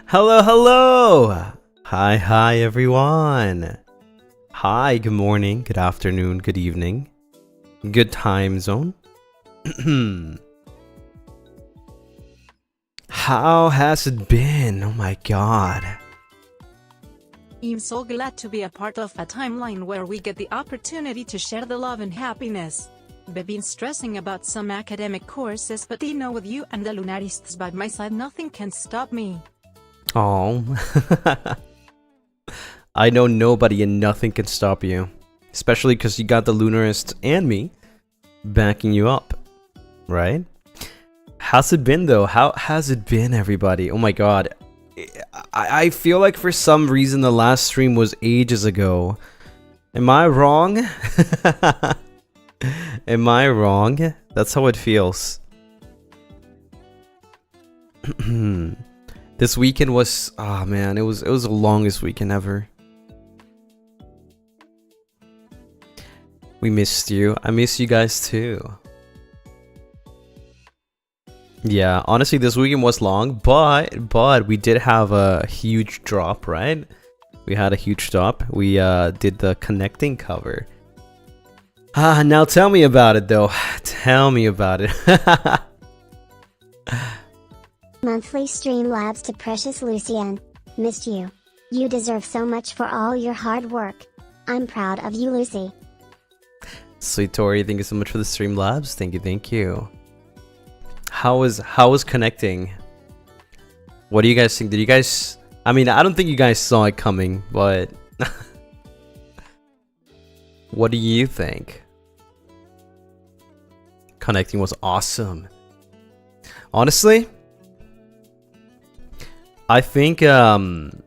Hello, hello! Hi, everyone! Hi, good morning, good afternoon, good evening, good time zone. How has it been? Oh my god. I'm so glad to be a part of a timeline where we get the opportunity to share the love and happiness. I've been stressing about some academic courses, but with you and the Lunarists by my side, nothing can stop me. Oh. I know nobody and nothing can stop you. Especially because you got the Lunarists and me backing you up. Right? How's it been though? How has it been, everybody? Oh my god. I feel like for some reason the last stream was ages ago. Am I wrong? Am I wrong? That's how it feels. This weekend was, oh man, it was the longest weekend ever. We missed you. I miss you guys too. Yeah, honestly, this weekend was long, but we did have a huge drop, right? We had a huge drop. We did the connecting cover. Now tell me about it though. Tell me about it. Monthly Streamlabs to precious Lucien. Missed you. You deserve so much for all your hard work. I'm proud of you, Lucy. Sweet Tori, thank you so much for the Streamlabs. Thank you. How was connecting? What do you guys think? Did you guys... I mean, I don't think you guys saw it coming, but... What do you think? Connecting was awesome. Honestly, I think I'm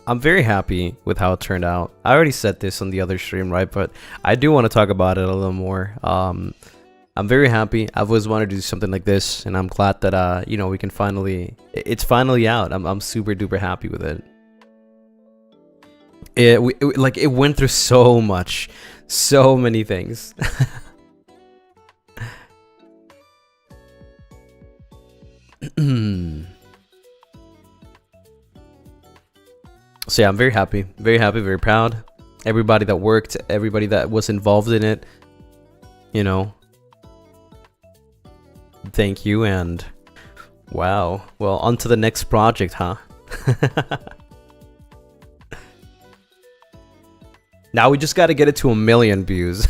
very happy with how it turned out. I already said this on the other stream, right? But I do want to talk about it a little more. I'm very happy. I've always wanted to do something like this, and I'm glad that we can finally. It's finally out. I'm super duper happy with it. It went through so much, so many things. So yeah, I'm very happy, very proud. Everybody that worked, everybody that was involved in it, thank you. And wow, well, on to the next project, huh? Now we just got to get it to 1 million views.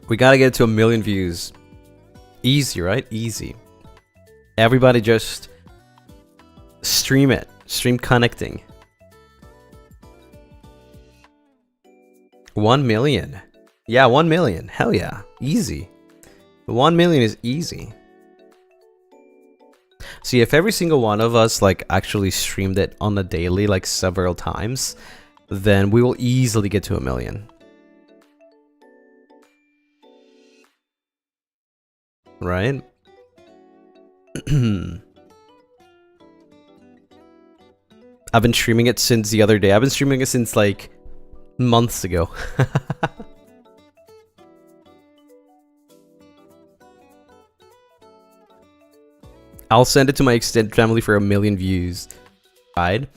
We got to get it to 1 million views. Easy, right? Easy. Everybody just stream it. Stream connecting. 1 million. Yeah, 1 million. Hell yeah. Easy. 1 million is easy. See, if every single one of us actually streamed it on a daily several times, then we will easily get to 1 million. Right? I've been streaming it since the other day. I've been streaming it since months ago. I'll send it to my extended family for 1 million views. Right?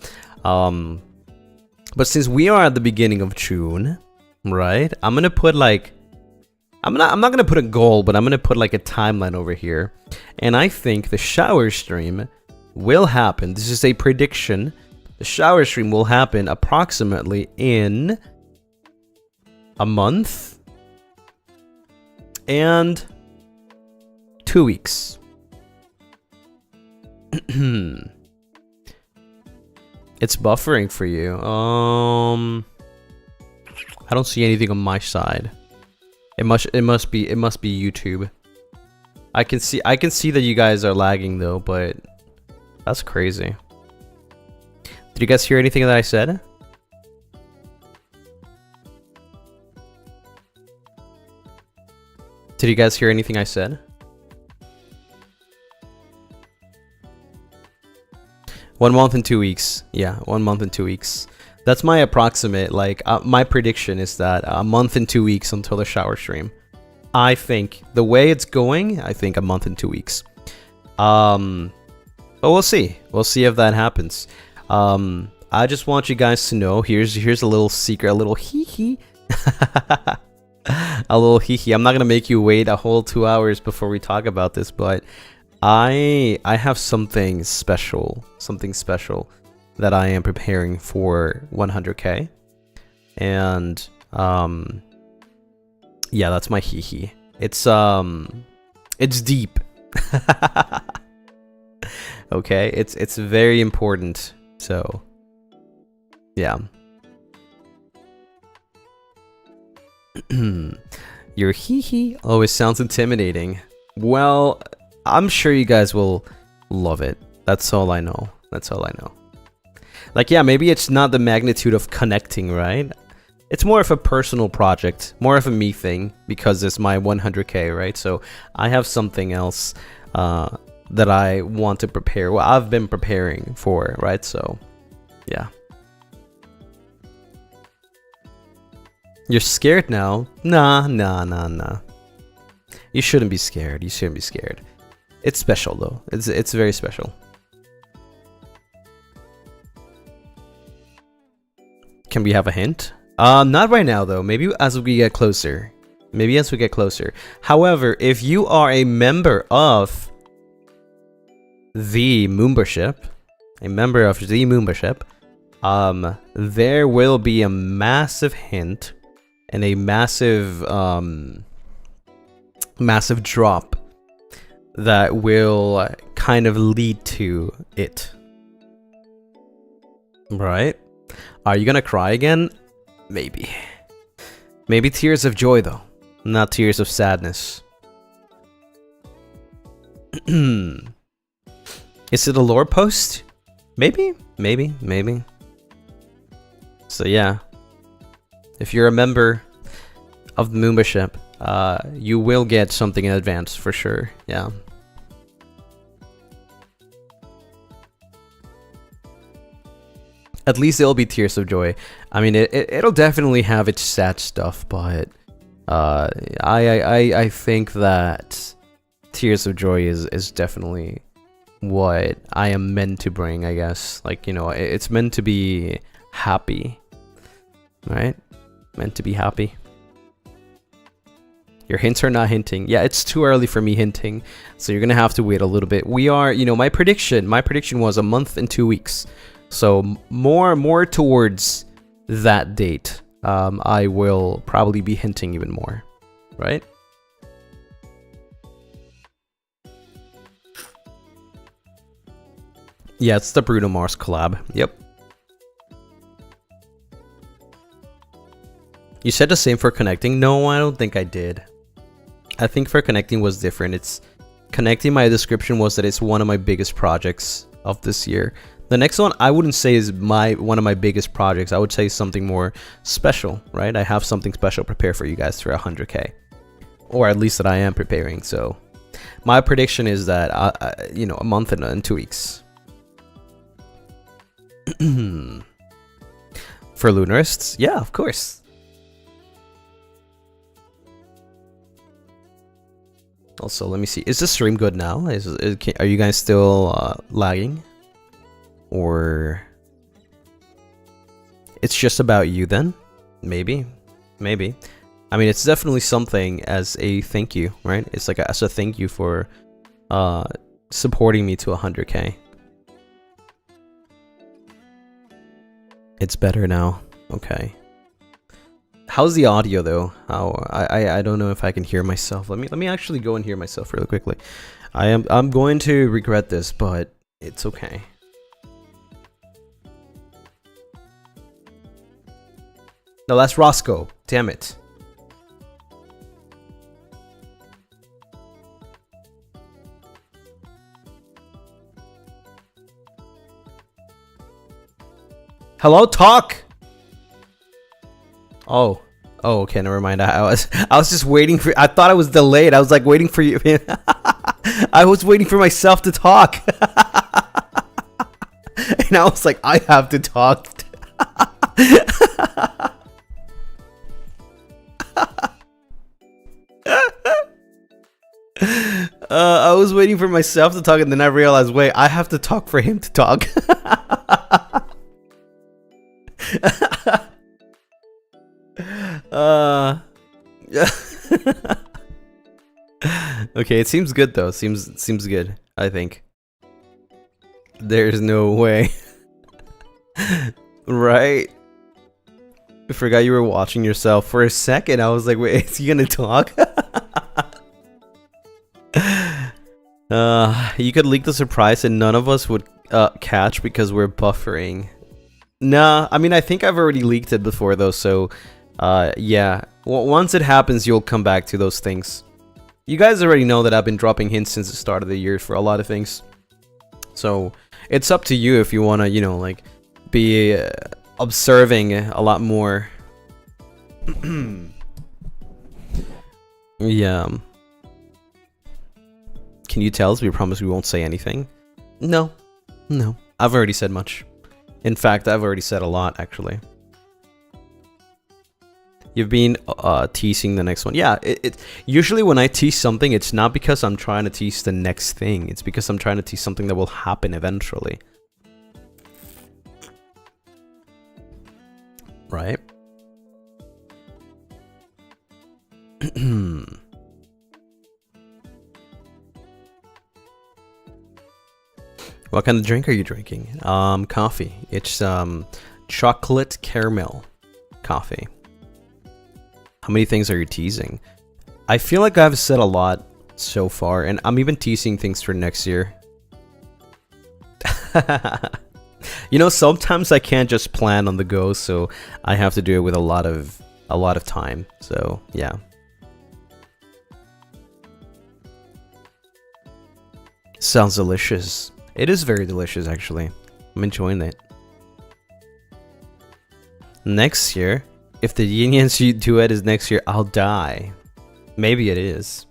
But since we are at the beginning of June, right? I'm gonna put I'm not gonna put a goal, but I'm gonna put a timeline over here. And I think the shower stream will happen. This is a prediction. The shower stream will happen approximately in a month and 2 weeks. It's buffering for you. I don't see anything on my side. It must be YouTube. I can see that you guys are lagging though, but that's crazy. Did you guys hear anything that I said? Did you guys hear anything I said? One month and 2 weeks. Yeah, 1 month and 2 weeks. That's my approximate, my prediction is that a month and 2 weeks until the shower stream. I think the way it's going, I think a month and 2 weeks. But we'll see. We'll see if that happens. I just want you guys to know, here's a little secret, a little hee-hee. A little hee-hee. I'm not gonna make you wait a whole 2 hours before we talk about this, but I have something special that I am preparing for 100k. And yeah, that's my hee-hee. It's deep. Okay, it's very important. So yeah. Your hee-hee always sounds intimidating. Well, I'm sure you guys will love it. That's all I know. That's all I know. Like, yeah, maybe it's not the magnitude of connecting, right? It's more of a personal project, more of a me thing, because it's my 100k, right? So I have something else that I want to prepare. Well, I've been preparing for, right? So yeah. You're scared now? Nah. You shouldn't be scared. You shouldn't be scared. It's special though. It's very special. Can we have a hint? Not right now though. Maybe as we get closer. Maybe as we get closer. However, if you are a member of the membership, there will be a massive hint and a massive massive drop that will kind of lead to it. Right? Are you gonna cry again? Maybe. Maybe tears of joy though, not tears of sadness. Is it a lore post? Maybe. So yeah, if you're a member of the membership, you will get something in advance for sure. Yeah. At least it'll be tears of joy. I mean, it'll definitely have its sad stuff, but I think that tears of joy is definitely what I am meant to bring, I guess. Like, you know, it's meant to be happy, right? Meant to be happy. Your hints are not hinting. Yeah, it's too early for me hinting, so you're gonna have to wait a little bit. We are, you know, my prediction was a month and 2 weeks, so more towards that date. I will probably be hinting even more, right? Yeah, it's the Bruno Mars collab. Yep. You said the same for connecting? No, I don't think I did. I think for connecting was different. It's connecting. My description was that it's one of my biggest projects of this year. The next one I wouldn't say is one of my biggest projects. I would say something more special, right? I have something special prepared for you guys for 100k, or at least that I am preparing. So my prediction is that you know, a month and 2 weeks. For Lunarists, yeah, of course. Also, let me see. Is the stream good now? Are you guys still lagging? Or it's just about you then? Maybe. I mean, it's definitely something as a thank you, right? It's like as a thank you for supporting me to 100k. It's better now. Okay. How's the audio though? I don't know if I can hear myself. Let me actually go and hear myself really quickly. I'm going to regret this, but it's okay. No, that's Roscoe. Damn it. Hello, talk. Oh, okay, never mind. I was just waiting for. I thought I was delayed. I was like waiting for you. I was waiting for myself to talk, and I was like, I have to talk. I was waiting for myself to talk, and then I realized, wait, I have to talk for him to talk. Okay, it seems good though. Seems good, I think. There's no way. Right? I forgot you were watching yourself for a second. I was like, wait, is he gonna talk? You could leak the surprise and none of us would catch because we're buffering. Nah, I mean, I think I've already leaked it before though, so yeah. Once it happens, you'll come back to those things. You guys already know that I've been dropping hints since the start of the year for a lot of things. So it's up to you if you want to, you know, like, be observing a lot more. Yeah. Can you tell us? We promise we won't say anything. No. No. I've already said much. In fact, I've already said a lot, actually. You've been teasing the next one. Yeah, usually when I tease something, it's not because I'm trying to tease the next thing. It's because I'm trying to tease something that will happen eventually. Right? What kind of drink are you drinking? Coffee. It's chocolate caramel coffee. How many things are you teasing? I feel like I've said a lot so far, and I'm even teasing things for next year. You know, sometimes I can't just plan on the go, so I have to do it with a lot of time. So yeah. Sounds delicious. It is very delicious, actually. I'm enjoying it. Next year, if the Yin Yang duet is next year, I'll die. Maybe it is.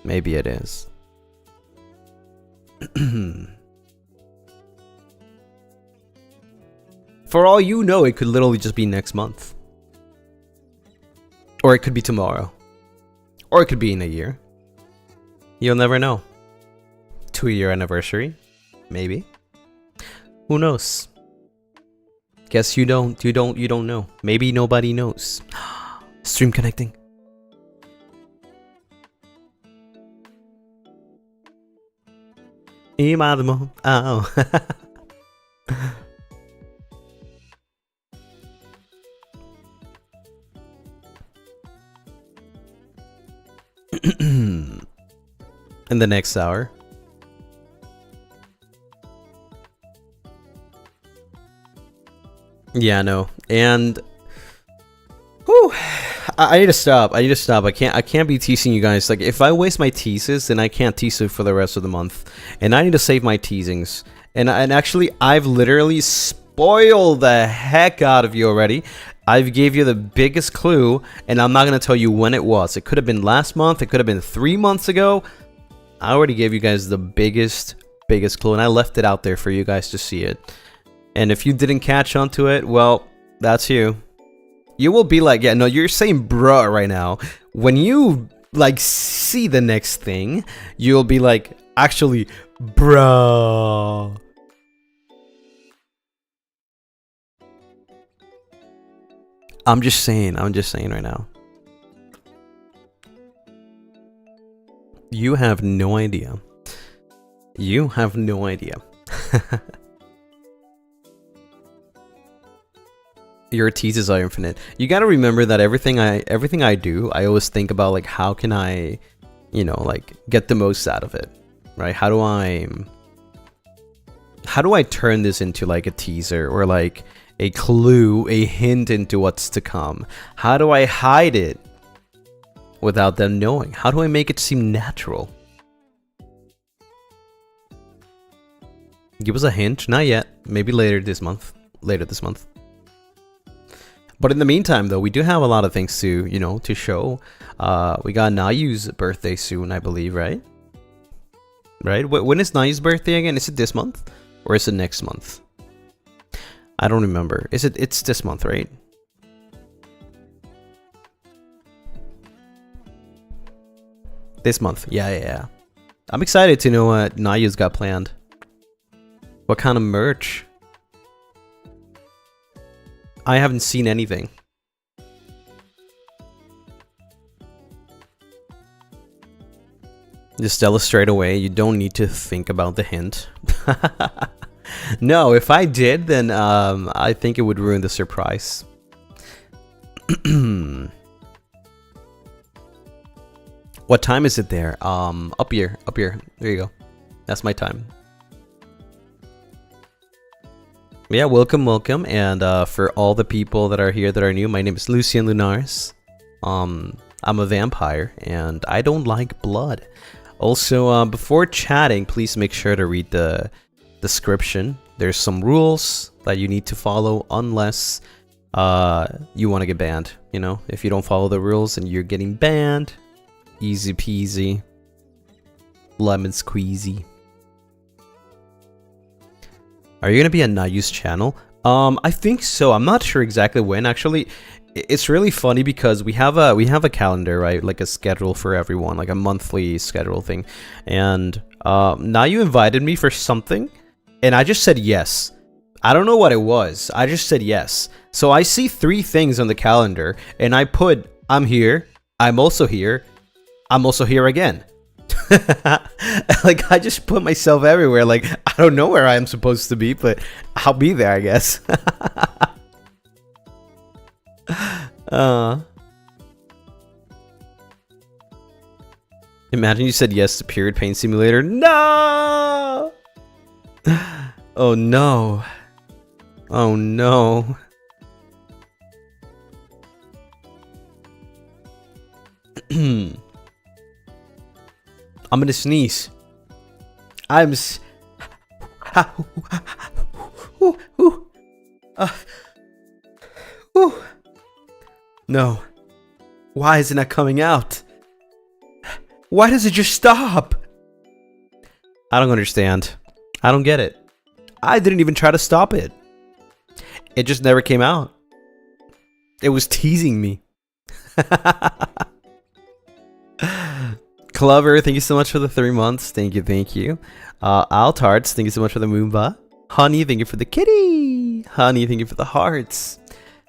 Maybe it is. For all you know, it could literally just be next month. Or it could be tomorrow. Or it could be in a year. You'll never know. 2-year anniversary? Maybe. Who knows? Guess you don't know. Maybe nobody knows. Stream connecting. Oh. In the next hour. Yeah, no. And whew, I need to stop. I can't be teasing you guys. Like, if I waste my teases, then I can't tease it for the rest of the month. And I need to save my teasings. And actually, I've literally spoiled the heck out of you already. I've gave you the biggest clue, and I'm not gonna tell you when it was. It could have been last month, it could have been 3 months ago. I already gave you guys the biggest clue, and I left it out there for you guys to see it. And if you didn't catch on to it, well, that's you. You will be like, yeah, no, you're saying bruh right now. When you, like, see the next thing, you'll be like, actually, bruh. I'm just saying right now. You have no idea. You have no idea. Your teases are infinite. You gotta remember that everything I do, I always think about, like, how can I, you know, like, get the most out of it, right? How do I turn this into, like, a teaser or, like, a clue, a hint into what's to come? How do I hide it without them knowing? How do I make it seem natural? Give us a hint. Not yet. Maybe later this month. But in the meantime, though, we do have a lot of things to, you know, to show. We got Nayu's birthday soon, I believe, right? Right? When is Nayu's birthday again? Is it this month? Or is it next month? I don't remember. It's this month, right? This month. Yeah. I'm excited to know what Nayu's got planned. What kind of merch? I haven't seen anything. Just tell us straight away. You don't need to think about the hint. No, if I did, then I think it would ruin the surprise. What time is it there? Up here. There you go. That's my time. Yeah, welcome. And for all the people that are here that are new, my name is Lucien Lunaris. I'm a vampire, and I don't like blood. Also, before chatting, please make sure to read the description. There's some rules that you need to follow unless you want to get banned. You know, if you don't follow the rules and you're getting banned, easy peasy, lemon squeezy. Are you gonna be on Nayu's channel? I think so. I'm not sure exactly when. Actually, it's really funny because we have a calendar, right? Like a schedule for everyone, like a monthly schedule thing. And Nayu invited me for something, and I just said yes. I don't know what it was. I just said yes. So I see 3 things on the calendar, and I put, I'm here, I'm also here, I'm also here again. Like, I just put myself everywhere. Like, I don't know where I'm supposed to be, but I'll be there, I guess. Imagine you said yes to Period Pain Simulator. No! Oh no. Oh no. I'm gonna sneeze. No. Why isn't that coming out? Why does it just stop? I don't understand. I don't get it. I didn't even try to stop it. It just never came out. It was teasing me. Clover, thank you so much for the 3 months. Thank you. Altarts, thank you so much for the Moomba. Honey, thank you for the kitty. Honey, thank you for the hearts.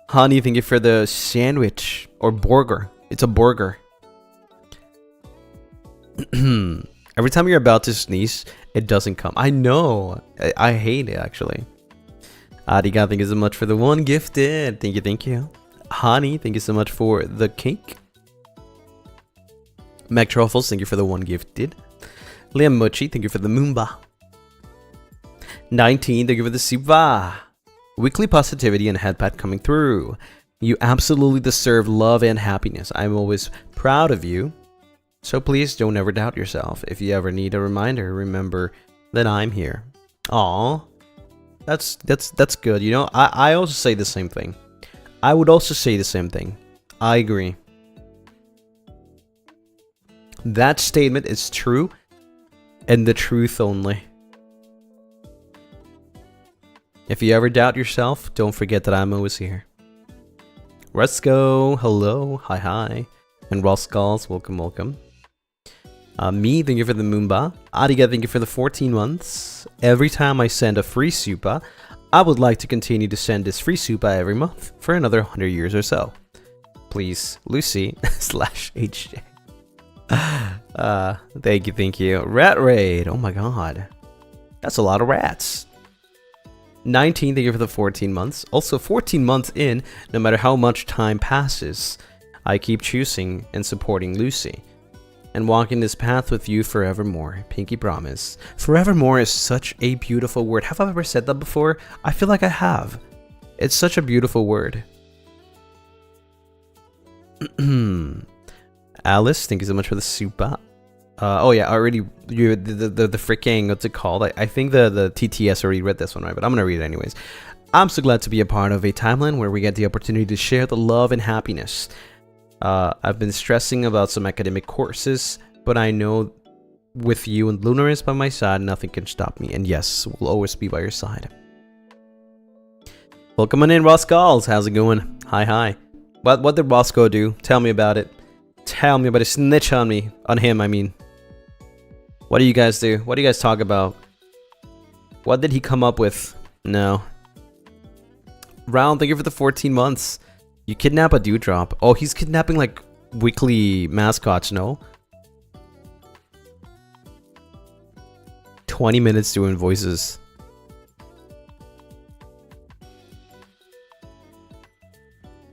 Honey, thank you for the sandwich. Or burger. It's a burger. Every time you're about to sneeze, it doesn't come. I know. I hate it, actually. Arigato, thank you so much for the 1 gifted. Thank you. Honey, thank you so much for the cake. Mac Truffles, thank you for the 1 gifted. Liam Mochi, thank you for the Moomba. 19, thank you for the Siva. Weekly positivity and headpat coming through. You absolutely deserve love and happiness. I'm always proud of you. So please don't ever doubt yourself. If you ever need a reminder, remember that I'm here. Aw. That's good. You know, I also say the same thing. I would also say the same thing. I agree. That statement is true, and the truth only. If you ever doubt yourself, don't forget that I'm always here. Resco, hello, hi. And Ross Skulls, welcome. Me, thank you for the Moomba. Ariga, thank you for the 14 months. Every time I send a free super, I would like to continue to send this free super every month for another 100 years or so. Please, Lucy/HJ. Thank you. Rat Raid, oh my god. That's a lot of rats. 19, thank you for the 14 months. Also, 14 months in, no matter how much time passes, I keep choosing and supporting Lucy. And walking this path with you forevermore. Pinky promise. Forevermore is such a beautiful word. Have I ever said that before? I feel like I have. It's such a beautiful word. Alice, thank you so much for the super. Oh yeah, already the freaking, what's it called? I think the TTS already read this one, right? But I'm gonna read it anyways. I'm so glad to be a part of a timeline where we get the opportunity to share the love and happiness. I've been stressing about some academic courses, but I know with you and Lunaris by my side, nothing can stop me. And yes, we'll always be by your side. Welcome on in, Roscalls. How's it going? Hi. What did Roscoe do? Tell me about it. Tell me about it. Snitch on me. On him, I mean. What do you guys do? What do you guys talk about? What did he come up with? No. Round, thank you for the 14 months. You kidnap a dewdrop. Oh, he's kidnapping like weekly mascots, no? 20 minutes doing voices.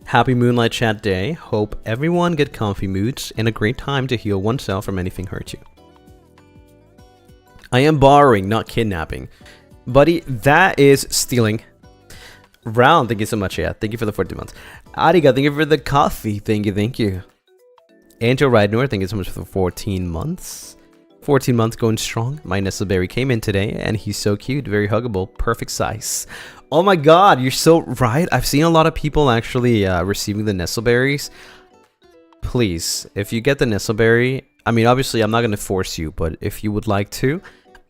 Happy Moonlight Chat Day. Hope everyone get comfy moods and a great time to heal oneself from anything hurt you. I am borrowing, not kidnapping. Buddy, that is stealing. Round, thank you so much. Yeah, thank you for the 14 months. Ariga, thank you for the coffee. Thank you, thank you. Angel Ridnor, thank you so much for the 14 months. 14 months going strong. My Nestleberry came in today and he's so cute, very huggable, perfect size. Oh my god, you're so right. I've seen a lot of people actually receiving the Nestleberries. Please, if you get the Nestleberry, I mean, obviously I'm not going to force you, but if you would like to,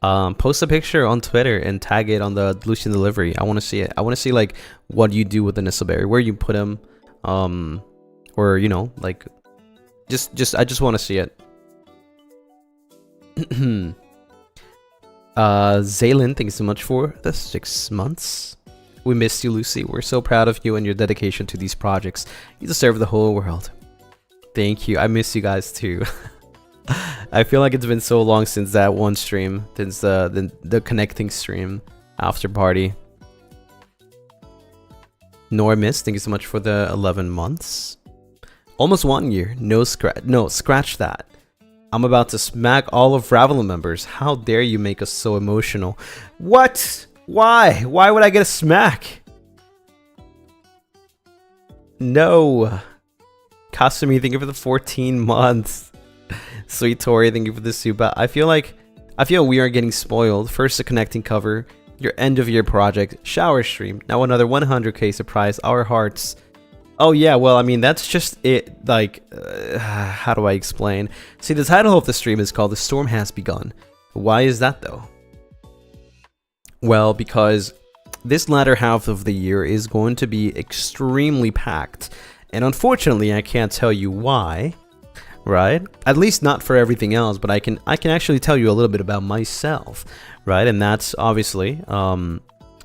post a picture on Twitter and tag it on the Lucien delivery. I want to see it. I want to see like what you do with the Nestleberry, where you put them, or you know, like I just want to see it. Zaylin, thank you so much for the 6 months. We missed you, Lucy. We're so proud of you and your dedication to these projects. You deserve the whole world. Thank you. I miss you guys too. I feel like it's been so long since that one stream, since the connecting stream after party. Nor Miss, thank you so much for the 11 months. Almost 1 year. No, scratch that. I'm about to smack all of Avalon members. How dare you make us so emotional? What? Why? Why would I get a smack? No. Kasumi, thank you for the 14 months. Sweet Tori, thank you for the super. I feel we are getting spoiled. First the connecting cover, your end of year project, shower stream, now another 100k surprise, our hearts. Oh yeah, well, I mean, that's just it. Like, how do I explain? See, the title of the stream is called The Storm Has Begun. Why is that though? Well, because this latter half of the year is going to be extremely packed. And unfortunately, I can't tell you why, right? At least not for everything else, but I can actually tell you a little bit about myself, right? And that's obviously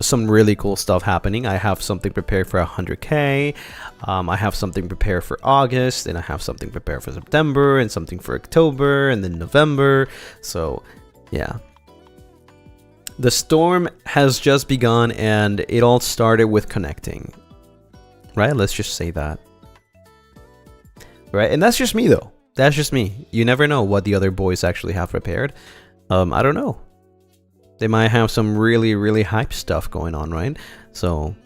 some really cool stuff happening. I have something prepared for 100k. I have something prepared for August, and I have something prepared for September, and something for October, and then November. So, yeah. The storm has just begun, and it all started with connecting, right? Let's just say that. Right? And that's just me, though. That's just me. You never know what the other boys actually have prepared. I don't know. They might have some really, really hype stuff going on, right? So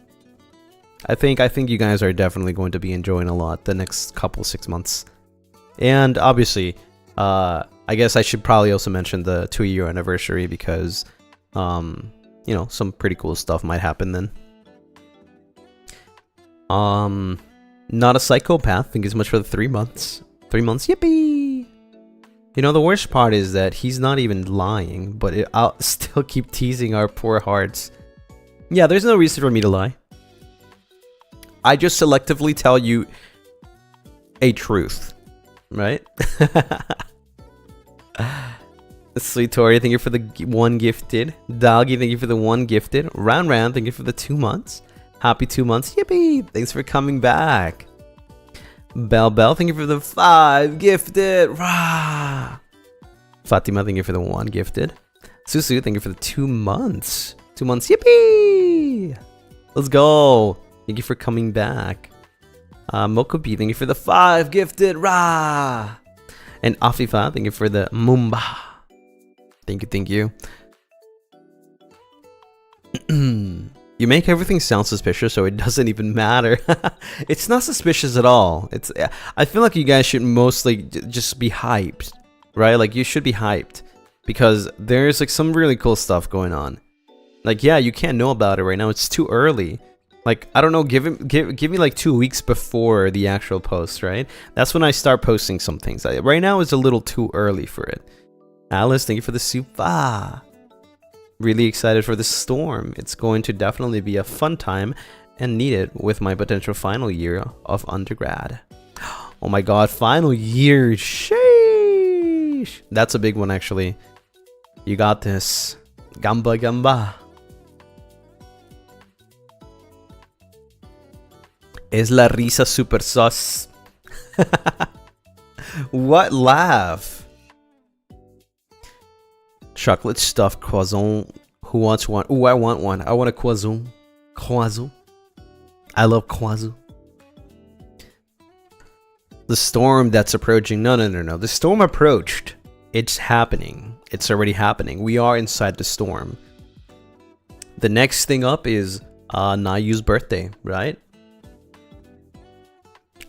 I think you guys are definitely going to be enjoying a lot the next couple 6 months. And obviously, I guess I should probably also mention the 2-year anniversary because, you know, some pretty cool stuff might happen then. Not a psychopath. Thank you so much for the 3 months. 3 months, yippee! You know, the worst part is that he's not even lying, but I'll still keep teasing our poor hearts. Yeah, there's no reason for me to lie. I just selectively tell you a truth, right? Sweet Tori, thank you for the 1 gifted. Doggy, thank you for the 1 gifted. Round, thank you for the 2 months. Happy 2 months, yippee! Thanks for coming back. Bell, thank you for the 5 gifted. Rah! Fatima, thank you for the 1 gifted. Susu, thank you for the 2 months. 2 months, yippee! Let's go. Thank you for coming back. Mokobi, thank you for the 5 gifted. Rah! And Afifa, thank you for the Mumba. Thank you. You make everything sound suspicious, so it doesn't even matter. It's not suspicious at all. I feel like you guys should mostly just be hyped, right? Like, you should be hyped because there's like some really cool stuff going on. Like, yeah, you can't know about it right now. It's too early. Like, I don't know, give me like 2 weeks before the actual post, right? That's when I start posting some things. Right now it's a little too early for it. Alice, thank you for the super. Really excited for the storm. It's going to definitely be a fun time and needed with my potential final year of undergrad. Oh my god, final year. Sheesh. That's a big one, actually. You got this. Gamba gamba. Es la risa super sus. What laugh? Chocolate stuffed croissant. Who wants one? Ooh, I want one. I want a croissant. Croissant. I love croissant. The storm that's approaching. No. The storm approached. It's happening. It's already happening. We are inside the storm. The next thing up is Nayu's birthday, right?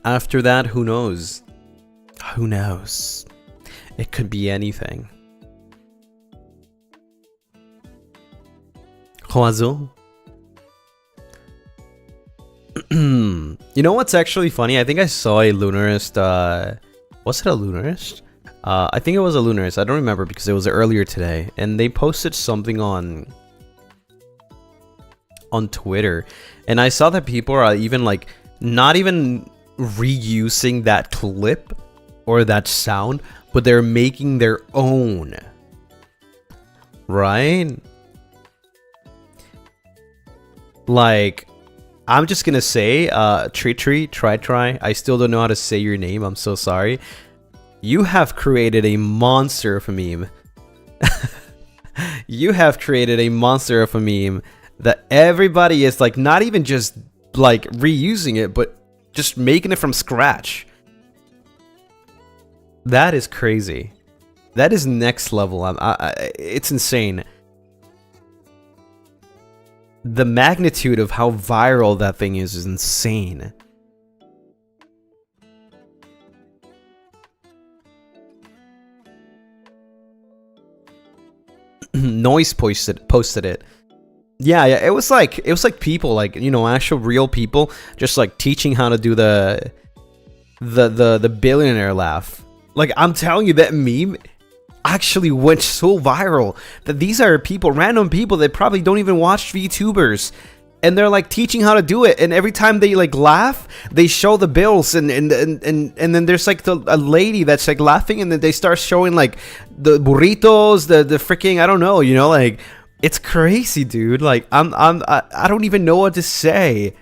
After that, who knows? Who knows? It could be anything. Croissant. You know what's actually funny? I think I saw a Lunarist. Was it a Lunarist? I think it was a Lunaris. I don't remember because it was earlier today, and they posted something on Twitter, and I saw that people are even like not even reusing that clip or that sound, but they're making their own. Right? Like, I'm just gonna say, try. I still don't know how to say your name. I'm so sorry. You have created a monster of a meme. You have created a monster of a meme that everybody is like not even just like reusing it, but just making it from scratch. That is crazy. That is next level. It's insane. The magnitude of how viral that thing is insane. Noise posted it. Yeah, it was like people, like, you know, actual real people just like teaching how to do the billionaire laugh. Like, I'm telling you, that meme actually went so viral that these are people, random people that probably don't even watch VTubers, and they're like teaching how to do it, and every time they like laugh, they show the bills, and then there's like a lady that's like laughing, and then they start showing like the burritos, the freaking, I don't know, you know, like, it's crazy, dude. Like, I don't even know what to say.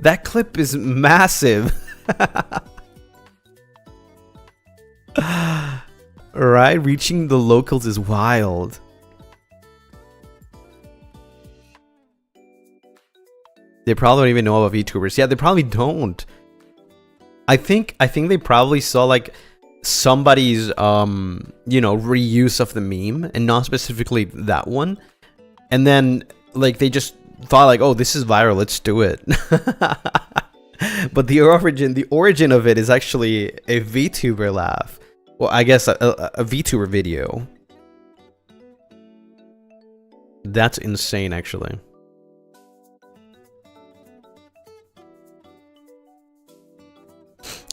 That clip is massive. Right, reaching the locals is wild. They probably don't even know about VTubers. Yeah, they probably don't. I think they probably saw like somebody's you know, reuse of the meme, and not specifically that one. And then like they just thought like, oh, this is viral, let's do it. But the origin of it is actually a VTuber laugh. Well, I guess a VTuber video. That's insane, actually.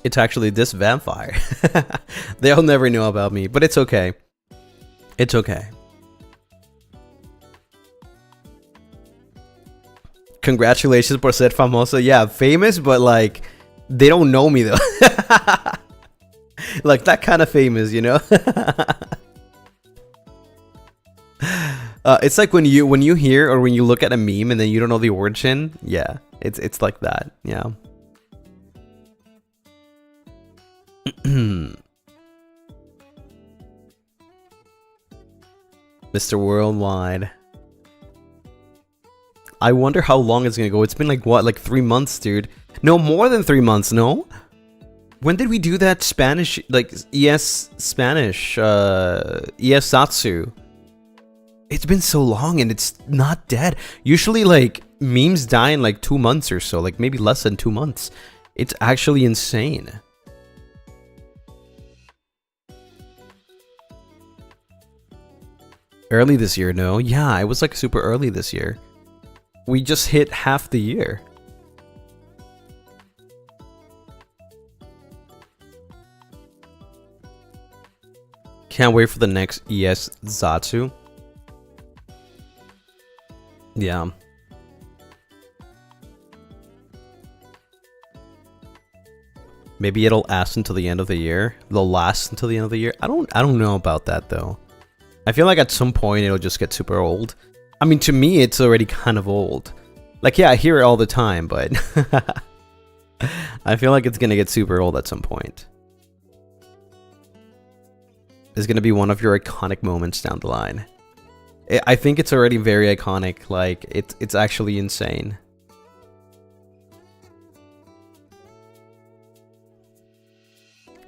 It's actually this vampire. They'll never know about me, but it's okay. It's okay. Congratulations por ser famoso. Yeah, famous, but like, they don't know me though. Like that kind of famous, you know. It's like when you hear or when you look at a meme and then you don't know the origin. Yeah, it's like that. Yeah. Mr. Worldwide. I wonder how long it's gonna go. It's been like what, like 3 months, dude? No, more than 3 months. No. When did we do that Spanish, like ES Spanish, ES Satsu? It's been so long and it's not dead. Usually like memes die in like 2 months or so, like maybe less than 2 months. It's actually insane. Early this year, no? Yeah, it was like super early this year. We just hit half the year. Can't wait for the next ES Zatsu. Yeah. Maybe it'll last until the end of the year. They'll last until the end of the year. I don't know about that though. I feel like at some point it'll just get super old. I mean, to me, it's already kind of old. Like, yeah, I hear it all the time, but I feel like it's gonna get super old at some point. It's gonna be one of your iconic moments down the line. I think it's already very iconic. Like, it's actually insane.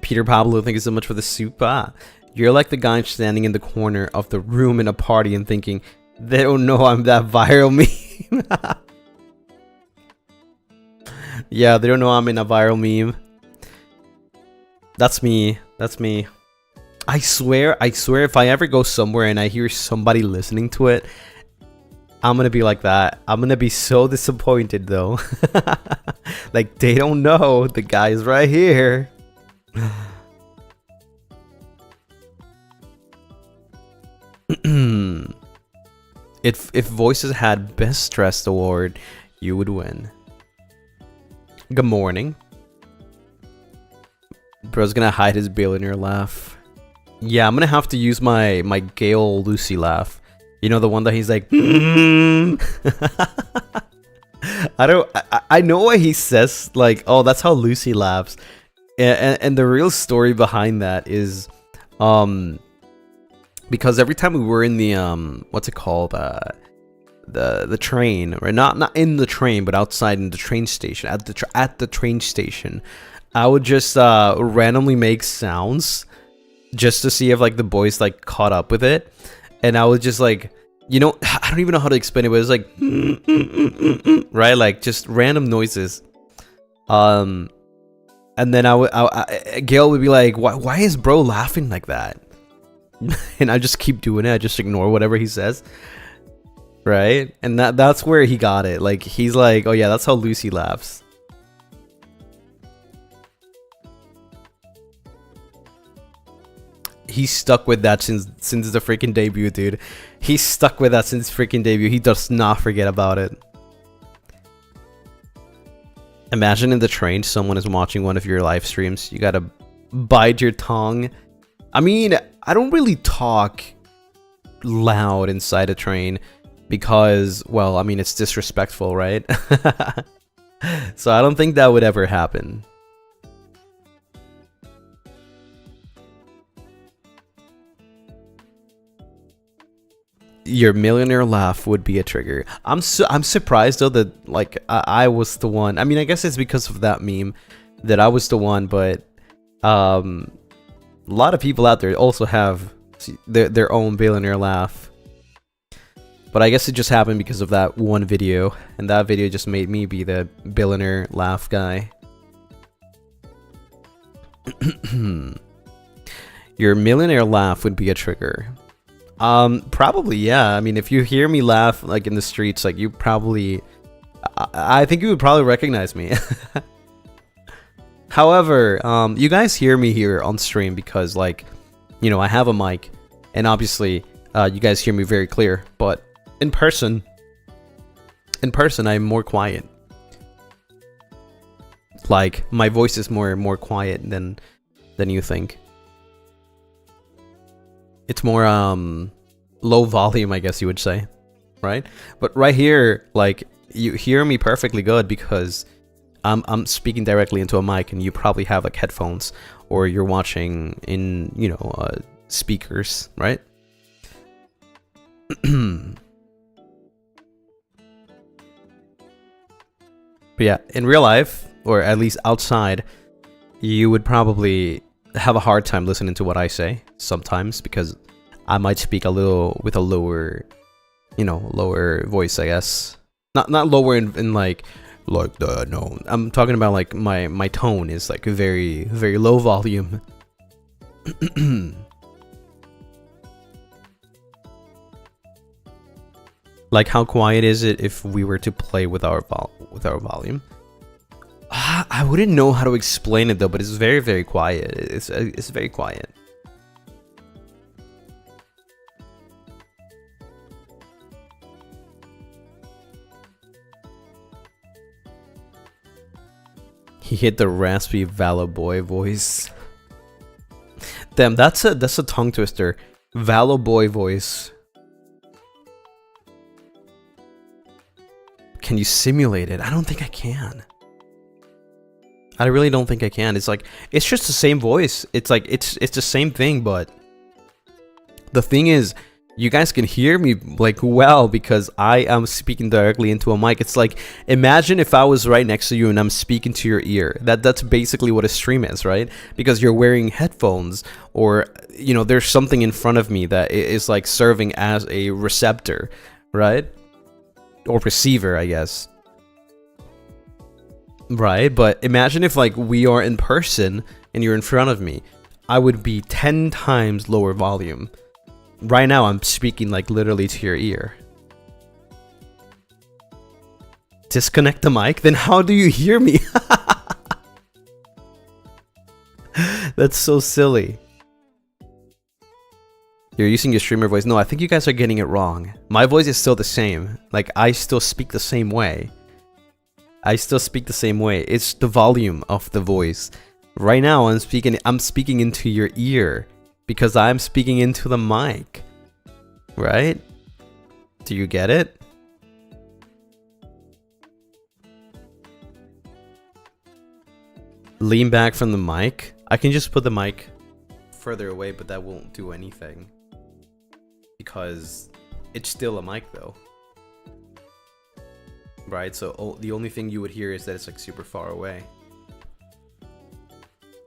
Peter Pablo, thank you so much for the soup. You're like the guy standing in the corner of the room in a party and thinking, they don't know I'm that viral meme. Yeah, they don't know I'm in a viral meme. That's me. That's me. I swear if I ever go somewhere and I hear somebody listening to it, I'm gonna be like that. I'm gonna be so disappointed though. Like, they don't know the guy's right here. If Voices had Best Dressed Award, you would win. Good morning. Bro's gonna hide his billionaire laugh. Yeah, I'm gonna have to use my Gale Lucy laugh. You know, the one that he's like, I know what he says, like, oh, that's how Lucy laughs. And the real story behind that is, because every time we were in the what's it called, the train, right? Not in the train, but outside in the train station, at the train station, I would just randomly make sounds just to see if like the boys like caught up with it, and I would just like, you know, I don't even know how to explain it, but it was like right, like just random noises. And then Gail would be like, why is bro laughing like that? And I just keep doing it. I just ignore whatever he says. Right? And that's where he got it. Like, he's like, oh yeah, that's how Lucy laughs. He's stuck with that since the freaking debut, dude. He's stuck with that since freaking debut. He does not forget about it. Imagine in the train, someone is watching one of your live streams. You gotta bite your tongue. I mean, I don't really talk loud inside a train because, well, I mean, it's disrespectful, right? So I don't think that would ever happen. Your millionaire laugh would be a trigger. I'm surprised though that like I was the one. I mean, I guess it's because of that meme that I was the one, but a lot of people out there also have their own billionaire laugh. But I guess it just happened because of that one video, and that video just made me be the billionaire laugh guy. Your millionaire laugh would be a trigger. Probably, yeah. I mean, if you hear me laugh like in the streets, like you probably, I think you would probably recognize me. However, you guys hear me here on stream because, like, you know, I have a mic, and obviously, you guys hear me very clear. But in person, I'm more quiet. Like, my voice is more quiet than you think. It's more low volume, I guess you would say, right? But right here, like, you hear me perfectly good because I'm speaking directly into a mic, and you probably have like headphones, or you're watching in, you know, speakers, right? But yeah, in real life, or at least outside, you would probably have a hard time listening to what I say sometimes because I might speak a little with a lower, you know, lower voice, I guess. Not lower in like the, no. I'm talking about like my tone is like very, very low volume. Like, how quiet is it if we were to play with our volume? I wouldn't know how to explain it though, but it's very, very quiet. It's very quiet. He hit the raspy Valo boy voice. Damn, that's a tongue twister. Valo boy voice. Can you simulate it? I don't think I can. I really don't think I can. It's like, it's just the same voice. It's like, it's the same thing, but the thing is, you guys can hear me like well because I am speaking directly into a mic. It's like, imagine if I was right next to you and I'm speaking to your ear. That's basically what a stream is, right? Because you're wearing headphones, or you know, there's something in front of me that is like serving as a receptor, right? Or receiver, I guess. Right, but imagine if like we are in person and you're in front of me. I would be 10 times lower volume. Right now I'm speaking like literally to your ear. Disconnect the mic? Then how do you hear me? That's so silly. You're using your streamer voice. No, I think you guys are getting it wrong. My voice is still the same. Like, I still speak the same way. I still speak the same way. It's the volume of the voice. Right now I'm speaking into your ear because I'm speaking into the mic. Right? Do you get it? Lean back from the mic. I can just put the mic further away, but that won't do anything. Because it's still a mic though. Right? So the only thing you would hear is that it's like super far away.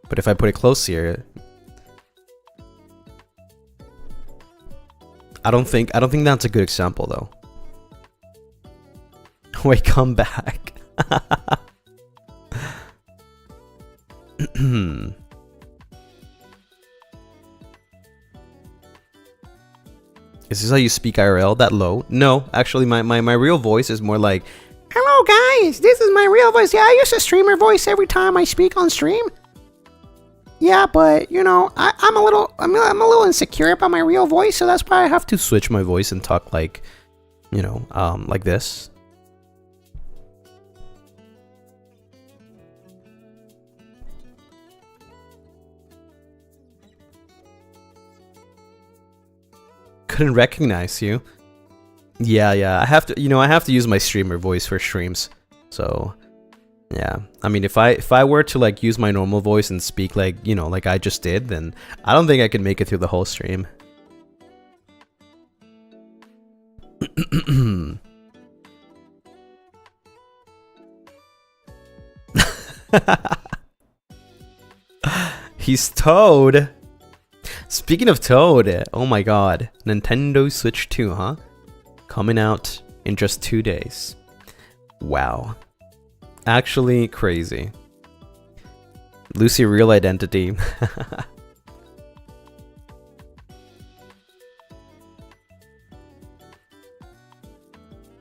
But if I put it close here, I don't think that's a good example though. Wait, come back. Is this how you speak IRL? That low? No, actually my real voice is more like, hello guys, this is my real voice. Yeah, I use a streamer voice every time I speak on stream. Yeah, but you know, I'm a little insecure about my real voice, so that's why I have to switch my voice and talk like, you know, like this. Couldn't recognize you. Yeah, I have to use my streamer voice for streams. So yeah, I mean, if I were to like use my normal voice and speak like, you know, like I just did, then I don't think I could make it through the whole stream. He's Toad. Speaking of Toad, oh my god, Nintendo Switch 2, huh? Coming out in just 2 days. Wow. Actually crazy. Lucy real identity.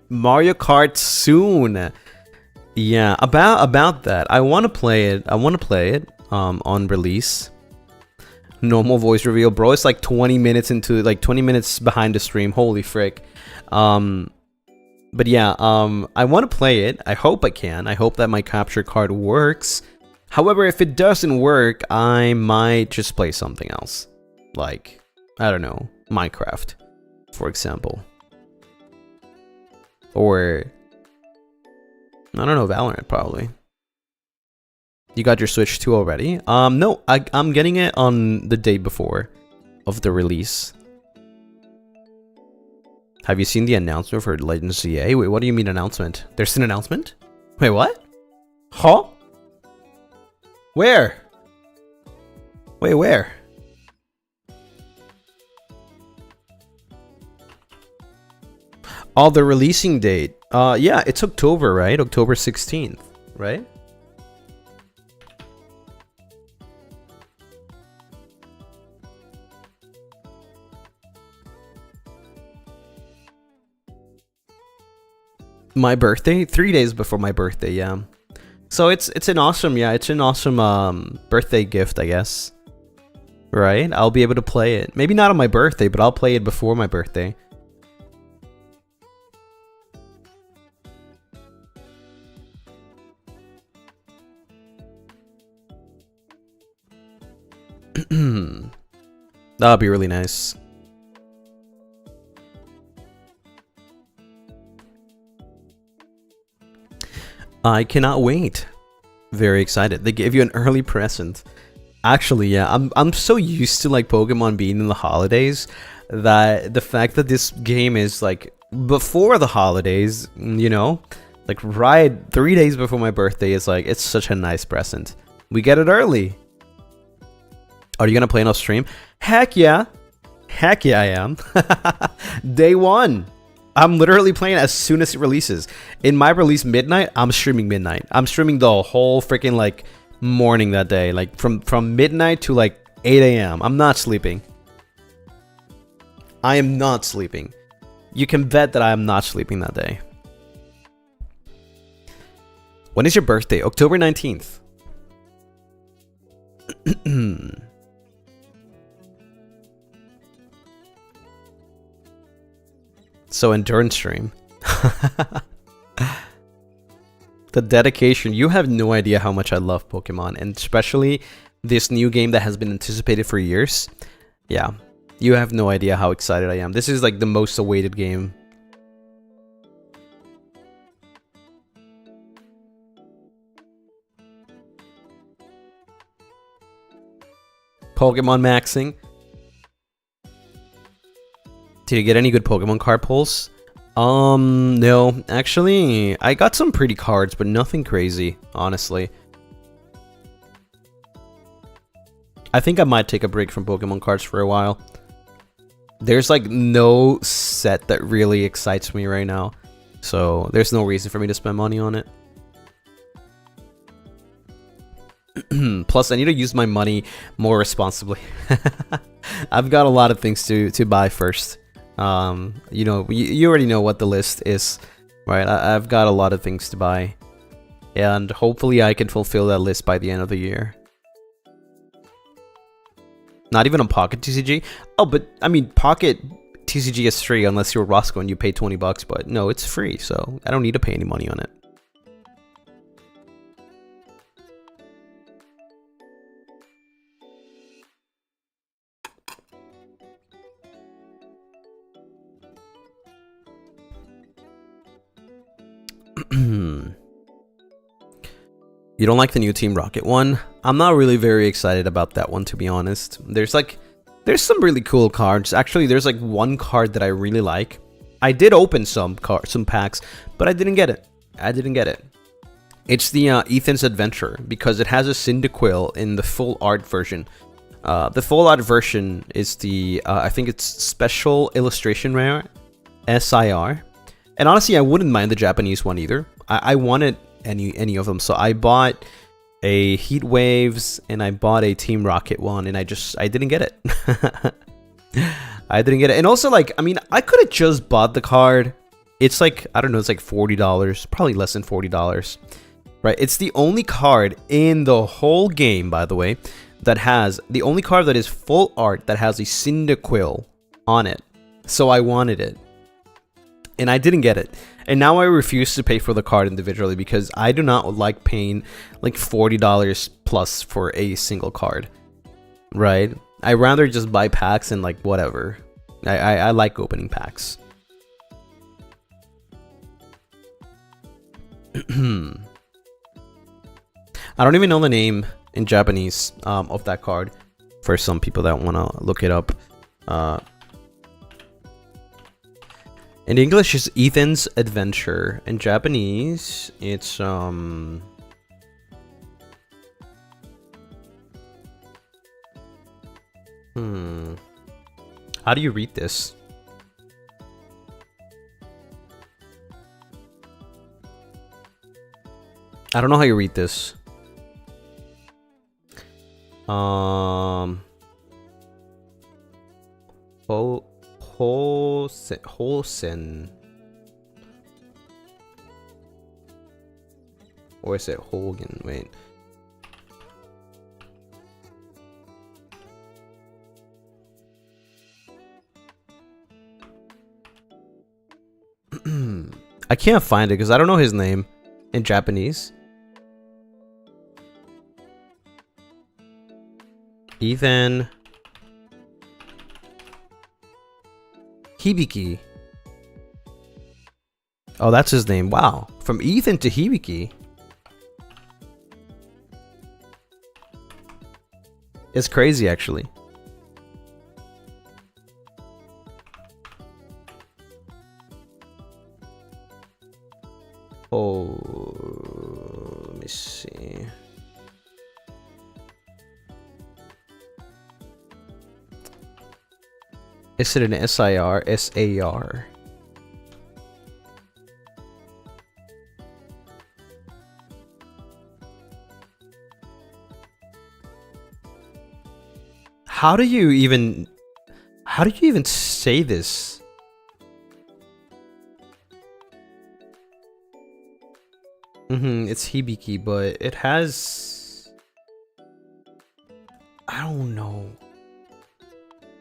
Mario Kart soon. Yeah, about that. I want to play it. On release. Normal voice reveal, bro. It's like 20 minutes into, like 20 minutes behind the stream. Holy frick. But yeah, I want to play it. I hope I can. I hope that my capture card works. However, if it doesn't work, I might just play something else. Like, I don't know, Minecraft, for example. Or, I don't know, Valorant probably. You got your Switch 2 already? No, I'm getting it on the day before of the release. Have you seen the announcement for Legends CA? Wait, what do you mean announcement? There's an announcement? Wait, what? Huh? Where? Wait, where? Oh, the releasing date. Yeah, it's October, right? October 16th, right? My birthday? 3 days before my birthday, yeah. So it's an awesome birthday gift, I guess. Right? I'll be able to play it. Maybe not on my birthday, but I'll play it before my birthday. That'll be really nice. I cannot wait. Very excited. They gave you an early present. Actually, yeah, I'm so used to like Pokemon being in the holidays that the fact that this game is like before the holidays, you know, like right 3 days before my birthday is like, it's such a nice present. We get it early. Are you gonna play it off stream? Heck yeah. Heck yeah, I am. Day one. I'm literally playing as soon as it releases. In my release midnight, I'm streaming midnight. I'm streaming the whole freaking like morning that day, like from midnight to like 8 a.m. I'm not sleeping. I am not sleeping. You can bet that I am not sleeping that day. When is your birthday? October 19th. So endurance stream. The dedication. You have no idea how much I love Pokemon, and especially this new game that has been anticipated for years. Yeah, you have no idea how excited I am. This is like the most awaited game. Pokemon maxing. Did you get any good Pokemon card pulls? No. Actually, I got some pretty cards, but nothing crazy, honestly. I think I might take a break from Pokemon cards for a while. There's like no set that really excites me right now, so there's no reason for me to spend money on it. Plus, I need to use my money more responsibly. I've got a lot of things to buy first. You know, you already know what the list is, right? I've got a lot of things to buy, and hopefully I can fulfill that list by the end of the year. Not even on Pocket TCG? Oh, but I mean, Pocket TCG is free unless you're Roscoe and you pay 20 bucks, but no, it's free, so I don't need to pay any money on it. You don't like the new Team Rocket one? I'm not really very excited about that one, to be honest. There's some really cool cards. Actually, there's like one card that I really like. I did open some packs, but I didn't get it. It's the Ethan's Adventure, because it has a Cyndaquil in the full art version. The full art version is the I think it's Special Illustration Rare, SIR. And honestly, I wouldn't mind the Japanese one either. I wanted any of them, so I bought a Heat Waves and I bought a Team Rocket one, and I didn't get it. I didn't get it. And also, like, I mean, I could have just bought the card. It's like, I don't know, it's like $40, probably less than $40, right? It's the only card in the whole game, by the way, the only card that is full art that has a Cyndaquil on it. So I wanted it, and I didn't get it. And now I refuse to pay for the card individually, because I do not like paying like $40 plus for a single card, right? I rather just buy packs and like whatever. I like opening packs. I don't even know the name in Japanese of that card, for some people that want to look it up. In English, it's Ethan's Adventure. In Japanese, it's How do you read this? I don't know how you read this. Hosen. Or is it Hogan? Wait. I can't find it because I don't know his name in Japanese. Ethan Hibiki. Oh, that's his name. Wow. From Ethan to Hibiki. It's crazy, actually. Oh, let me see. Is it an SIR? SAR? How do you even say this? It's Hibiki, but it has, I don't know.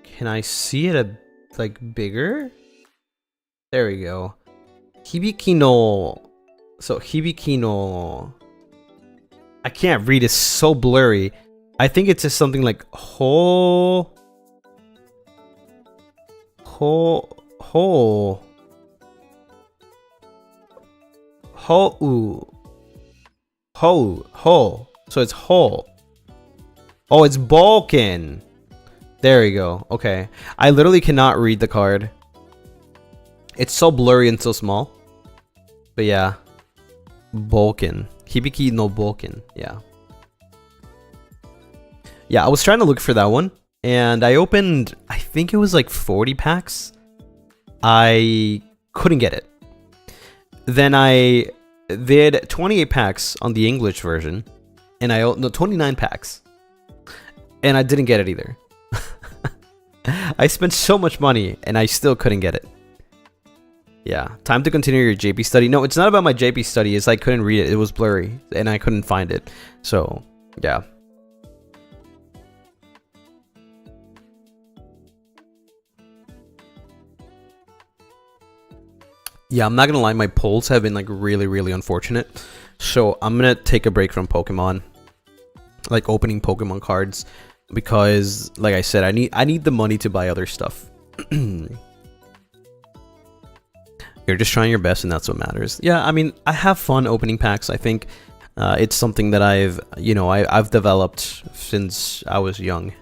Can I see it like bigger? There we go. Hibiki no. So Hibiki no. I can't read. It's so blurry. I think it's just something like ho. So it's ho. Oh, it's Balkan. There we go. Okay. I literally cannot read the card. It's so blurry and so small. But yeah. Balkan. Hibiki no Balkan. Yeah. Yeah, I was trying to look for that one. And I opened, I think it was like 40 packs. I couldn't get it. Then I did 28 packs on the English version. And no, 29 packs. And I didn't get it either. I spent so much money and I still couldn't get it. Yeah, time to continue your JP study. No, it's not about my JP study. It's I couldn't read it. It was blurry and I couldn't find it. So, yeah. Yeah, I'm not gonna lie, my polls have been like really unfortunate. So I'm gonna take a break from Pokemon. Like opening Pokemon cards. Because, like I said, I need the money to buy other stuff. You're just trying your best and that's what matters. Yeah, I mean, I have fun opening packs. I think it's something that I've developed since I was young.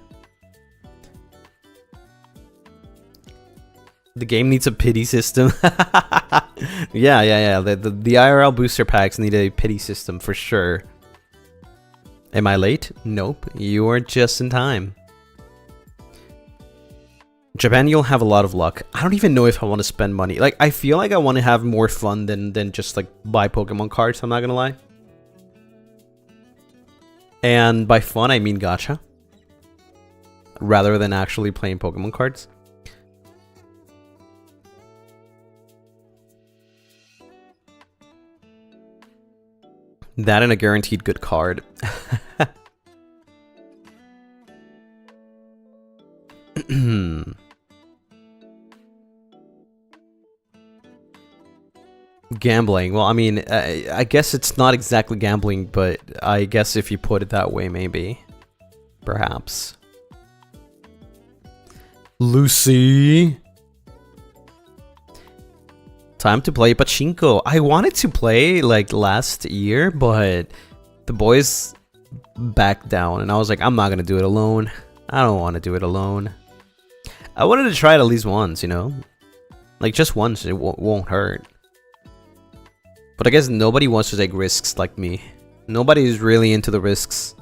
The game needs a pity system. Yeah. The IRL booster packs need a pity system for sure. Am I late? Nope. You are just in time. Japan, you'll have a lot of luck. I don't even know if I want to spend money. Like, I feel like I want to have more fun than just like buy Pokemon cards. I'm not gonna lie. And by fun, I mean gacha. Rather than actually playing Pokemon cards. That and a guaranteed good card. Gambling. Well, I mean, I guess it's not exactly gambling, but I guess if you put it that way, maybe. Perhaps. Lucy. Time to play pachinko. I wanted to play like last year, but the boys backed down and I was like, I'm not gonna do it alone. I don't want to do it alone. I wanted to try it at least once, you know? Like just once, it won't hurt. But I guess nobody wants to take risks like me. Nobody is really into the risks.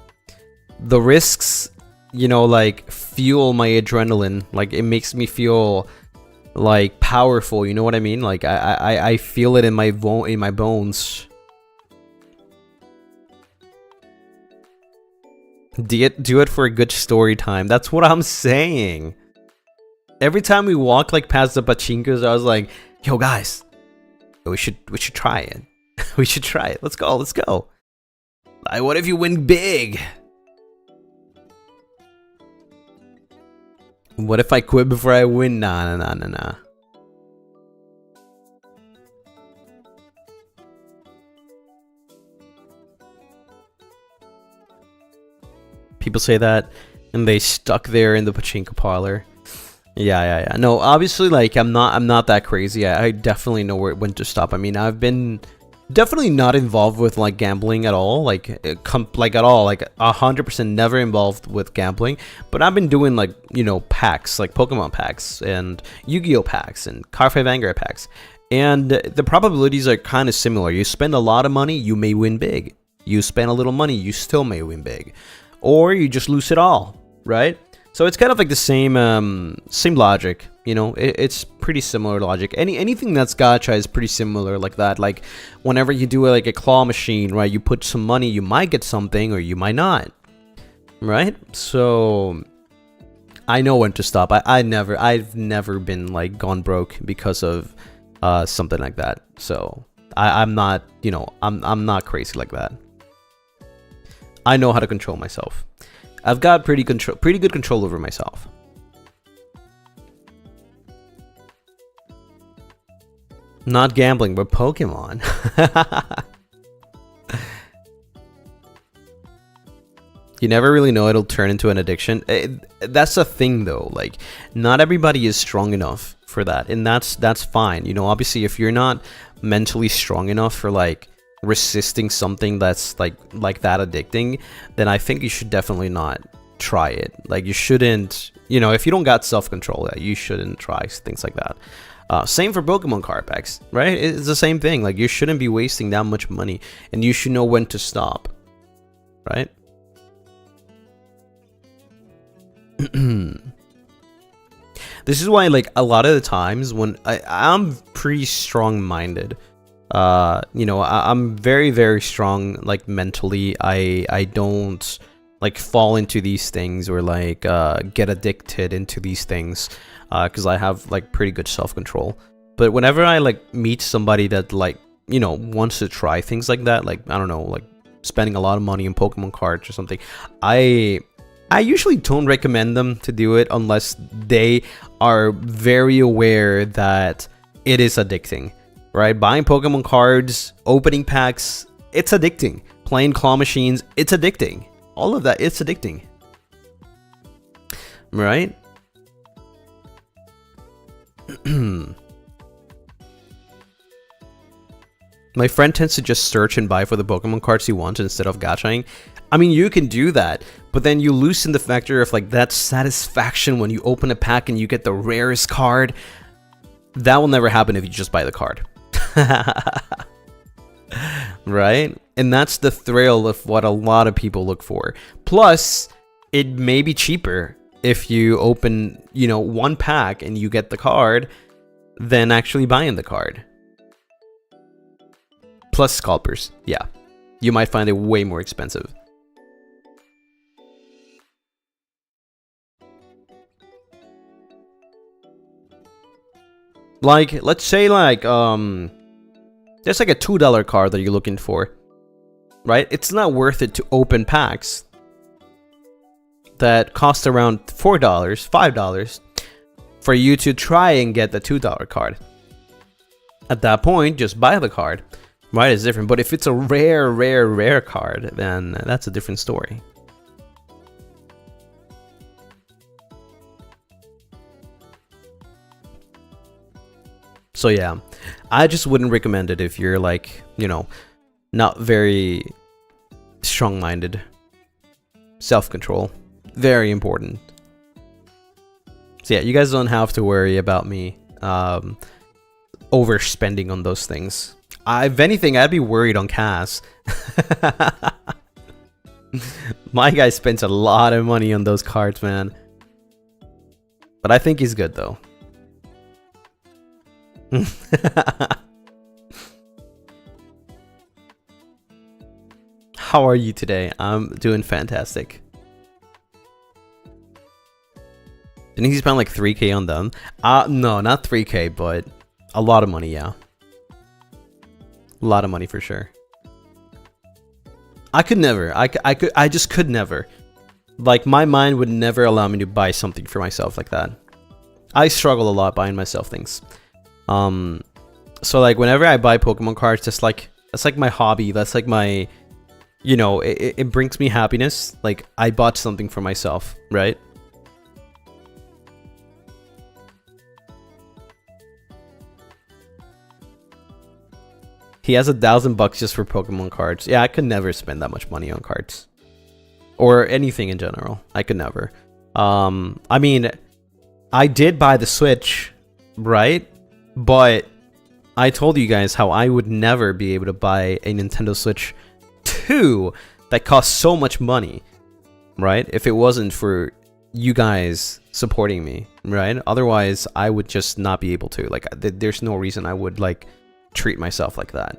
The risks, you know, like fuel my adrenaline. Like it makes me feel like powerful, you know what I mean? Like I feel it in my bones. Do it for a good story time. That's what I'm saying. Every time we walk like past the pachinkos, I was like, "Yo, guys, we should try it. We should try it. Let's go. Like, what if you win big? What if I quit before I win? Nah. People say that, and they stuck there in the pachinko parlor. Yeah. No, obviously, like I'm not that crazy. I definitely know when to stop. I mean, I've been Definitely not involved with like gambling at all, like at all, like 100% never involved with gambling. But I've been doing like, you know, packs, like Pokemon packs and Yu-Gi-Oh packs and Car 5 Vanguard packs, and the probabilities are kind of similar. You spend a lot of money, you may win big. You spend a little money, you still may win big, or you just lose it all, right? So it's kind of like the same logic, you know. It's pretty similar logic. Anything that's gacha is pretty similar like that. Like whenever you do like a claw machine, right? You put some money, you might get something or you might not, right? So I know when to stop. I've never been like gone broke because of something like that. So I'm not, you know, I'm not crazy like that. I know how to control myself. I've got pretty good control over myself. Not gambling, but Pokemon. You never really know it'll turn into an addiction. That's the thing though, like not everybody is strong enough for that, and that's fine. You know, obviously if you're not mentally strong enough for like resisting something that's like that addicting, then I think you should definitely not try it. Like you shouldn't, you know, if you don't got self-control, you shouldn't try things like that. Same for Pokemon card packs, right? It's the same thing. Like you shouldn't be wasting that much money, and you should know when to stop, right? This is why, like, a lot of the times when I'm pretty strong-minded, you know, I'm very, very strong, like, mentally. I don't, like, fall into these things or, like, get addicted into these things, because I have, like, pretty good self-control. But whenever I, like, meet somebody that, like, you know, wants to try things like that, like, I don't know, like, spending a lot of money on Pokemon cards or something, I usually don't recommend them to do it unless they are very aware that it is addicting, right? Buying Pokemon cards, opening packs, it's addicting. Playing claw machines, it's addicting. All of that, it's addicting. Right? My friend tends to just search and buy for the Pokemon cards he wants instead of gachaing. I mean, you can do that, but then you loosen the factor of like that satisfaction when you open a pack and you get the rarest card. That will never happen if you just buy the card. Right? And that's the thrill of what a lot of people look for. Plus, it may be cheaper if you open, you know, one pack and you get the card than actually buying the card. Plus scalpers, yeah. You might find it way more expensive. Like, let's say like, there's like a $2 card that you're looking for, right? It's not worth it to open packs that cost around $4, $5 for you to try and get the $2 card. At that point, just buy the card, right? It's different. But if it's a rare card, then that's a different story. So yeah, I just wouldn't recommend it if you're like, you know, not very strong-minded. Self-control, very important. So yeah, you guys don't have to worry about me overspending on those things. If anything, I'd be worried on Cass. My guy spends a lot of money on those cards, man. But I think he's good though. How are you today? I'm doing fantastic. Didn't he spend like 3K on them? No, not 3K, but a lot of money, yeah. A lot of money for sure. I could never. I just could never. Like, my mind would never allow me to buy something for myself like that. I struggle a lot buying myself things. So like whenever I buy Pokemon cards, that's like my hobby. That's like my, you know, it brings me happiness. Like I bought something for myself, right? He has $1,000 just for Pokemon cards. Yeah, I could never spend that much money on cards. Or anything in general. I could never. I mean, I did buy the Switch, right? But I told you guys how I would never be able to buy a Nintendo Switch 2 that costs so much money, right? If it wasn't for you guys supporting me, right? Otherwise, I would just not be able to. Like, there's no reason I would like treat myself like that.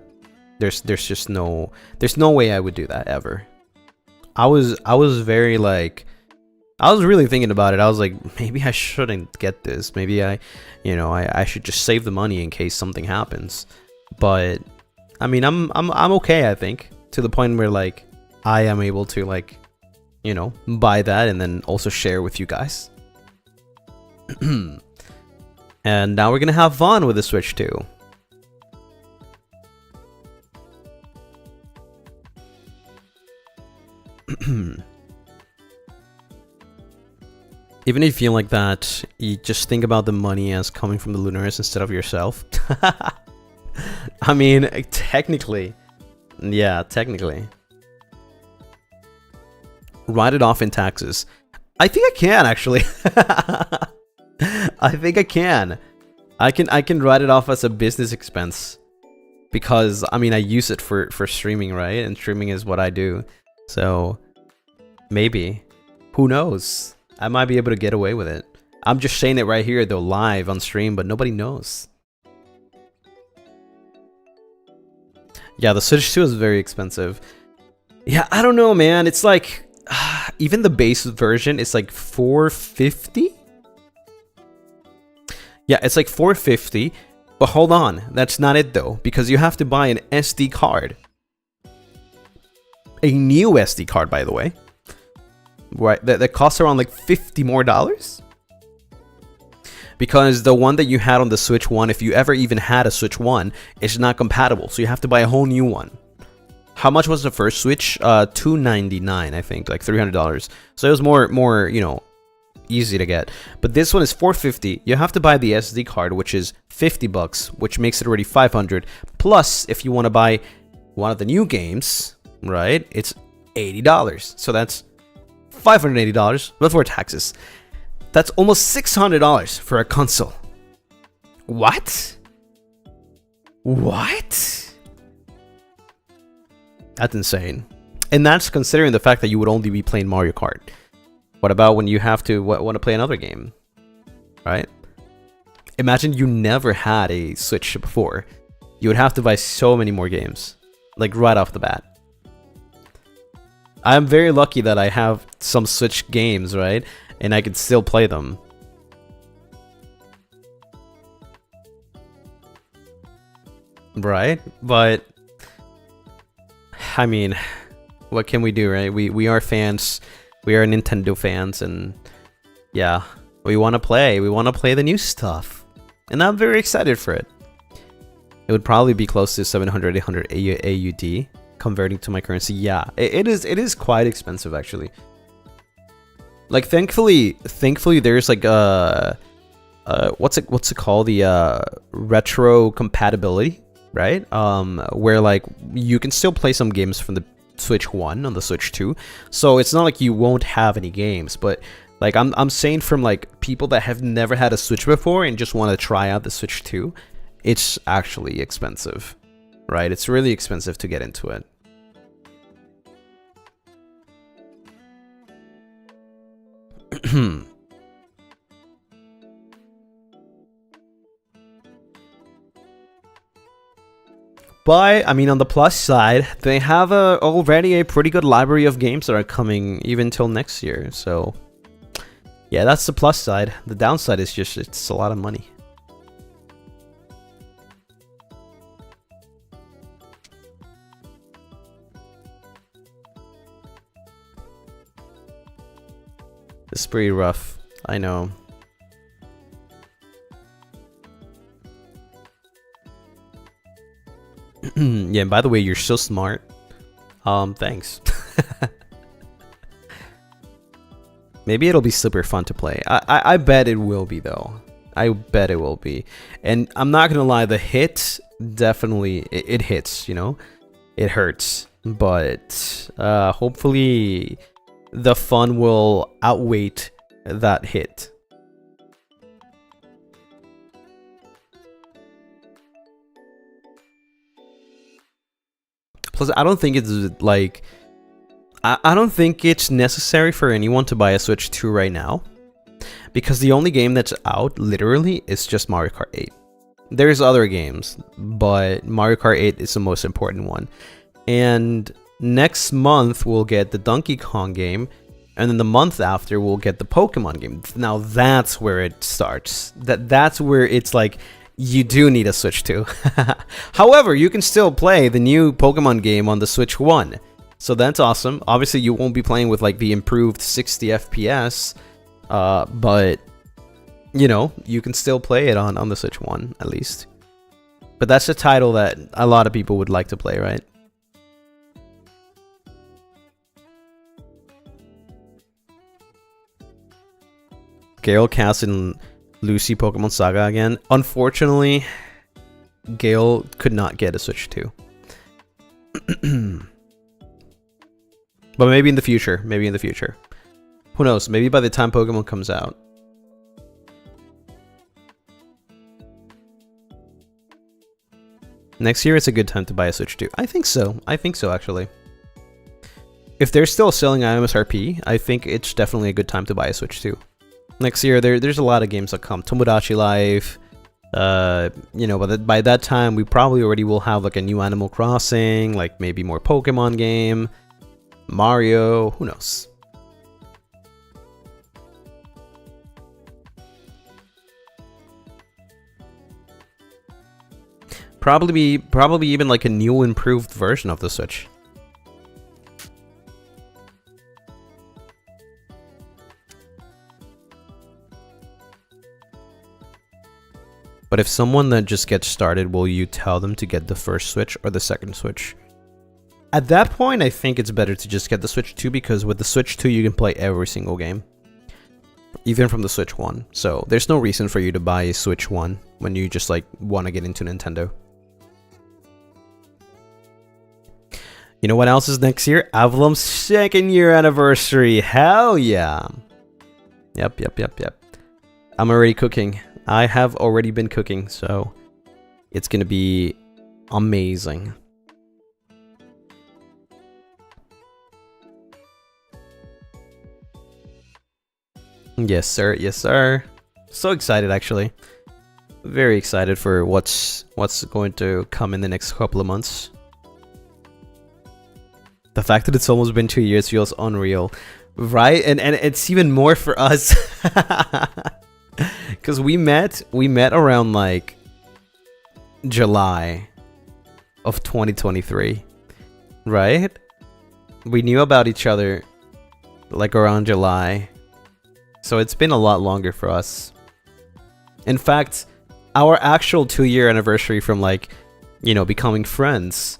There's just no way I would do that ever. I was very like, I was really thinking about it. I was like, maybe I shouldn't get this. Maybe I should just save the money in case something happens. But I mean, I'm okay, I think, to the point where like I am able to like, you know, buy that and then also share with you guys. And now we're gonna have fun with the Switch 2. Even if you feel like that, you just think about the money as coming from the Lunaris instead of yourself. I mean, technically. Yeah, technically. Write it off in taxes. I think I can, actually. I think I can. I can write it off as a business expense. Because, I mean, I use it for streaming, right? And streaming is what I do. So, maybe. Who knows? I might be able to get away with it. I'm just saying it right here, though, live on stream, but nobody knows. Yeah, the Switch 2 is very expensive. Yeah, I don't know, man. It's like, even the base version is like $450? Yeah, it's like $450. But hold on, that's not it, though, because you have to buy an SD card. A new SD card, by the way. Right, that costs around like $50 more. Because the one that you had on the Switch 1, if you ever even had a Switch 1, is not compatible. So you have to buy a whole new one. How much was the first Switch? $299, I think, like $300. So it was more, you know, easy to get. But this one is $450. You have to buy the SD card, which is $50, which makes it already $500. Plus, if you want to buy one of the new games, right, it's $80. So that's $580 before taxes. That's almost $600 for a console. What? What? That's insane. And that's considering the fact that you would only be playing Mario Kart. What about when you have to want to play another game? Right? Imagine you never had a Switch before. You would have to buy so many more games. Like right off the bat. I'm very lucky that I have some Switch games, right? And I can still play them. Right? But I mean, what can we do, right? We are fans. We are Nintendo fans, and yeah, we want to play. We want to play the new stuff. And I'm very excited for it. It would probably be close to 700, 800 AUD. Converting to my currency. Yeah, it is quite expensive, actually. Like, thankfully there's like what's it called, the retro compatibility, right? Where like you can still play some games from the Switch 1 on the Switch 2, so it's not like you won't have any games. But like I'm saying, from like people that have never had a Switch before and just want to try out the Switch 2, it's actually expensive. Right, it's really expensive to get into it. But I mean, on the plus side, they have already a pretty good library of games that are coming even till next year. So yeah, that's the plus side. The downside is just it's a lot of money. It's pretty rough, I know. Yeah, and by the way, you're so smart. Thanks. Maybe it'll be super fun to play. I bet it will be, though. I bet it will be. And I'm not gonna lie, the hit definitely it hits, you know, it hurts, but hopefully the fun will outweigh that hit. Plus, I don't think it's like I don't think it's necessary for anyone to buy a Switch 2 right now, because the only game that's out literally is just Mario Kart 8. There's other games, but Mario Kart 8 is the most important one. And next month we'll get the Donkey Kong game, and then the month after we'll get the Pokemon game. Now that's where it starts. That's where it's like you do need a Switch 2. However, you can still play the new Pokemon game on the Switch 1. So that's awesome. Obviously, you won't be playing with like the improved 60 FPS, but you know, you can still play it on the Switch 1 at least. But that's the title that a lot of people would like to play, right? Gale cast in Lucy Pokemon Saga again. Unfortunately, Gale could not get a Switch 2. But maybe in the future. Maybe in the future. Who knows? Maybe by the time Pokemon comes out. Next year, it's a good time to buy a Switch 2. I think so. I think so, actually. If they're still selling MSRP, I think it's definitely a good time to buy a Switch 2. Next year, there's a lot of games that come. Tomodachi Life. You know, but by that time, we probably already will have like a new Animal Crossing, like maybe more Pokemon game. Mario, who knows? Probably even like a new improved version of the Switch. But if someone that just gets started, will you tell them to get the first Switch or the second Switch? At that point, I think it's better to just get the Switch 2, because with the Switch 2, you can play every single game. Even from the Switch 1. So there's no reason for you to buy a Switch 1 when you just like want to get into Nintendo. You know what else is next year? Avalon's 2nd year anniversary. Hell yeah. Yep. I'm already cooking. I have already been cooking, so it's gonna be amazing. Yes, sir. Yes, sir. So excited, actually. Very excited for what's going to come in the next couple of months. The fact that it's almost been 2 years feels unreal, right? And it's even more for us, because we met around like July of 2023, right? We knew about each other like around July. So it's been a lot longer for us. In fact, our actual 2-year anniversary from like, you know, becoming friends,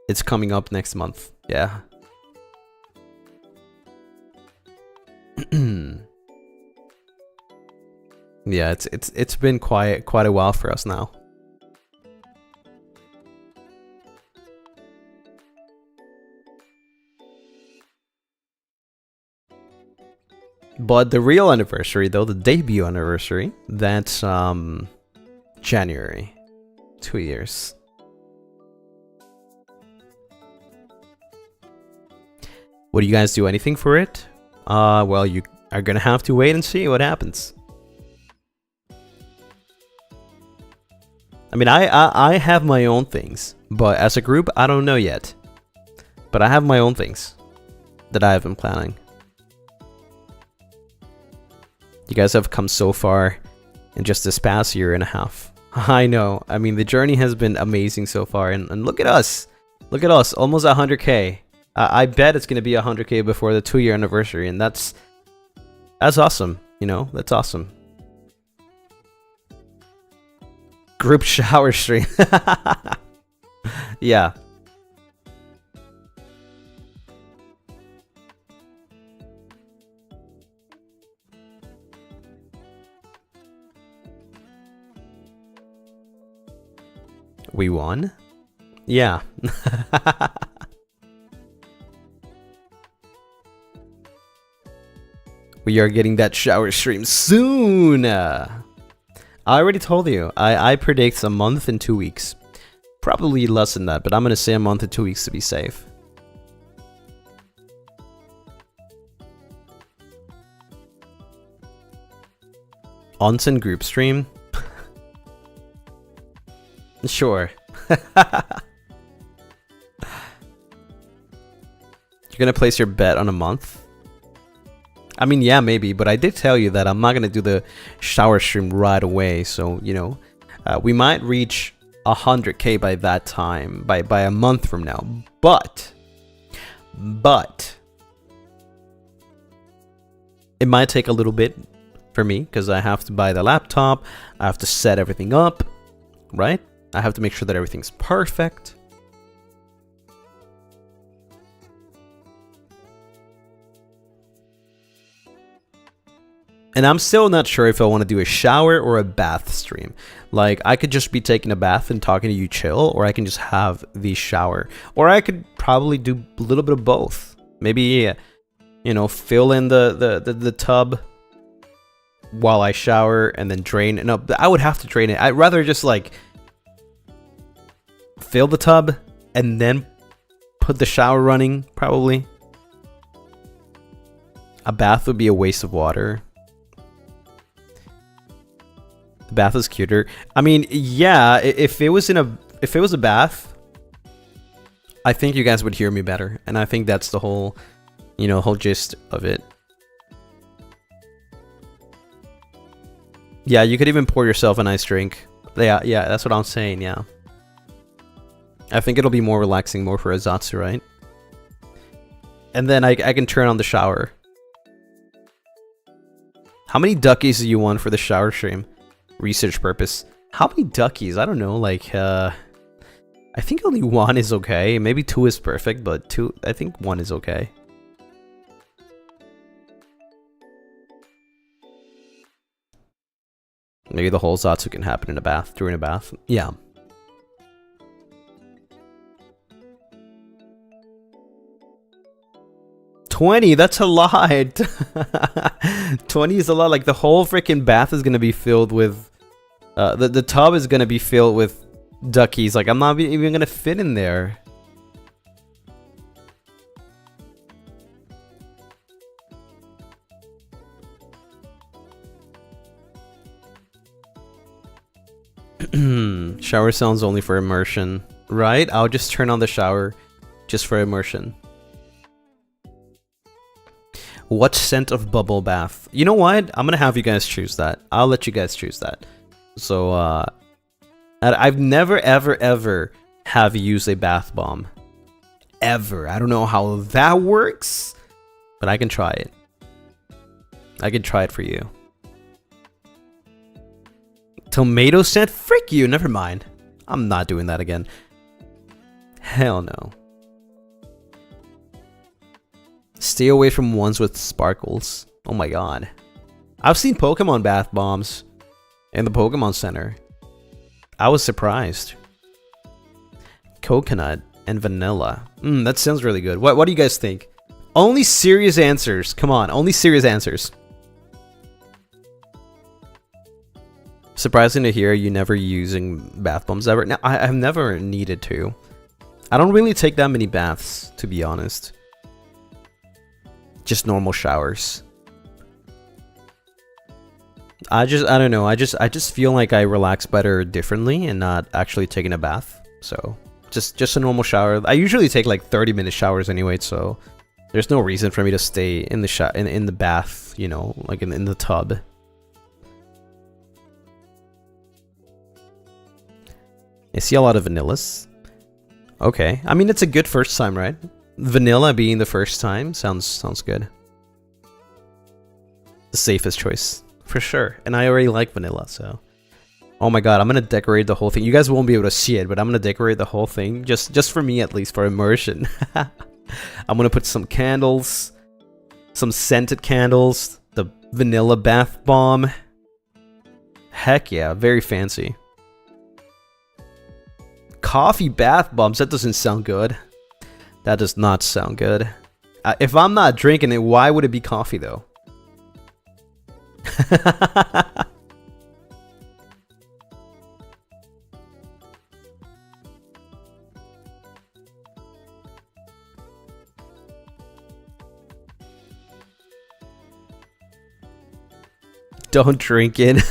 it's coming up next month. Yeah. Yeah, it's been quite a while for us now. But the real anniversary, though, the debut anniversary, that's January. 2 years. Would you guys do anything for it? Well, you are gonna have to wait and see what happens. I mean, I have my own things, but as a group, I don't know yet. But I have my own things that I have been planning. You guys have come so far in just this past year and a half. I know. I mean, the journey has been amazing so far, and look at us. Look at us, almost 100K. I bet it's going to be 100K before the 2-year anniversary, and that's awesome. You know, that's awesome. Group shower stream. Yeah. We won? Yeah. We are getting that shower stream soon! I already told you. I predict a month and 2 weeks. Probably less than that, but I'm gonna say a month and 2 weeks to be safe. Onsen group stream? Sure. You're gonna place your bet on a month? I mean, yeah, maybe, but I did tell you that I'm not gonna do the shower stream right away, so, you know, we might reach 100k by that time, by a month from now, but it might take a little bit for me, because I have to buy the laptop, I have to set everything up, right? I have to make sure that everything's perfect. And I'm still not sure if I want to do a shower or a bath stream. Like, I could just be taking a bath and talking to you chill, or I can just have the shower. Or I could probably do a little bit of both. Maybe, you know, fill in the tub while I shower and then drain it. No, I would have to drain it. I'd rather just, like, fill the tub and then put the shower running, probably. A bath would be a waste of water. The bath is cuter. I mean, yeah, if it was a bath, I think you guys would hear me better, and I think that's the whole, you know, whole gist of it. Yeah, you could even pour yourself a nice drink. Yeah, that's what I'm saying. Yeah, I think it'll be more relaxing, more for Azatsu, right? And then I can turn on the shower. How many duckies do you want for the shower stream? Research purpose. How many duckies? I don't know, like, I think only 1 is okay. Maybe 2 is perfect, but I think 1 is okay. Maybe the whole Zatsu can happen in a bath, during a bath. Yeah. $20, that's a lot. 20 is a lot. Like, the whole freaking bath is gonna be filled with the tub is gonna be filled with duckies. Like, I'm not even gonna fit in there. Shower sounds only for immersion, right? I'll just turn on the shower just for immersion. What scent of bubble bath? You know what? I'm gonna have you guys choose that. I'll let you guys choose that. So, I've never, ever have used a bath bomb. Ever. I don't know how that works, but I can try it. I can try it for you. Tomato scent? Frick you, never mind. I'm not doing that again. Hell no. Stay away from ones with sparkles. Oh my god. I've seen Pokemon bath bombs in the Pokemon Center. I was surprised. Coconut and vanilla. That sounds really good. What do you guys think? Only serious answers. Come on, only serious answers. Surprising to hear you never using bath bombs ever. Now, I've never needed to. I don't really take that many baths, to be honest. Just normal showers. I don't know. I just feel like I relax better differently and not actually taking a bath. So just a normal shower. I usually take like 30-minute showers anyway, so there's no reason for me to stay in the in the bath, you know, like in the tub. I see a lot of vanillas. Okay. I mean, it's a good first time, right? Vanilla being the first time sounds good. The safest choice, for sure. And I already like vanilla, so. Oh my god, I'm gonna decorate the whole thing. You guys won't be able to see it, but I'm gonna decorate the whole thing. Just for me, at least, for immersion. I'm gonna put some candles. Some scented candles. The vanilla bath bomb. Heck yeah, very fancy. Coffee bath bombs. That doesn't sound good. That does not sound good. If I'm not drinking it, why would it be coffee though? Don't drink it.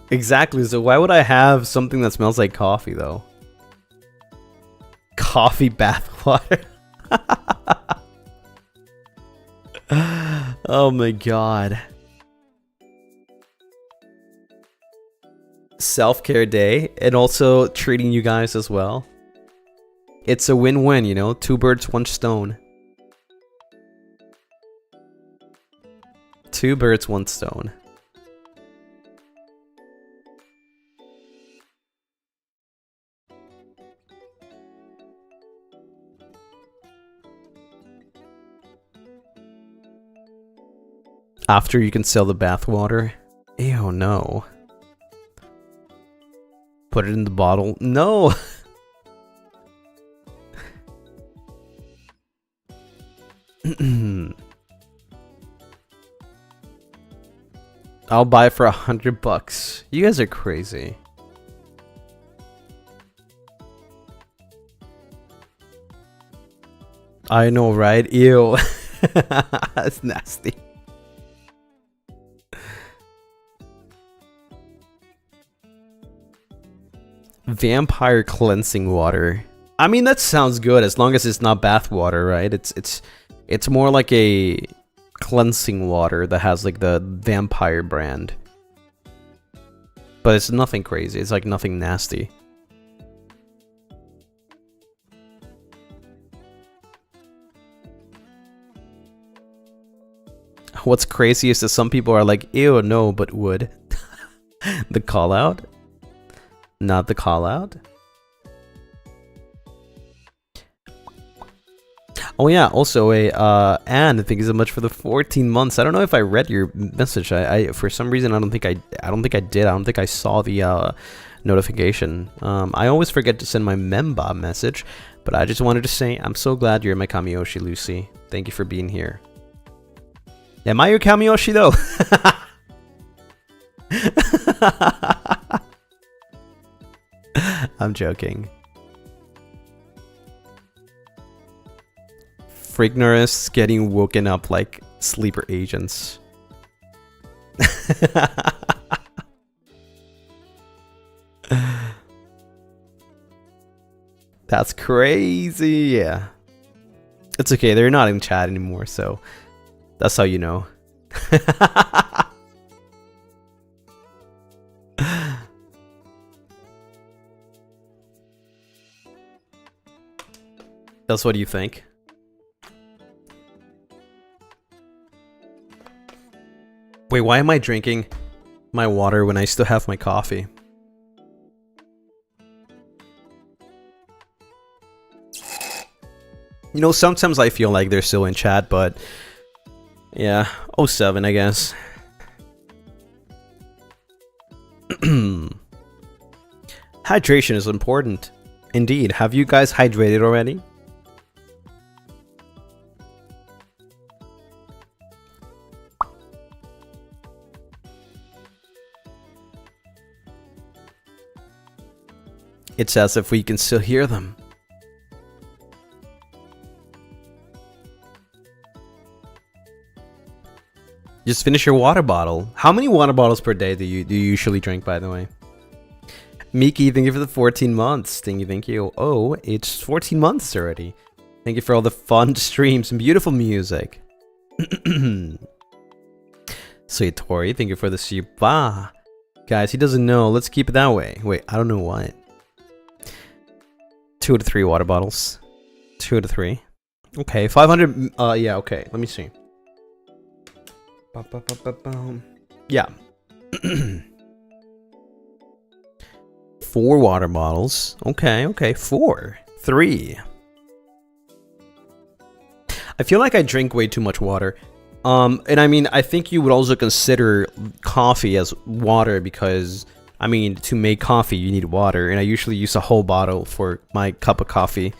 Exactly. So why would I have something that smells like coffee though? Coffee bath water. Oh my god. Self-care day and also treating you guys as well. It's a win-win, you know? 2 birds, 1 stone. 2 birds, 1 stone. After you can sell the bathwater. Ew, no. Put it in the bottle. No! I'll buy it for $100. You guys are crazy. I know, right? Ew. That's nasty. Vampire cleansing water. I mean, that sounds good as long as it's not bath water, right? It's more like a cleansing water that has like the vampire brand. But it's nothing crazy. It's like nothing nasty. What's crazy is that some people are like, ew, no, but would. The call out? Not the call out. Oh yeah, also Anne, thank you so much for the 14 months. I don't know if I read your message. I for some reason I don't think I did. I don't think I saw the notification. I always forget to send my member message, but I just wanted to say I'm so glad you're my Kamiyoshi, Lucy. Thank you for being here. Am I your Kamiyoshi though? I'm joking. Frignerists getting woken up like sleeper agents. That's crazy. Yeah. It's okay. They're not in chat anymore, so that's how you know. That's what you think. Wait, why am I drinking my water when I still have my coffee? You know, sometimes I feel like they're still in chat, but yeah, 07, I guess. Hydration is important. Indeed. Have you guys hydrated already? It's as if we can still hear them. Just finish your water bottle. How many water bottles per day do you usually drink, by the way? Miki, thank you for the 14 months. Thank you. Oh, it's 14 months already. Thank you for all the fun streams and beautiful music. Dietary, thank you for the Shiba. Guys, he doesn't know. Let's keep it that way. Wait, I don't know what. 2 to 3 water bottles. 2 to 3. Okay, 500. Yeah, okay. Let me see. Yeah. 4 water bottles. Okay, 4. 3. I feel like I drink way too much water. And I mean, I think you would also consider coffee as water because I mean, to make coffee, you need water, and I usually use a whole bottle for my cup of coffee,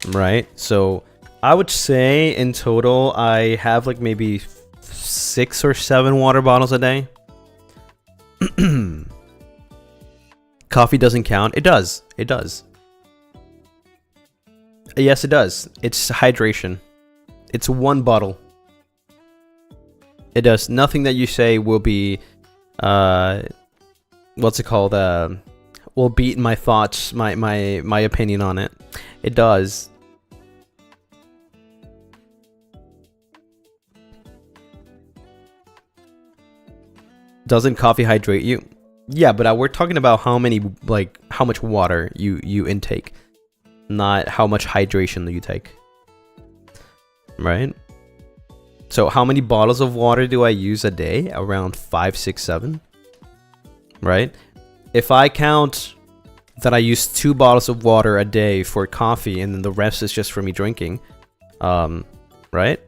right? So I would say in total, I have like maybe 6 or 7 water bottles a day. Coffee doesn't count. It does. It does. Yes, it does. It's hydration. It's 1 bottle. It does. Nothing that you say will be, what's it called? Will beat my thoughts, my opinion on it. It does. Doesn't coffee hydrate you? Yeah, but we're talking about how much water you intake, not how much hydration you take. Right? So how many bottles of water do I use a day? Around 5, 6, 7. Right? If I count that I use 2 bottles of water a day for coffee and then the rest is just for me drinking, right?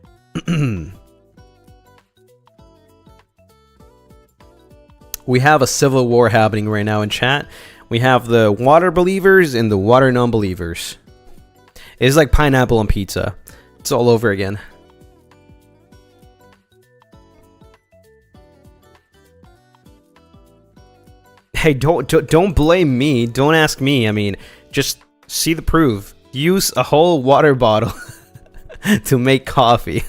We have a civil war happening right now in chat. We have the water believers and the water non-believers. It's like pineapple on pizza. It's all over again. Hey, don't blame me. Don't ask me. I mean, just see the proof. Use a whole water bottle to make coffee.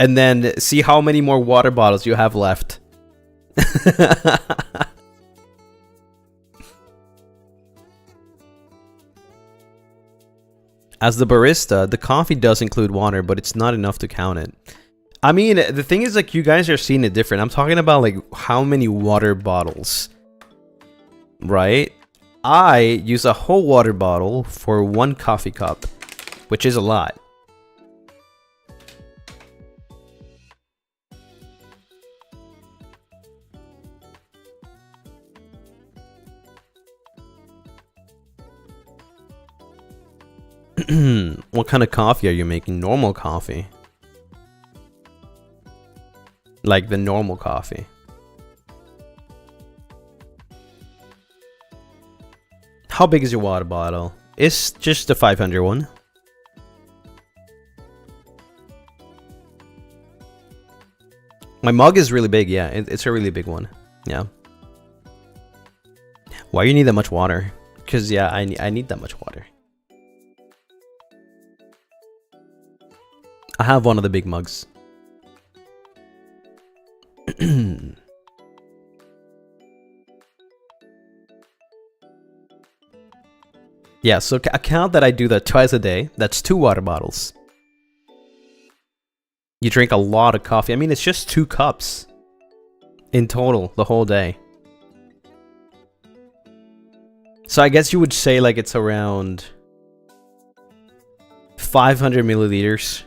And then see how many more water bottles you have left. As the barista, the coffee does include water, but it's not enough to count it. I mean, the thing is, like, you guys are seeing it different. I'm talking about, like, how many water bottles, right? I use a whole water bottle for 1 coffee cup, which is a lot. What kind of coffee are you making? Normal coffee. Like the normal coffee. How big is your water bottle? It's just a 500 one. My mug is really big, yeah. It's a really big one. Yeah. Why you need that much water? Because, yeah, I need that much water. I have one of the big mugs. Yeah, so account that I do that twice a day. That's 2 water bottles. You drink a lot of coffee. I mean, it's just 2 cups in total the whole day. So I guess you would say like it's around 500 milliliters.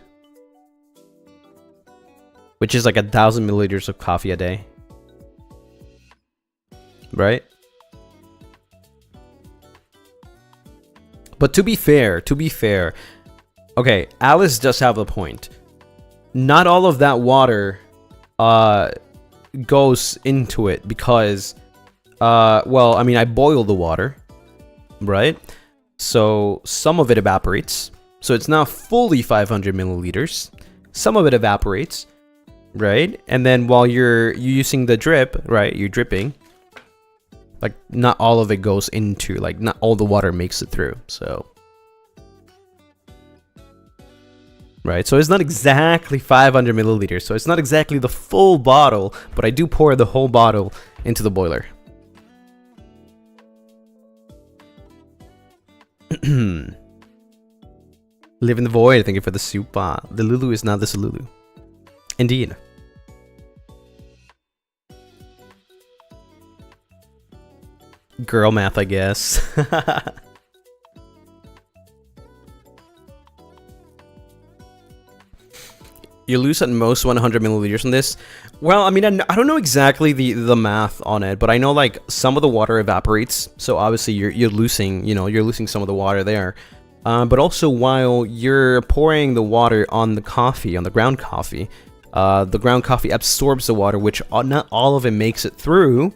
Which is like 1,000 milliliters of coffee a day. Right? But to be fair, okay, Alice does have a point. Not all of that water goes into it because, well, I mean, I boil the water, right? So some of it evaporates. So it's not fully 500 milliliters. Some of it evaporates. Right? And then while you're using the drip, right, you're dripping, like not all of it goes into, like not all the water makes it through. So right, so it's not exactly 500 milliliters, so it's not exactly the full bottle, but I do pour the whole bottle into the boiler. Live in the void. Thank you for the soup. The Lulu is not the Lulu. Indeed. Girl math, I guess. You lose at most 100 milliliters on this. Well, I mean, I don't know exactly the math on it, but I know like some of the water evaporates, so obviously you're losing, you're losing some of the water there. But also while you're pouring the water on the coffee, on the ground coffee, the ground coffee absorbs the water, which not all of it makes it through,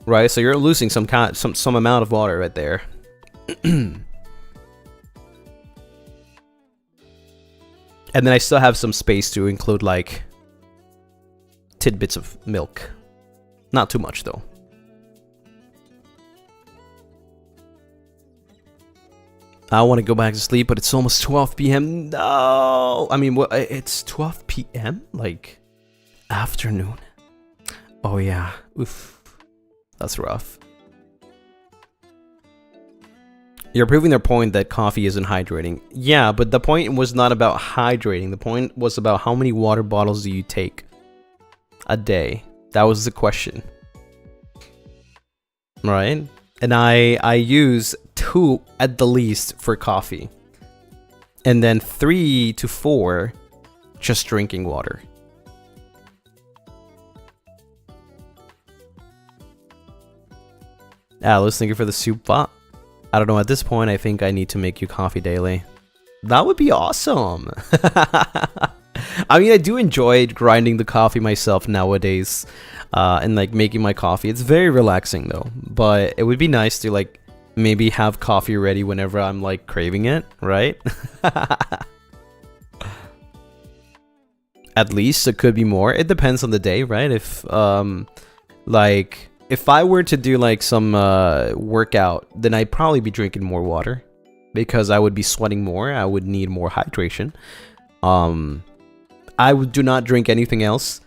right? So you're losing some amount of water right there. And then I still have some space to include like tidbits of milk. Not too much though. I want to go back to sleep, but it's almost 12 p.m. No! I mean, what? It's 12 p.m.? Like, afternoon. Oh yeah. Oof. That's rough. You're proving their point that coffee isn't hydrating. Yeah, but the point was not about hydrating. The point was about how many water bottles do you take a day. That was the question. Right? And I use 2 at the least for coffee. And then 3 to 4 just drinking water. Alice, thank you for the soup bot. I don't know, at this point I think I need to make you coffee daily. That would be awesome. I mean, I do enjoy grinding the coffee myself nowadays. And like making my coffee. It's very relaxing though. But it would be nice to like maybe have coffee ready whenever I'm like craving it, right? At least it could be more. It depends on the day, right? If like if I were to do like some workout, then I'd probably be drinking more water because I would be sweating more. I would need more hydration. I do not drink anything else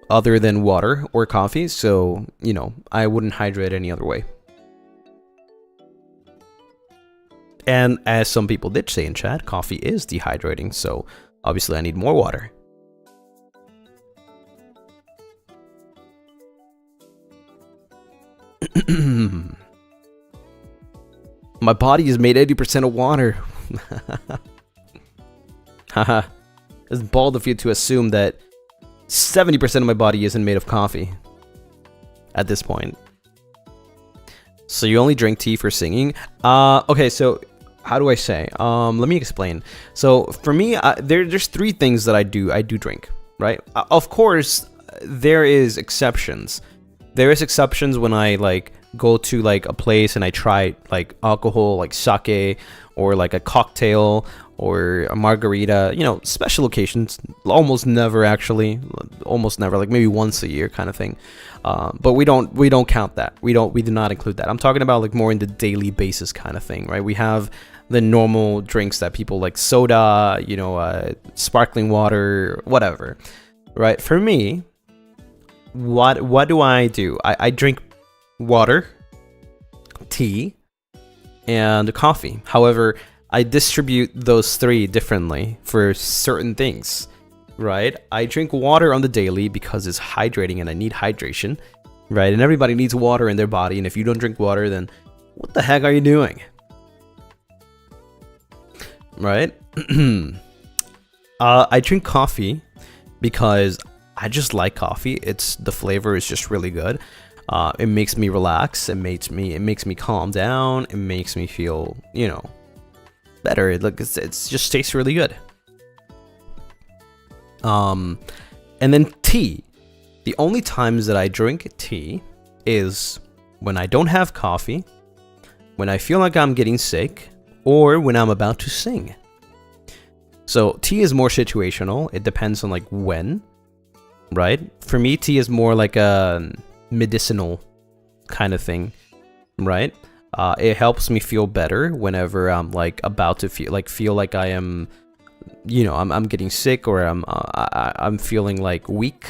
other than water or coffee, so, you know, I wouldn't hydrate any other way. And as some people did say in chat, coffee is dehydrating, so obviously I need more water. My body is made 80% of water. Haha. It's bold of you to assume that 70% of my body isn't made of coffee at this point. So you only drink tea for singing? Okay, so how do I say? Let me explain. So for me, there's 3 things that I do drink, right? Of course, there is exceptions. There is exceptions when I like go to like a place and I try like alcohol, like sake, or like a cocktail, or a margarita, you know, special occasions. Almost never, actually. Almost never, like maybe once a year kind of thing. But we don't count that. We do not include that. I'm talking about like more in the daily basis kind of thing, right? We have the normal drinks that people like, soda, you know, sparkling water, whatever, right? For me, what do? I drink water, tea, and coffee. However, I distribute those 3 differently for certain things, right? I drink water on the daily because it's hydrating and I need hydration, right? And everybody needs water in their body, and if you don't drink water, then what the heck are you doing? Right? I drink coffee because I just like coffee. The flavor is just really good. It makes me relax. It makes me calm down. It makes me feel, you know, better. It just tastes really good. And then tea. The only times that I drink tea is when I don't have coffee, when I feel like I'm getting sick, or when I'm about to sing. So tea is more situational. It depends on like when, right? For me, tea is more like a medicinal kind of thing, right? It helps me feel better whenever I'm like about to feel like I am, you know, I'm getting sick, or I'm feeling like weak.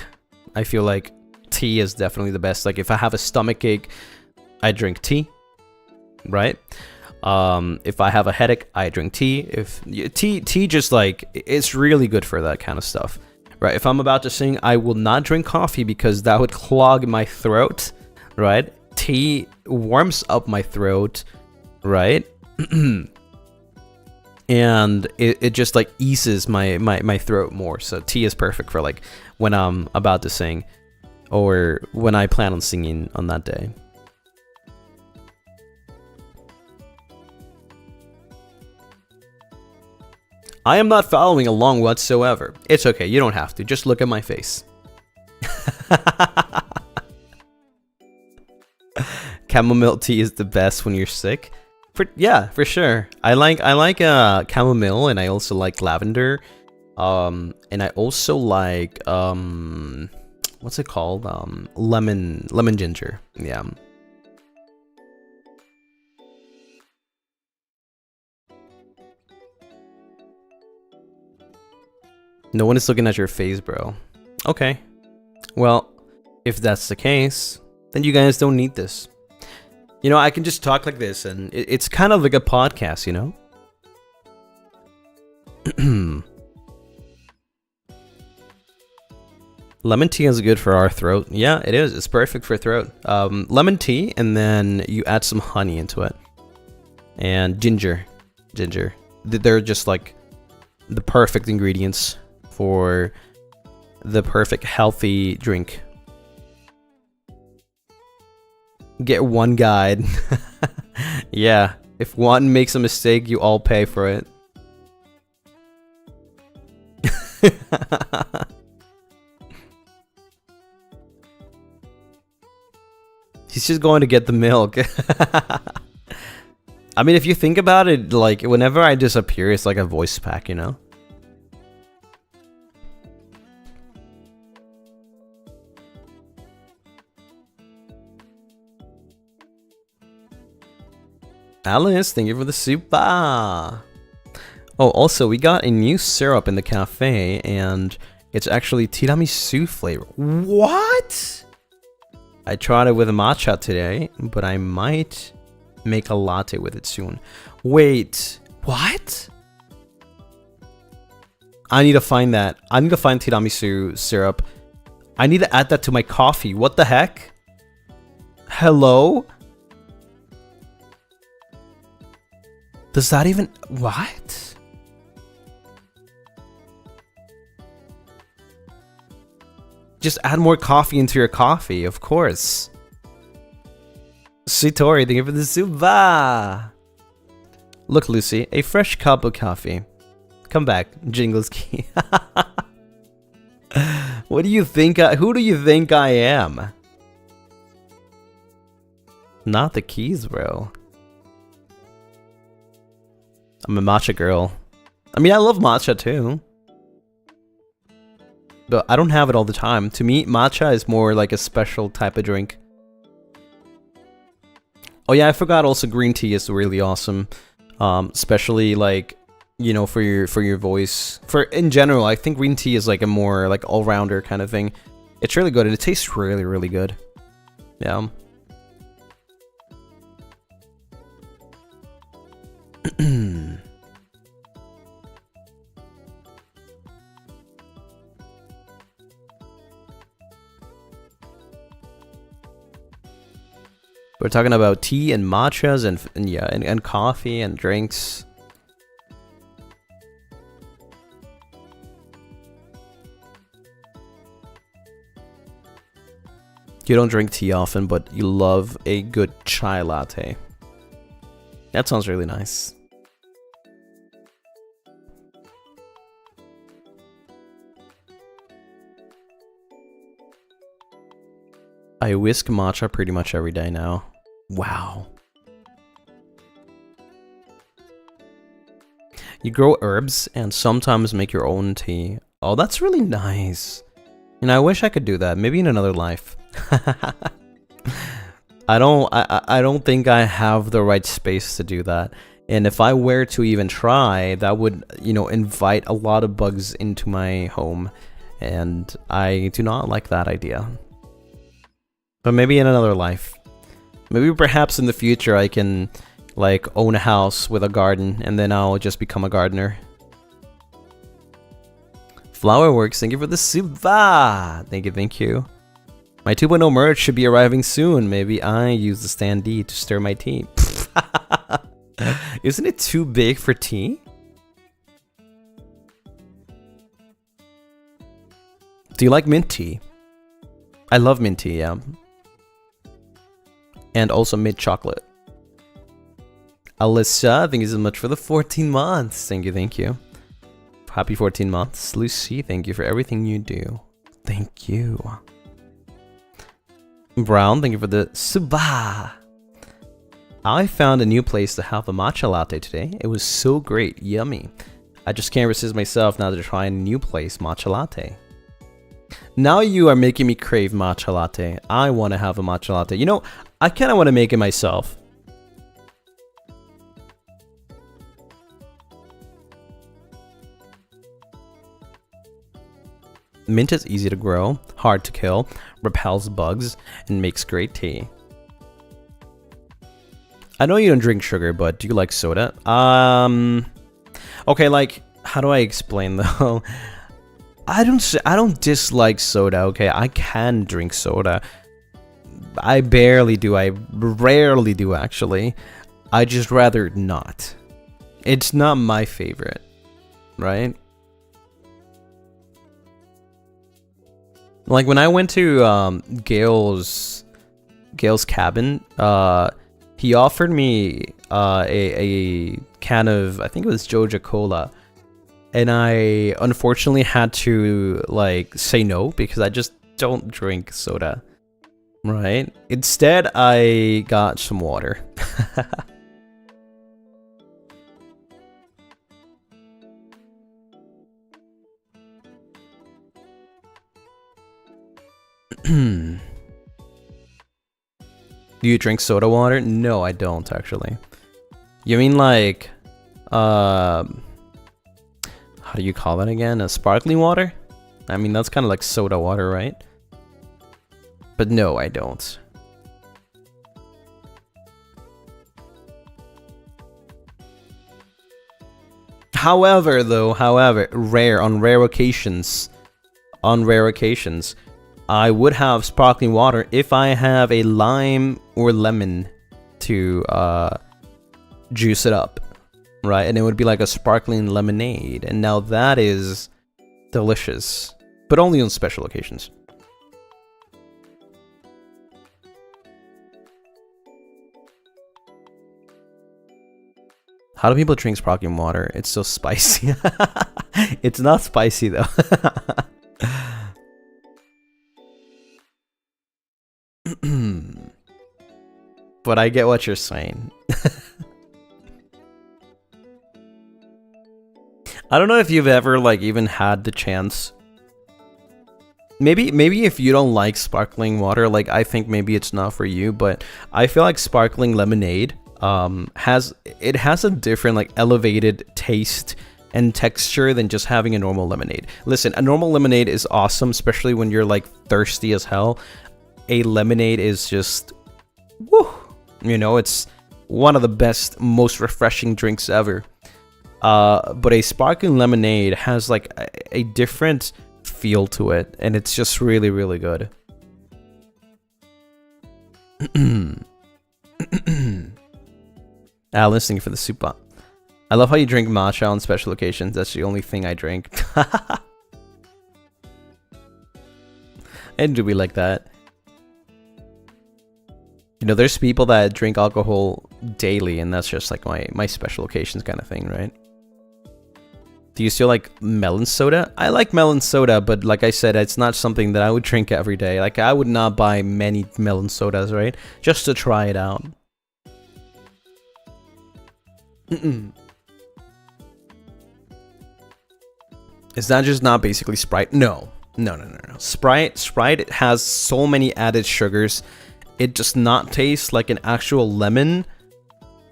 I feel like tea is definitely the best. Like if I have a stomach ache, I drink tea, right? If I have a headache, I drink tea. Tea just like, it's really good for that kind of stuff, right? If I'm about to sing, I will not drink coffee because that would clog my throat, right? Tea warms up my throat, right? And it just like eases my throat more. So tea is perfect for like when I'm about to sing, or when I plan on singing on that day. I am not following along whatsoever. It's okay, you don't have to. Just look at my face. Chamomile tea is the best when you're sick. Yeah, for sure. I like chamomile, and I also like lavender. And I also like what's it called? Lemon ginger. Yeah. No one is looking at your face, bro. Okay. Well, if that's the case, then you guys don't need this. You know, I can just talk like this, and it's kind of like a podcast, you know? Lemon tea is good for our throat. Yeah, it is. It's perfect for throat. Lemon tea, and then you add some honey into it. And ginger. They're just like the perfect ingredients for the perfect healthy drink. Get one guide. Yeah, if one makes a mistake, you all pay for it. He's just going to get the milk. I mean, if you think about it, like, whenever I disappear, it's like a voice pack, you know? Alice, thank you for the super. Oh, also, we got a new syrup in the cafe, and it's actually tiramisu flavor. What? I tried it with a matcha today, but I might make a latte with it soon. Wait, what? I need to find that. I need to find tiramisu syrup. I need to add that to my coffee. What the heck? Hello? Does that even... What? Just add more coffee into your coffee, of course. Sitori, thank you for the super. Look, Lucy, a fresh cup of coffee. Come back, Jingles Key. What do you think? Who do you think I am? Not the keys, bro. I'm a matcha girl. I mean, I love matcha too. But I don't have it all the time. To me, matcha is more like a special type of drink. Oh yeah, I forgot also green tea is really awesome. Especially like, you know, for your voice. In general, I think green tea is like a more like all-rounder kind of thing. It's really good and it tastes really, really good. Yeah. We're talking about tea and matchas and coffee and drinks. You don't drink tea often, but you love a good chai latte. That sounds really nice. I whisk matcha pretty much every day now. Wow. You grow herbs and sometimes make your own tea. Oh, that's really nice. And I wish I could do that. Maybe in another life. I don't think I have the right space to do that. And if I were to even try, that would, you know, invite a lot of bugs into my home. And I do not like that idea. But maybe in another life. Maybe perhaps in the future I can, like, own a house with a garden, and then I'll just become a gardener. Flowerworks, thank you for the super! Thank you, thank you. My 2.0 merch should be arriving soon. Maybe I use the standee to stir my tea. Isn't it too big for tea? Do you like mint tea? I love mint tea, yeah. And also mint chocolate. Alyssa, thank you so much for the 14 months. Thank you, thank you. Happy 14 months. Lucy, thank you for everything you do. Thank you. Brown, thank you for the suba. I found a new place to have a matcha latte today. It was so great. Yummy. I just can't resist myself now to try a new place matcha latte. Now you are making me crave matcha latte. I want to have a matcha latte. You know, I kind of want to make it myself. Mint is easy to grow, hard to kill, repels bugs, and makes great tea. I know you don't drink sugar, but do you like soda? Okay, like, how do I explain though? I don't dislike soda, okay? I can drink soda. I barely do, I rarely do actually. I just rather not. It's not my favorite, right? Like when I went to Gail's cabin, he offered me a can of, I think it was Joja Cola, and I unfortunately had to like say no because I just don't drink soda, right? Instead, I got some water. Do you drink soda water? No, I don't actually. You mean like, how do you call that again? A sparkling water? I mean, that's kind of like soda water, right? But no, I don't. However, on rare occasions, I would have sparkling water if I have a lime or lemon to juice it up, right? And it would be like a sparkling lemonade. And now that is delicious, but only on special occasions. How do people drink sparkling water? It's so spicy. It's not spicy though. But I get what you're saying. I don't know if you've ever like even had the chance. Maybe if you don't like sparkling water, like I think maybe it's not for you, but I feel like sparkling lemonade has a different like elevated taste and texture than just having a normal lemonade. Listen, a normal lemonade is awesome, especially when you're like thirsty as hell. A lemonade is just, woo, you know, it's one of the best, most refreshing drinks ever. But a sparkling lemonade has like a different feel to it, and it's just really, really good. Alice, thank you for the soup. I love how you drink matcha on special occasions. That's the only thing I drink. And do we like that? You know, there's people that drink alcohol daily, and that's just like my special occasions kind of thing, right? Do you still like melon soda? I like melon soda, but like I said, it's not something that I would drink every day. Like, I would not buy many melon sodas, right? Just to try it out. Is that just not basically Sprite? No. Sprite has so many added sugars. It does not taste like an actual lemon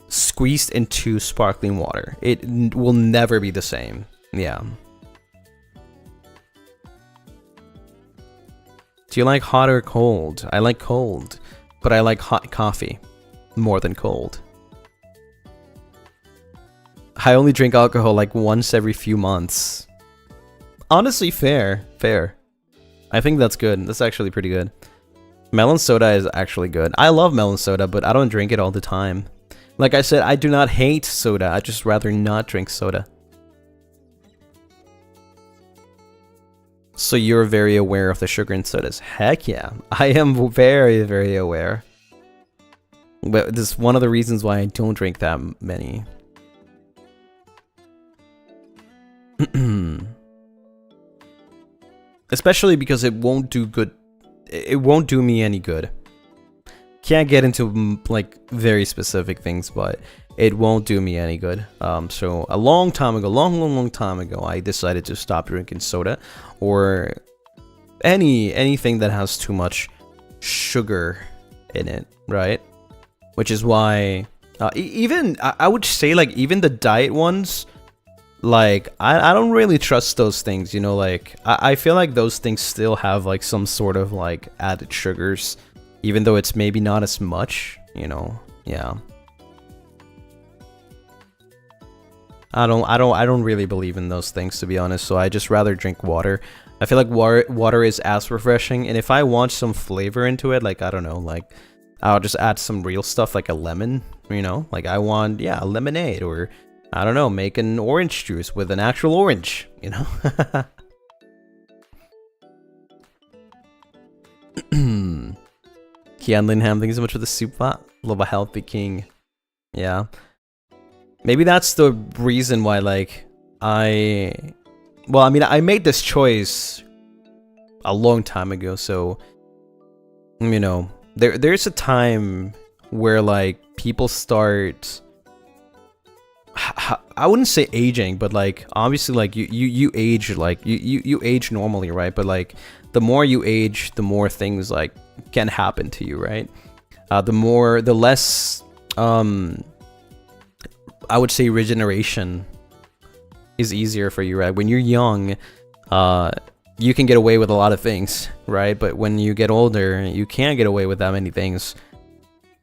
squeezed into sparkling water. It will never be the same. Yeah. Do you like hot or cold? I like cold, but I like hot coffee more than cold. I only drink alcohol like once every few months. Honestly, fair. I think that's good. That's actually pretty good. Melon soda is actually good. I love melon soda, but I don't drink it all the time. Like I said, I do not hate soda. I just rather not drink soda. So you're very aware of the sugar in sodas. Heck yeah. I am very, very aware. But this is one of the reasons why I don't drink that many. especially because it won't do good. It won't do me any good. Can't get into like very specific things, but it won't do me any good. So a long time ago, long time ago, I decided to stop drinking soda or anything that has too much sugar in it, right? Which is why even I would say like even the diet ones, like I don't really trust those things, you know, like I feel like those things still have like some sort of like added sugars, even though it's maybe not as much, you know. Yeah, I don't really believe in those things, to be honest, so I just rather drink water. I feel like water is as refreshing, and if I want some flavor into it, like I don't know, like I'll just add some real stuff like a lemon, you know, like I want, yeah, a lemonade, or I don't know, make an orange juice with an actual orange, you know. Kian Linham, thank you so much for the soup pot. Love a healthy king. Yeah. Maybe that's the reason why, like, well, I mean, I made this choice a long time ago, so, you know, there's a time where, like, people start, I wouldn't say aging, but, like, obviously, like, you age, like, you age normally, right? But, like, the more you age, the more things, like, can happen to you, right? The less, I would say regeneration is easier for you, right? When you're young, you can get away with a lot of things, right? But when you get older, you can't get away with that many things,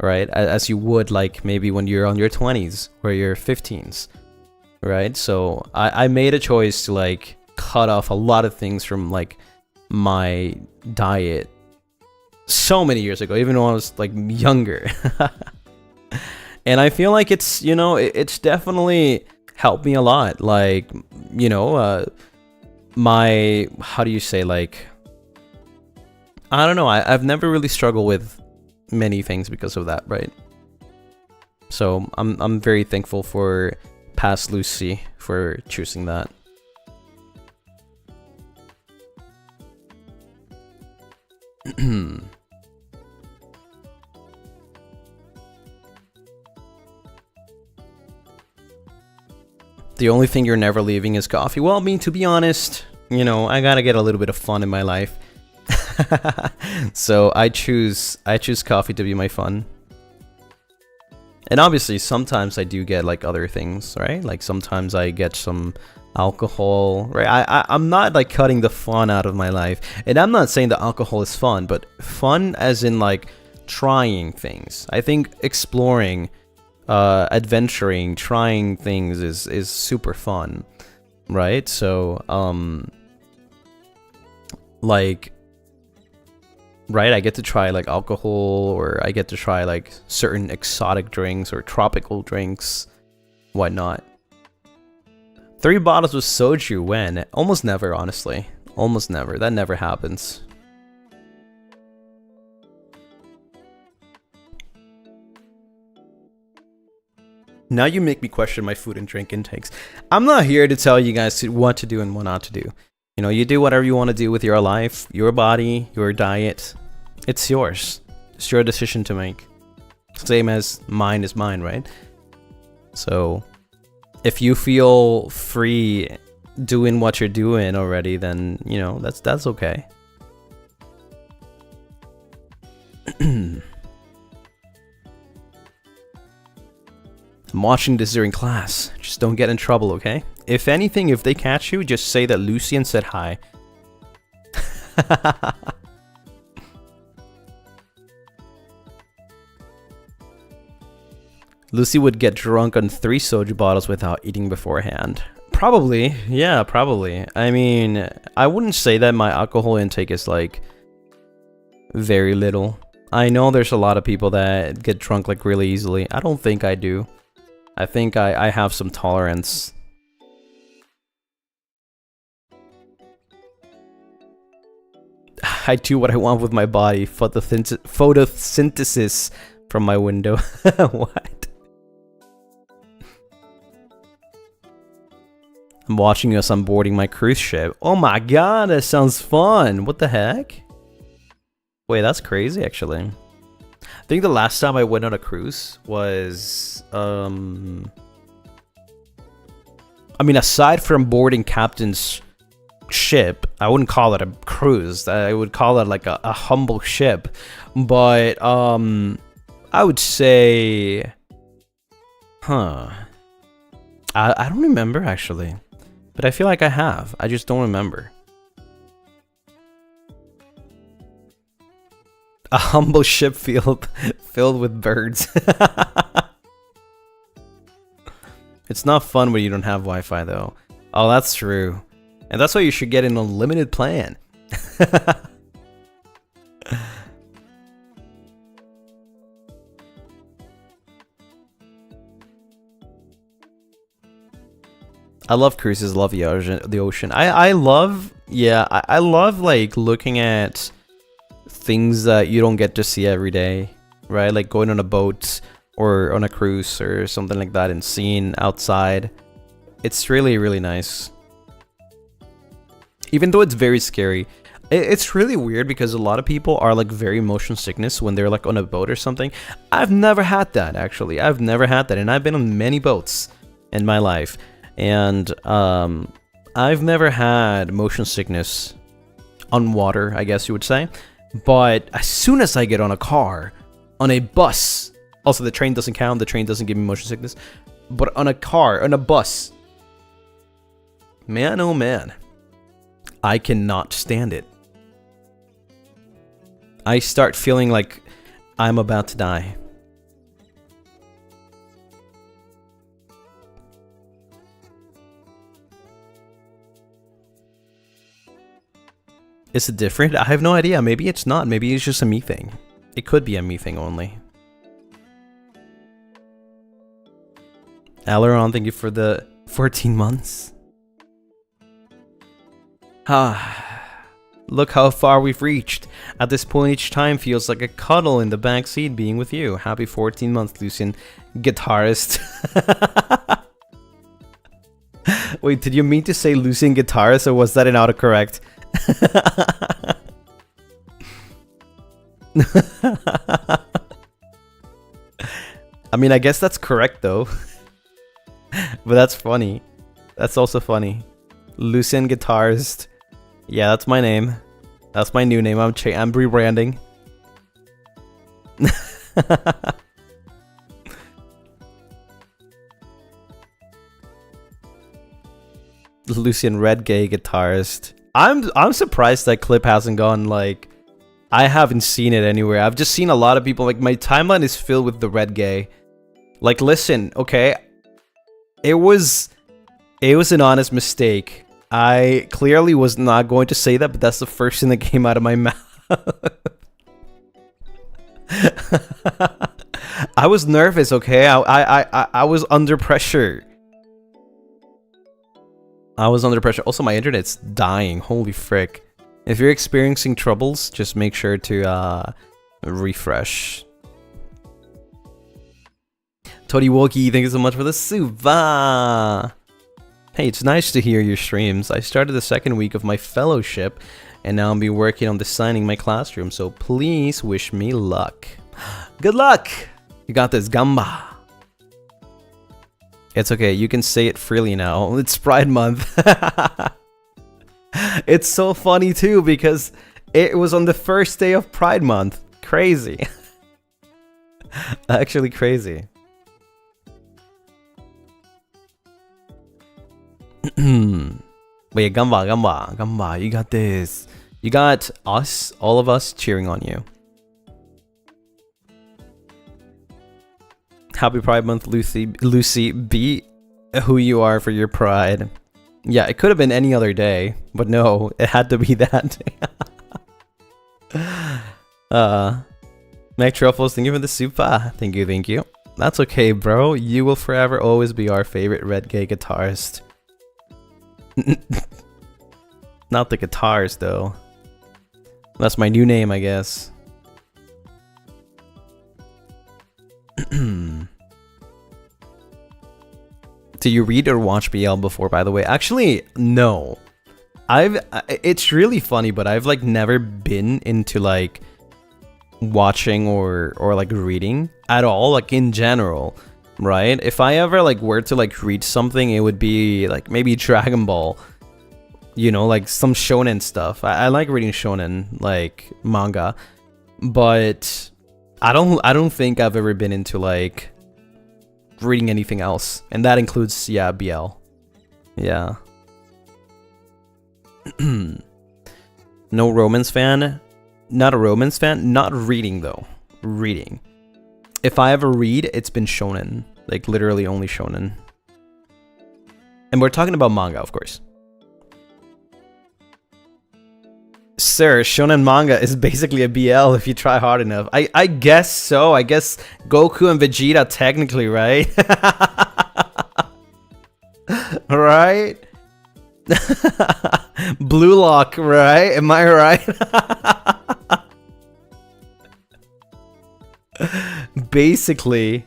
right? As you would, like, maybe when you're on your 20s or your 15s, right? So I made a choice to, like, cut off a lot of things from, like, my diet so many years ago, even when I was, like, younger. And I feel like it's, you know, it's definitely helped me a lot. Like, you know, my, how do you say, like, I don't know, I've never really struggled with many things because of that, right? So I'm very thankful for past Lucy for choosing that. The only thing you're never leaving is coffee. Well, I mean, to be honest, you know, I gotta get a little bit of fun in my life. So I choose coffee to be my fun. And obviously, sometimes I do get, like, other things, right? Like, sometimes I get some alcohol, right? I'm not, like, cutting the fun out of my life. And I'm not saying that alcohol is fun, but fun as in, like, trying things. I think exploring, adventuring, trying things is super fun, right? So like, right, I get to try, like, alcohol, or I get to try, like, certain exotic drinks or tropical drinks, whatnot. 3 bottles of soju when? Almost never, honestly. Almost never. That never happens. Now you make me question my food and drink intakes. I'm not here to tell you guys what to do and what not to do. You know, you do whatever you want to do with your life, your body, your diet. It's yours. It's your decision to make. Same as mine is mine, right? So, if you feel free doing what you're doing already, then, you know, that's okay. I'm watching this during class. Just don't get in trouble, okay? If anything, if they catch you, just say that Lucien said hi. Lucy would get drunk on 3 soju bottles without eating beforehand. Probably, yeah, probably. I mean, I wouldn't say that my alcohol intake is, like, very little. I know there's a lot of people that get drunk, like, really easily. I don't think I do. I think I have some tolerance. I do what I want with my body. Photosynthesis from my window. What? I'm watching us on boarding my cruise ship. Oh my god, that sounds fun. What the heck? Wait, that's crazy, actually. I think the last time I went on a cruise was... I mean, aside from boarding captain's ship, I wouldn't call it a cruise. I would call it like a humble ship. But, I would say... Huh. I don't remember, actually. But I feel like I have. I just don't remember. A humble ship filled with birds. It's not fun when you don't have Wi-Fi, though. Oh, that's true. And that's why you should get an unlimited plan. I love cruises, love the ocean. I love, yeah, I love like looking at things that you don't get to see every day, right? Like going on a boat or on a cruise or something like that and seeing outside. It's really, really nice. Even though it's very scary. It's really weird because a lot of people are like very motion sickness when they're like on a boat or something. I've never had that, actually. I've never had that, and I've been on many boats in my life. And I've never had motion sickness on water, I guess you would say. But as soon as I get on a car, on a bus, also the train doesn't count, the train doesn't give me motion sickness, but on a car, on a bus, man, oh man, I cannot stand it. I start feeling like I'm about to die. Is it different? I have no idea. Maybe it's not. Maybe it's just a me thing. It could be a me thing only. Avalon, thank you for the 14 months. Look how far we've reached. At this point, each time feels like a cuddle in the backseat being with you. Happy 14 months, Lucien, guitarist. Wait, did you mean to say Lucien guitarist, or was that an autocorrect? I mean, I guess that's correct though. But that's funny. That's also funny. Lucien guitarist. Yeah, that's my name. That's my new name. I'm rebranding. Lucien red gay guitarist. I'm surprised that clip hasn't gone, like, I haven't seen it anywhere. I've just seen a lot of people, like, my timeline is filled with the red gay. Like, listen, okay, it was an honest mistake. I clearly was not going to say that, but that's the first thing that came out of my mouth. I was nervous, okay? I was under pressure. I was under pressure. Also, my internet's dying. Holy frick. If you're experiencing troubles, just make sure to refresh. Tony Woki, thank you so much for the suva. Hey, it's nice to hear your streams. I started the second week of my fellowship, and now I'll be working on designing my classroom, so please wish me luck. Good luck! You got this, Gamba. It's okay, you can say it freely now. It's Pride Month. It's so funny too, because it was on the first day of Pride Month. Crazy. Actually crazy. Wait, Gamba, you got this. You got us, all of us, cheering on you. Happy Pride Month, Lucy. Be who you are for your pride. Yeah, it could have been any other day, but no, it had to be that day. Mac Truffles, thank you for the super. Thank you. That's okay, bro. You will forever always be our favorite red gay guitarist. Not the guitars, though. That's my new name, I guess. Do you read or watch BL before, by the way? Actually, no. It's really funny, but I've like never been into like watching or like reading at all, like in general, right? If I ever like were to like read something, it would be like maybe Dragon Ball, you know, like some shonen stuff. I like reading shonen like manga, but I don't think I've ever been into like reading anything else, and that includes BL. Yeah. No romance fan. Not a romance fan. Not reading though. Reading. If I ever read, it's been shonen. Like literally only shonen. And we're talking about manga, of course. Sir, shonen manga is basically a BL if you try hard enough. I guess so. I guess Goku and Vegeta technically, right? Right? Blue Lock, right? Am I right? Basically.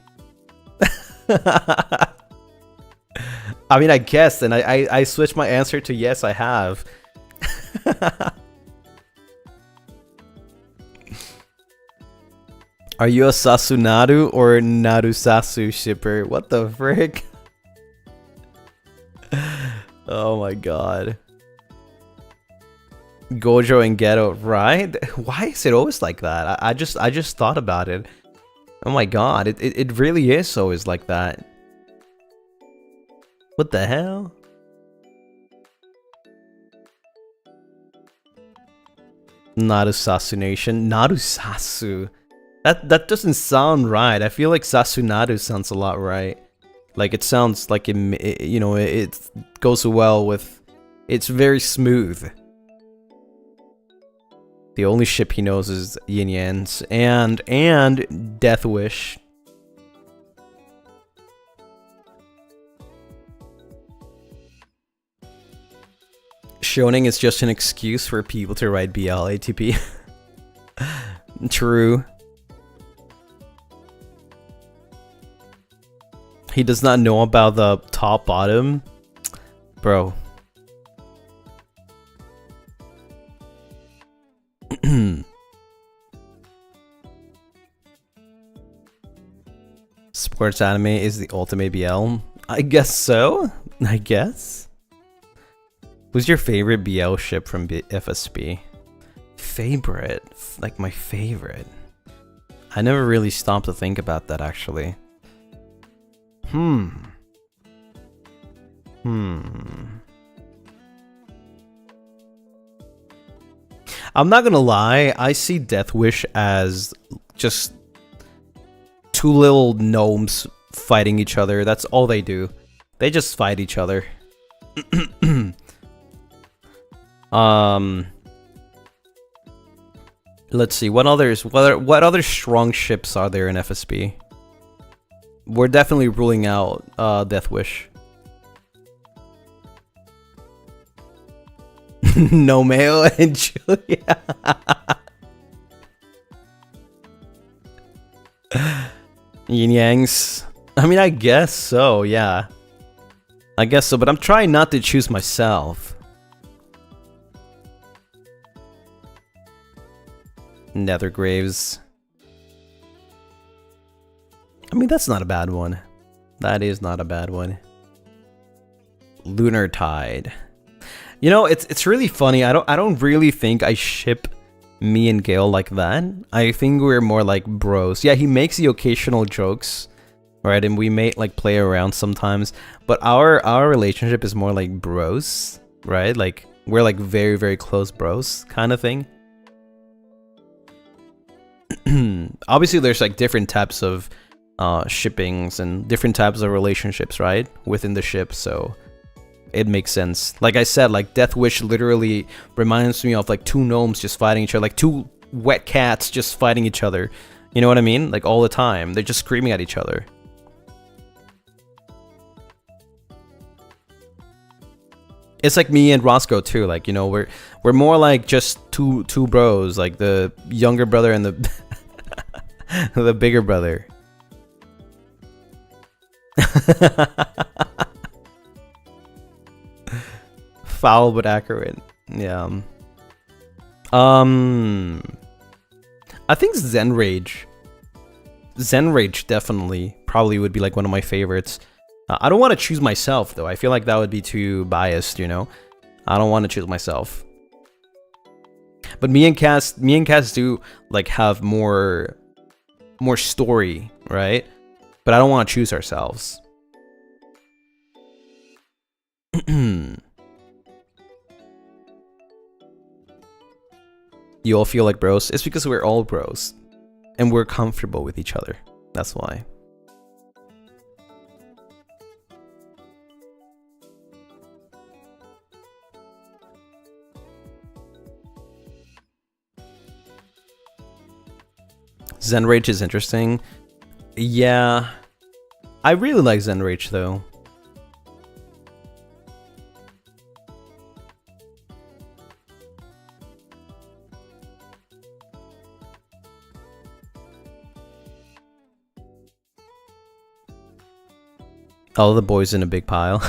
I mean, I guess, and I switched my answer to yes, I have. Are you a Sasunaru or Narusasu shipper? What the frick? Oh my god. Gojo and Ghetto, right? Why is it always like that? I just thought about it. Oh my god, it really is always like that. What the hell? Narusasu Nation. Narusasu. That doesn't sound right. I feel like Sasunaru sounds a lot right. Like it sounds like it goes well with. It's very smooth. The only ship he knows is Yin Yan's and Death Wish. Shonen is just an excuse for people to write BL ATP. True. He does not know about the top bottom. Bro. Sports anime is the ultimate BL. I guess so. I guess. Who's your favorite BL ship from FSB? Favorite? Like my favorite? I never really stopped to think about that actually. I'm not gonna lie, I see Death Wish as just two little gnomes fighting each other. That's all they do. They just fight each other. Let's see, what other strong ships are there in FSB? We're definitely ruling out Death Wish. Nomeo and Julia. Yin Yangs. I mean, I guess so, yeah. I guess so, but I'm trying not to choose myself. Nethergraves. I mean, that's not a bad one. That is not a bad one. Lunar Tide. You know, it's really funny. I don't really think I ship me and Gale like that. I think we're more like bros. Yeah, he makes the occasional jokes, right? And we may like play around sometimes, but our relationship is more like bros, right? Like we're like very, very close bros kind of thing. Obviously there's like different types of shippings and different types of relationships, right, within the ship, so it makes sense. Like I said, like Death Wish literally reminds me of like two gnomes just fighting each other, like two wet cats just fighting each other. You know what I mean? Like all the time. They're just screaming at each other. It's like me and Roscoe too. Like, you know, we're more like just two bros, like the younger brother and the the bigger brother. Foul but accurate. Yeah. I think Zen Rage definitely probably would be like one of my favorites. I don't want to choose myself though. I feel like that would be too biased, you know. I don't want to choose myself. But me and Cass do like have more story, right? But I don't want to choose ourselves. You all feel like bros? It's because we're all bros. And we're comfortable with each other. That's why. Zen Rage is interesting. Yeah. I really like Zen Rage though. All the boys in a big pile.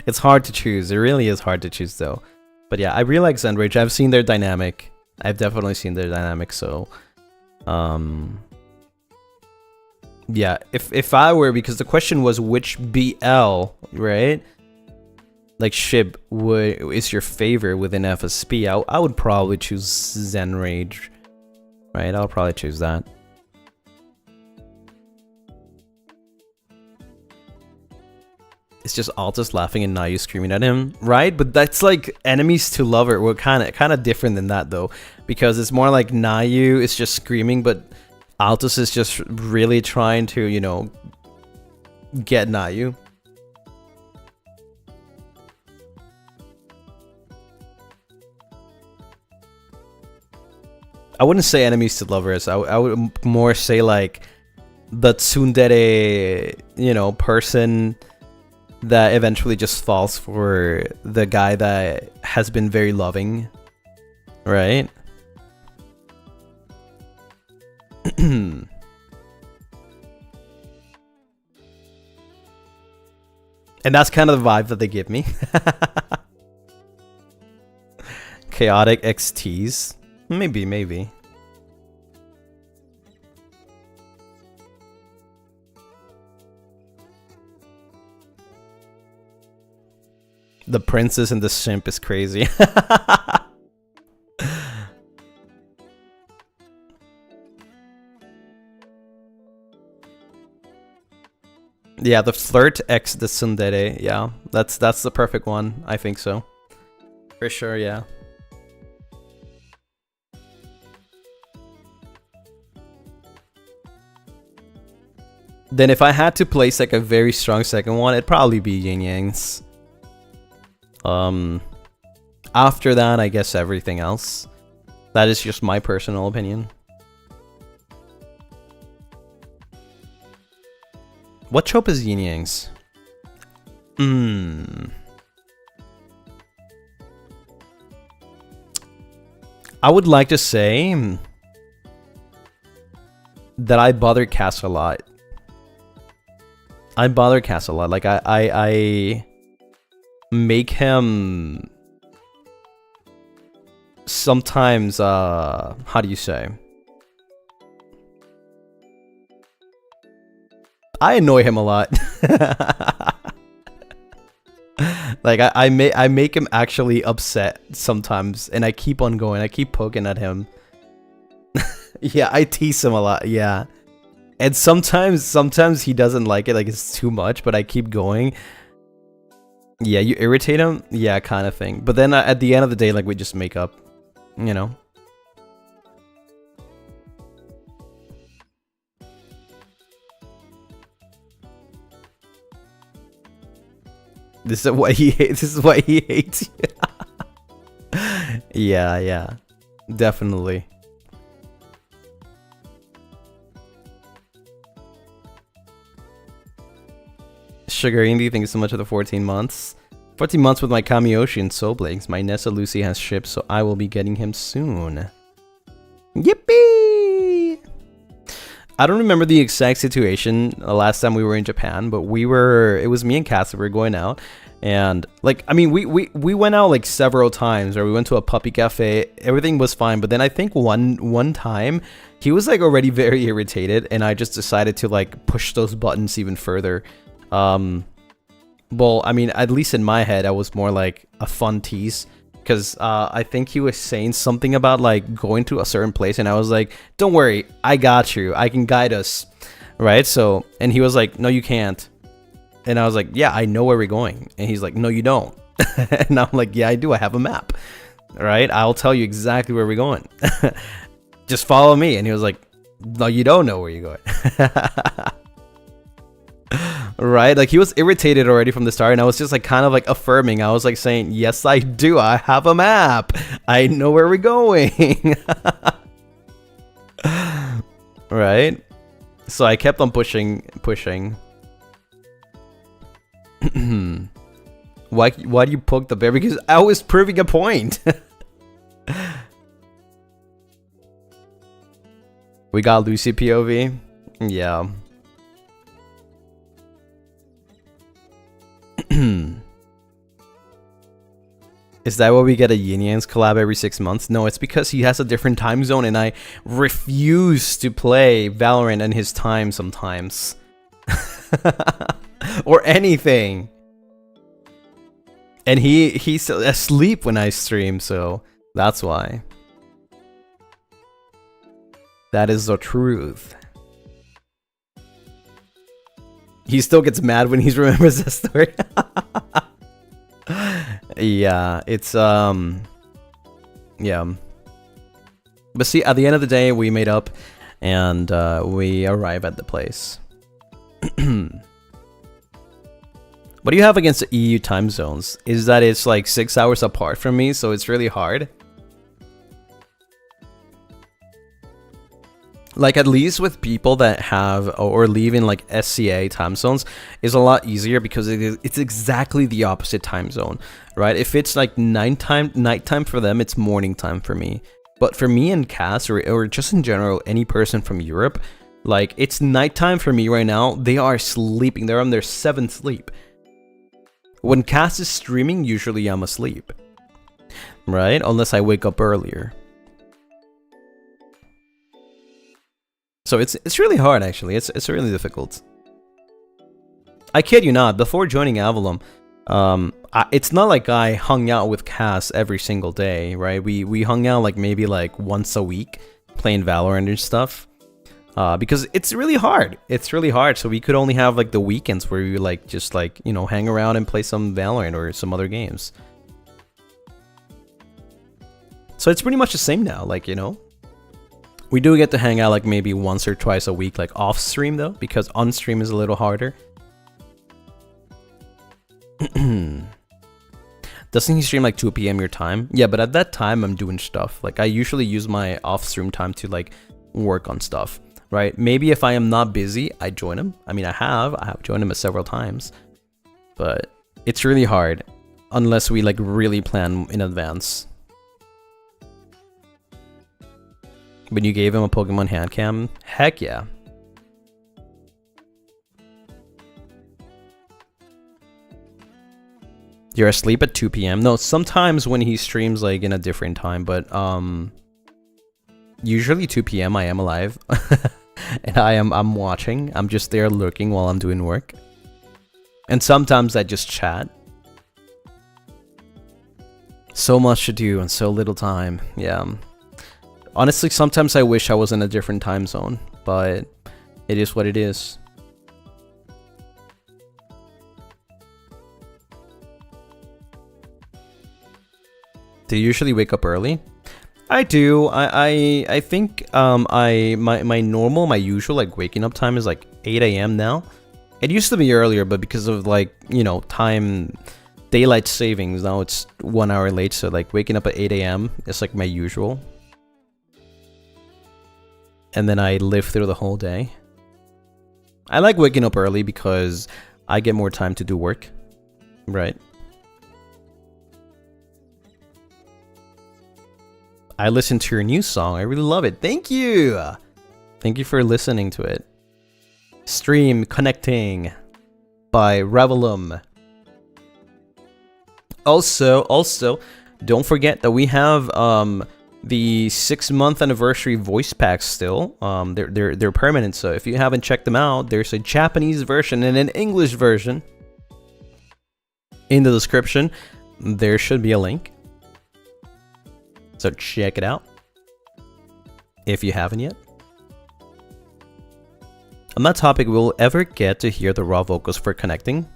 It's hard to choose. It really is hard to choose though. But yeah, I really like Zen Rage. I've seen their dynamic. I've definitely seen their dynamic, so yeah, if I were, because the question was which BL, right? Like Shib is your favorite within FSP, I would probably choose Zen Rage. Right? I'll probably choose that. It's just Altus laughing and Nayu screaming at him, right? But that's like enemies to lover. We're kind of different than that though, because it's more like Nayu is just screaming, but Altus is just really trying to, you know, get Nayu. I wouldn't say enemies to lovers. I would more say like the tsundere, you know, person that eventually just falls for the guy that has been very loving, right? And that's kind of the vibe that they give me. Chaotic XTs. Maybe. The princess and the simp is crazy. Yeah, the flirt X the tsundere. Yeah, that's the perfect one. I think so. For sure, yeah. Then if I had to place like a very strong second one, it'd probably be Yin Yang's. After that, I guess everything else. That is just my personal opinion. What trope is Yin Yang's? I would like to say that I bother Cass a lot. Like I make him sometimes how do you say? I annoy him a lot. Like I make him actually upset sometimes, and I keep on going. I keep poking at him. Yeah, I tease him a lot. Yeah. And sometimes he doesn't like it, like it's too much, but I keep going. Yeah, you irritate him? Yeah, kind of thing. But then at the end of the day, like, we just make up, you know? This is what he hates. This is what he hates. Yeah. Definitely. Sugar Indie, thank you so much for the 14 months. 14 months with my Kamiyoshi and Soul Blinks. My Nessa Lucy has shipped, so I will be getting him soon. Yippee! I don't remember the exact situation the last time we were in Japan, but it was me and Cass that were going out, And like, I mean, we went out like several times, or we went to a puppy cafe. Everything was fine, but then I think one time he was like already very irritated, and I just decided to like push those buttons even further. Well, I mean, at least in my head, I was more like a fun tease, because I think he was saying something about like going to a certain place, and I was like, "Don't worry, I got you. I can guide us." Right? So, and he was like, "No, you can't." And I was like, "Yeah, I know where we're going." And he's like, "No, you don't." And I'm like, "Yeah, I do. I have a map. Right? I'll tell you exactly where we're going. Just follow me." And he was like, "No, you don't know where you're going." Right? Like, he was irritated already from the start, and I was just like kind of like affirming. I was like saying, "Yes, I do. I have a map. I know where we're going." Right? So I kept on pushing. Why do you poke the bear? Because I was proving a point. We got Lucy POV. Yeah. Is that why we get a Yin Yang's collab every 6 months? No, it's because he has a different time zone, and I refuse to play Valorant in his time sometimes. Or anything. And he's asleep when I stream, so that's why. That is the truth. He still gets mad when he remembers the story. Yeah, it's yeah. But see, at the end of the day, we made up, and we arrive at the place. What do you have against the EU time zones? Is that it's like 6 hours apart from me, so it's really hard. Like, at least with people that have or live in like SCA time zones, is a lot easier because it's exactly the opposite time zone, right? If it's like nighttime for them, it's morning time for me. But for me and Cass, or just in general, any person from Europe, like, it's nighttime for me right now. They are sleeping. They're on their 7th sleep. When Cass is streaming, usually I'm asleep, right? Unless I wake up earlier. So it's really hard, actually. It's really difficult. I kid you not. Before joining Avalon, it's not like I hung out with Cass every single day, right? We hung out like maybe like once a week, playing Valorant and stuff. Because it's really hard. It's really hard. So we could only have like the weekends where we like just like, you know, hang around and play some Valorant or some other games. So it's pretty much the same now, like, you know. We do get to hang out like maybe once or twice a week, like off stream though, because on stream is a little harder. Doesn't he stream like 2 PM your time? Yeah, but at that time I'm doing stuff. Like, I usually use my off stream time to like work on stuff, right? Maybe if I am not busy, I join him. I mean, I have joined him several times, but it's really hard unless we like really plan in advance. When you gave him a Pokemon hand cam? Heck yeah. You're asleep at 2 PM? No, sometimes when he streams like in a different time, but usually 2 PM I am alive. And I'm watching. I'm just there lurking while I'm doing work. And sometimes I just chat. So much to do and so little time. Yeah. Honestly, sometimes I wish I was in a different time zone, but it is what it is. Do you usually wake up early? I do. I think my usual like waking up time is like 8 AM now. It used to be earlier, but because of like, you know, daylight savings, now it's 1 hour late, so like waking up at 8 AM is like my usual. And then I live through the whole day. I like waking up early because I get more time to do work. Right. I listened to your new song. I really love it. Thank you. Thank you for listening to it. Stream Connecting by Revelum. Also, don't forget that we have the 6-month anniversary voice packs still. They're permanent, so if you haven't checked them out, there's a Japanese version and an English version in the description. There should be a link, so check it out if you haven't yet. On that topic, we'll ever get to hear the raw vocals for connecting.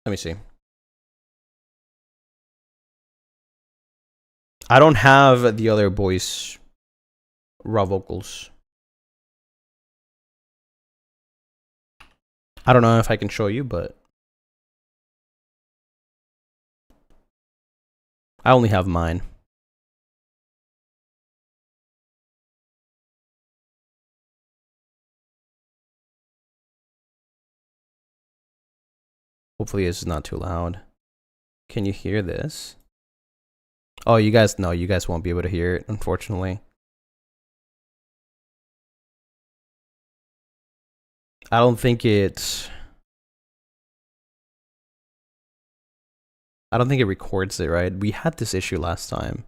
Let me see. I don't have the other boys' raw vocals. I don't know if I can show you, but I only have mine. Hopefully it's not too loud. Can you hear this? Oh, you guys won't be able to hear it, unfortunately. I don't think it records it, right? We had this issue last time.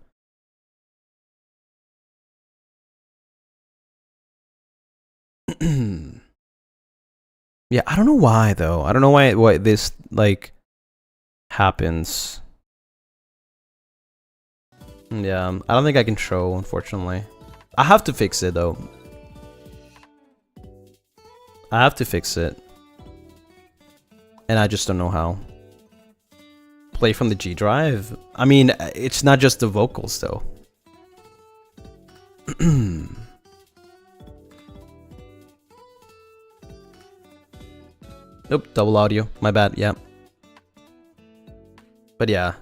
Yeah, I don't know why though. I don't know why this like happens. Yeah, I don't think I can show, unfortunately. I have to fix it though. I have to fix it. And I just don't know how. Play from the G drive? I mean, it's not just the vocals though. Nope, double audio. My bad, yeah. But yeah.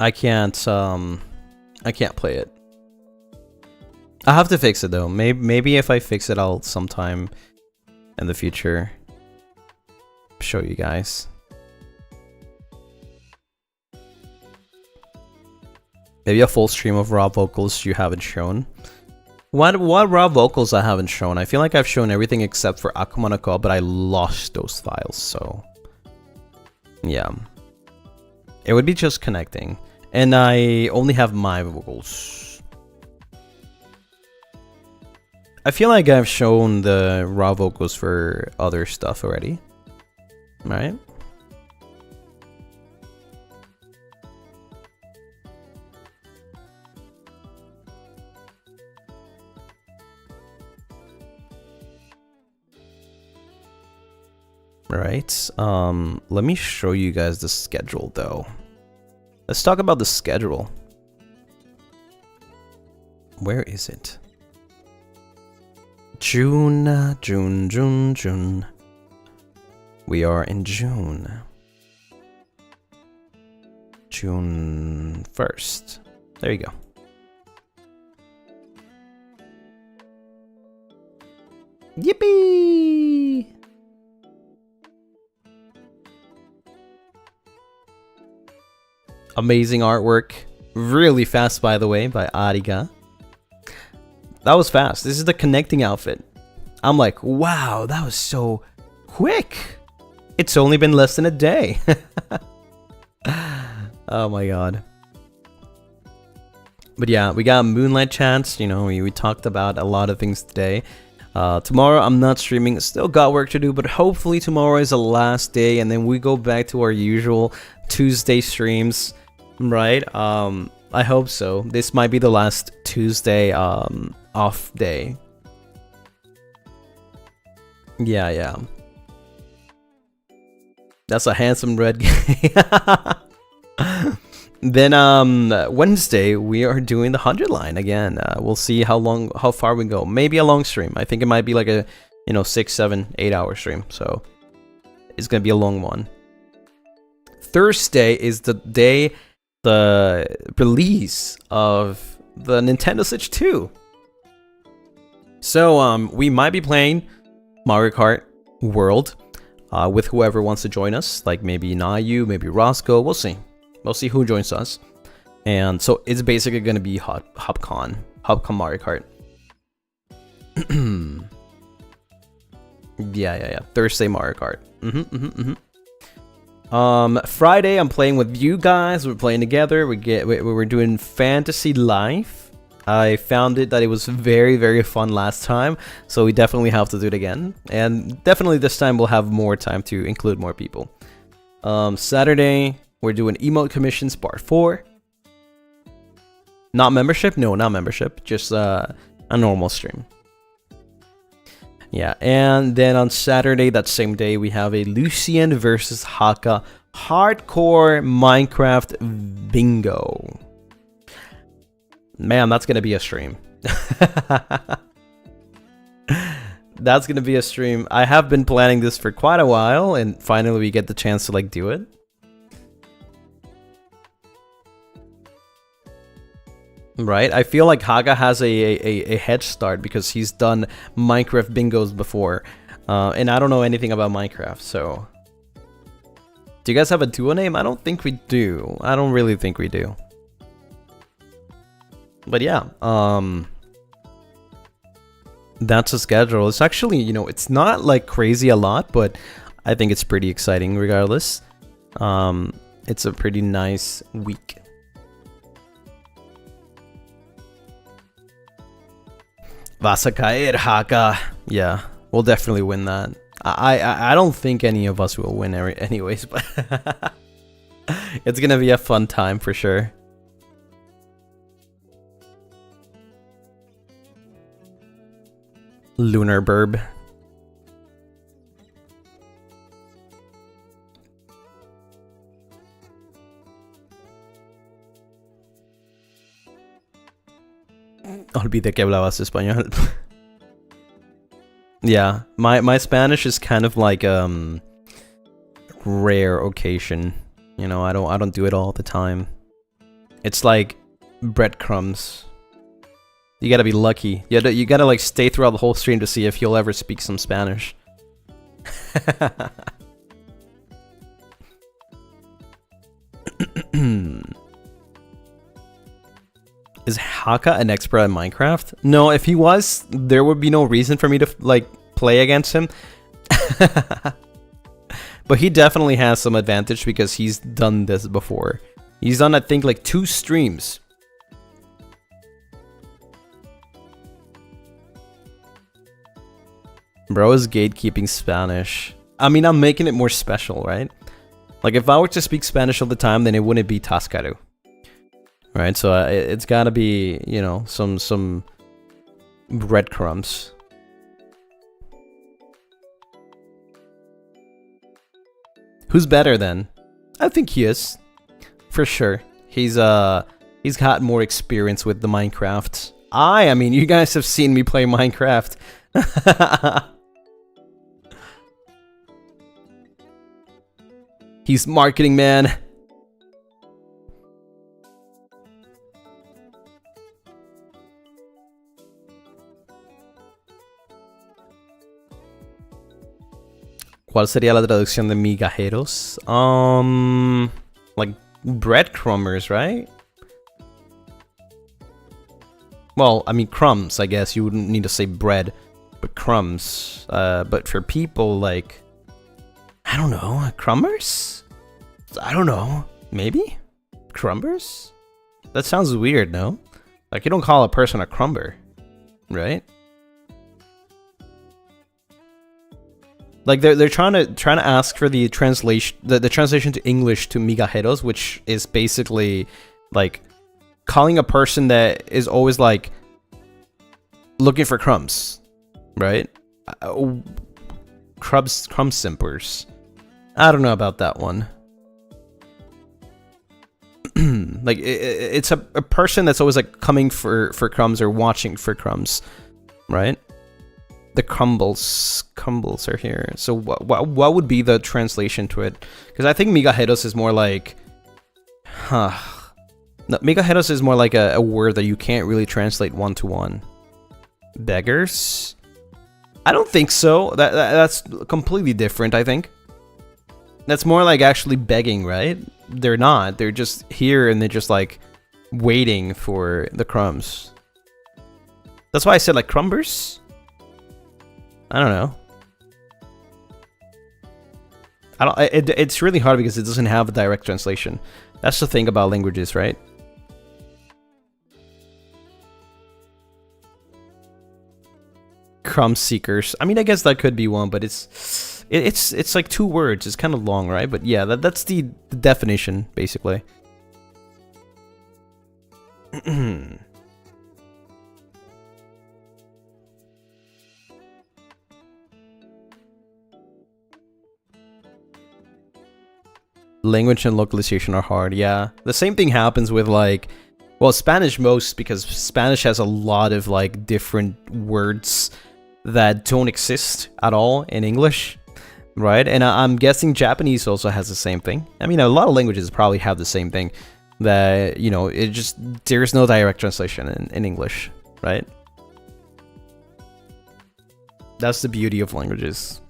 I can't play it. I have to fix it though. Maybe if I fix it, I'll sometime in the future show you guys. Maybe a full stream of raw vocals you haven't shown. What raw vocals I haven't shown? I feel like I've shown everything except for Akuma no Ko, but I lost those files, so yeah. It would be just connecting. And I only have my vocals. I feel like I've shown the raw vocals for other stuff already. Right? Right. Let me show you guys the schedule though. Let's talk about the schedule. Where is it? June. We are in June. June 1st. There you go. Yippee! Amazing artwork. Really fast, by the way, by Ariga. That was fast. This is the connecting outfit. I'm like, wow, that was so quick. It's only been less than a day. Oh my god. But yeah, we got Moonlight Chats. You know, we talked about a lot of things today. Tomorrow I'm not streaming. Still got work to do, but hopefully tomorrow is the last day and then we go back to our usual Tuesday streams. Right? I hope so. This might be the last Tuesday off day. Yeah. That's a handsome red guy. Then Wednesday we are doing the 100 line again. We'll see how far we go. Maybe a long stream. I think it might be like a 6, 7, 8 hour stream. So it's gonna be a long one. Thursday is the day the release of the Nintendo Switch 2. So we might be playing Mario Kart World. with whoever wants to join us, like maybe Nayu, maybe Roscoe. We'll see. We'll see who joins us. And so it's basically going to be HopCon Mario Kart. Yeah. Thursday Mario Kart. Friday I'm playing with you guys. We're playing together. We're doing Fantasy Life. I found that it was very, very fun last time, so we definitely have to do it again. And definitely this time we'll have more time to include more people. Saturday we're doing Emote Commissions Part 4. Not membership? No, not membership. Just a normal stream. Yeah, and then on Saturday, that same day, we have a Lucien versus Haka hardcore Minecraft bingo. Man, that's gonna be a stream. That's gonna be a stream. I have been planning this for quite a while, and finally we get the chance to like do it. Right, I feel like Haga has a head start because he's done Minecraft bingos before, and I don't know anything about Minecraft. So, do you guys have a duo name? I don't think we do. I don't really think we do. But yeah, that's a schedule. It's actually, you know, it's not like crazy a lot, but I think it's pretty exciting regardless. It's a pretty nice week. Vas a caer, Haka. Yeah, we'll definitely win that. I don't think any of us will win anyways, but it's gonna be a fun time for sure. Lunar Burb. Olvidé que hablabas español. Yeah, my Spanish is kind of like rare occasion. You know, I don't do it all the time. It's like breadcrumbs. You gotta be lucky. You gotta like stay throughout the whole stream to see if you'll ever speak some Spanish. Is Haka an expert at Minecraft? No, if he was, there would be no reason for me to like play against him. But he definitely has some advantage because he's done this before. He's done, I think, like 2 streams. Bro is gatekeeping Spanish. I mean, I'm making it more special, right? Like, if I were to speak Spanish all the time, then it wouldn't be Tascaru. Right? So it's gotta be, you know, some breadcrumbs. Who's better then? I think he is. For sure. He's got more experience with the Minecraft. I mean, you guys have seen me play Minecraft. He's marketing man. ¿Cuál sería la traducción de migajeros? Like breadcrumbers, right? Well, I mean crumbs, I guess. You wouldn't need to say bread, but crumbs. But for people, like, I don't know, crumbers? I don't know. Maybe? Crumbers? That sounds weird, no? Like, you don't call a person a crumber, right? Like, they're trying to ask for the translation, the translation to English to migajeros, which is basically like calling a person that is always like looking for crumbs, right? Crumb simpers. I don't know about that one. Like, it's a person that's always like coming for crumbs or watching for crumbs, right? The crumbles are here. So what would be the translation to it? Because I think migajeros is more like, no, migajeros is more like a word that you can't really translate one-to-one. Beggars? I don't think so. That's completely different, I think. That's more like actually begging, right? They're not. They're just here and they're just like waiting for the crumbs. That's why I said like crumbers? I don't know. It's really hard because it doesn't have a direct translation. That's the thing about languages, right? Crumb seekers. I mean, I guess that could be one, but it's like 2 words. It's kind of long, right? But yeah, that's the definition, basically. Language and localization are hard, yeah. The same thing happens with like, well, Spanish most, because Spanish has a lot of like different words that don't exist at all in English, right? And I'm guessing Japanese also has the same thing. I mean, a lot of languages probably have the same thing, that, you know, it just, there's no direct translation in English, right? That's the beauty of languages.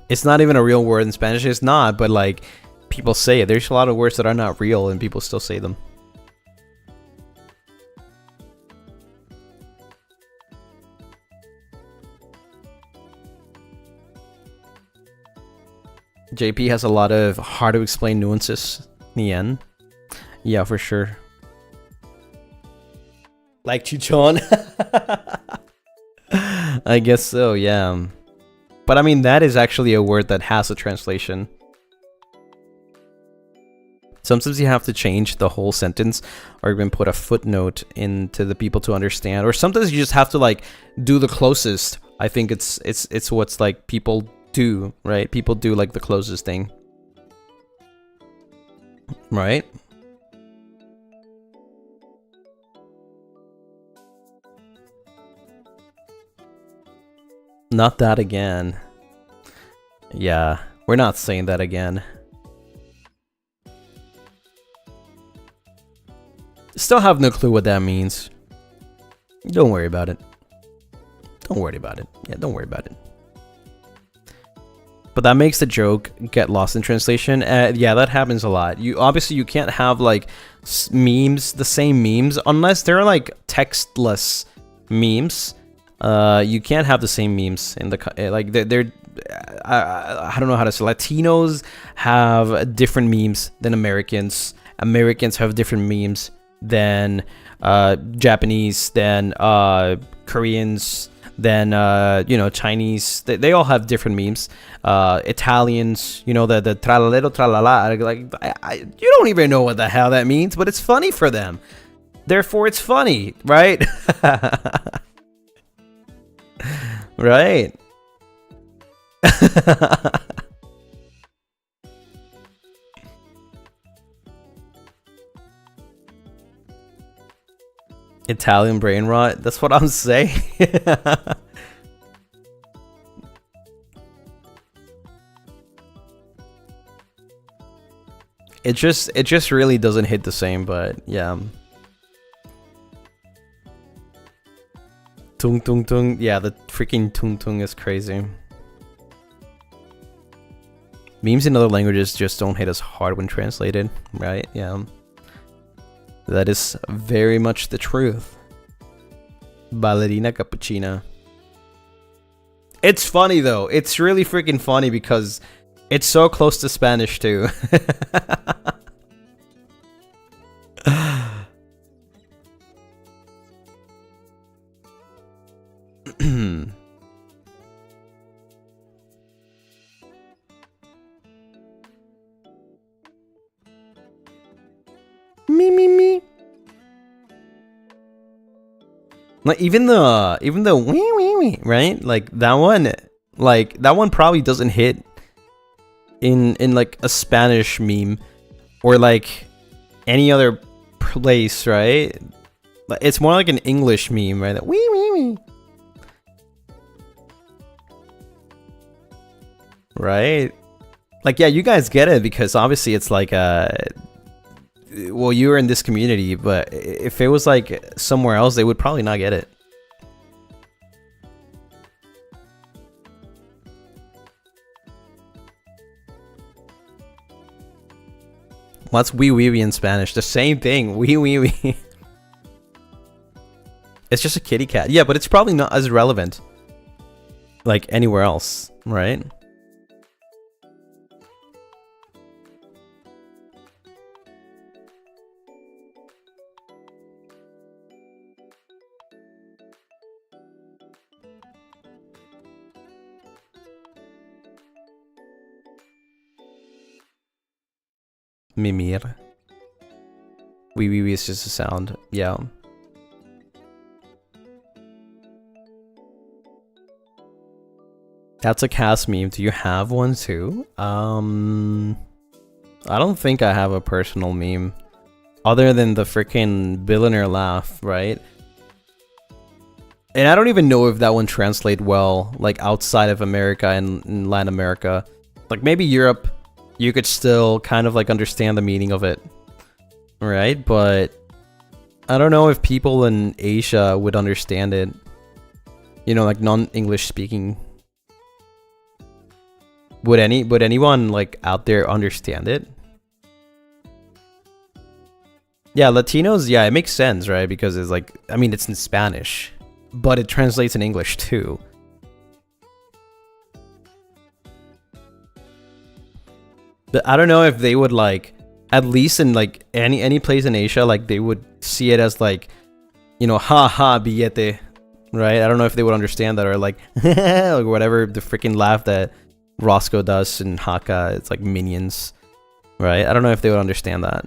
It's not even a real word in Spanish. It's not, but like people say it. There's a lot of words that are not real and people still say them. JP has a lot of hard to explain nuances in the end. Yeah, for sure. Like Chichon. I guess so, yeah. But I mean, that is actually a word that has a translation. Sometimes you have to change the whole sentence or even put a footnote into the people to understand. Or sometimes you just have to like do the closest. I think it's what's like people do, right? People do like the closest thing. Right? Not that again. Yeah, we're not saying that again. Still have no clue what that means. Don't worry about it. Don't worry about it. Yeah, don't worry about it. But that makes the joke get lost in translation. Yeah, that happens a lot. Obviously you can't have like memes, the same memes, unless they're like textless memes. You can't have the same memes in the like they're I don't know how to say. Latinos have different memes than Americans. Americans have different memes than Japanese, than Koreans, than you know, Chinese. They all have different memes. Italians, you know, the tralalero tralala. Like you don't even know what the hell that means, but it's funny for them. Therefore, it's funny, right? Right. Italian brain rot. That's what I'm saying. It just really doesn't hit the same, but yeah. Tung tung tung. Yeah, the freaking tung tung is crazy. Memes in other languages just don't hit as hard when translated, right? Yeah. That is very much the truth. Ballerina cappuccina. It's funny though. It's really freaking funny because it's so close to Spanish too. Me. Like even the wee, right? Like that one probably doesn't hit in like a Spanish meme or like any other place, right? It's more like an English meme, right? That wee. Right? Like, yeah, you guys get it because obviously it's like well, you're in this community, but if it was like somewhere else, they would probably not get it. What's wee wee wee in Spanish? The same thing. Wee wee wee. It's just a kitty cat. Yeah, but it's probably not as relevant like anywhere else, right? Mimir. Wee wee wee is just a sound. Yeah. That's a cast meme. Do you have one too? I don't think I have a personal meme other than the freaking billionaire laugh, right? And I don't even know if that one translates well, like outside of America and in Latin America. Like maybe Europe, you could still kind of like understand the meaning of it, right? But I don't know if people in Asia would understand it. You know, like non-English speaking. Would anyone like out there understand it? Yeah, Latinos, yeah, it makes sense, right? Because it's like, I mean, it's in Spanish, but it translates in English too. But I don't know if they would like, at least in like any place in Asia, like they would see it as like, you know, ha ha billete, right? I don't know if they would understand that, or like, like whatever the freaking laugh that Roscoe does in Haka. It's like minions, right? I don't know if they would understand that.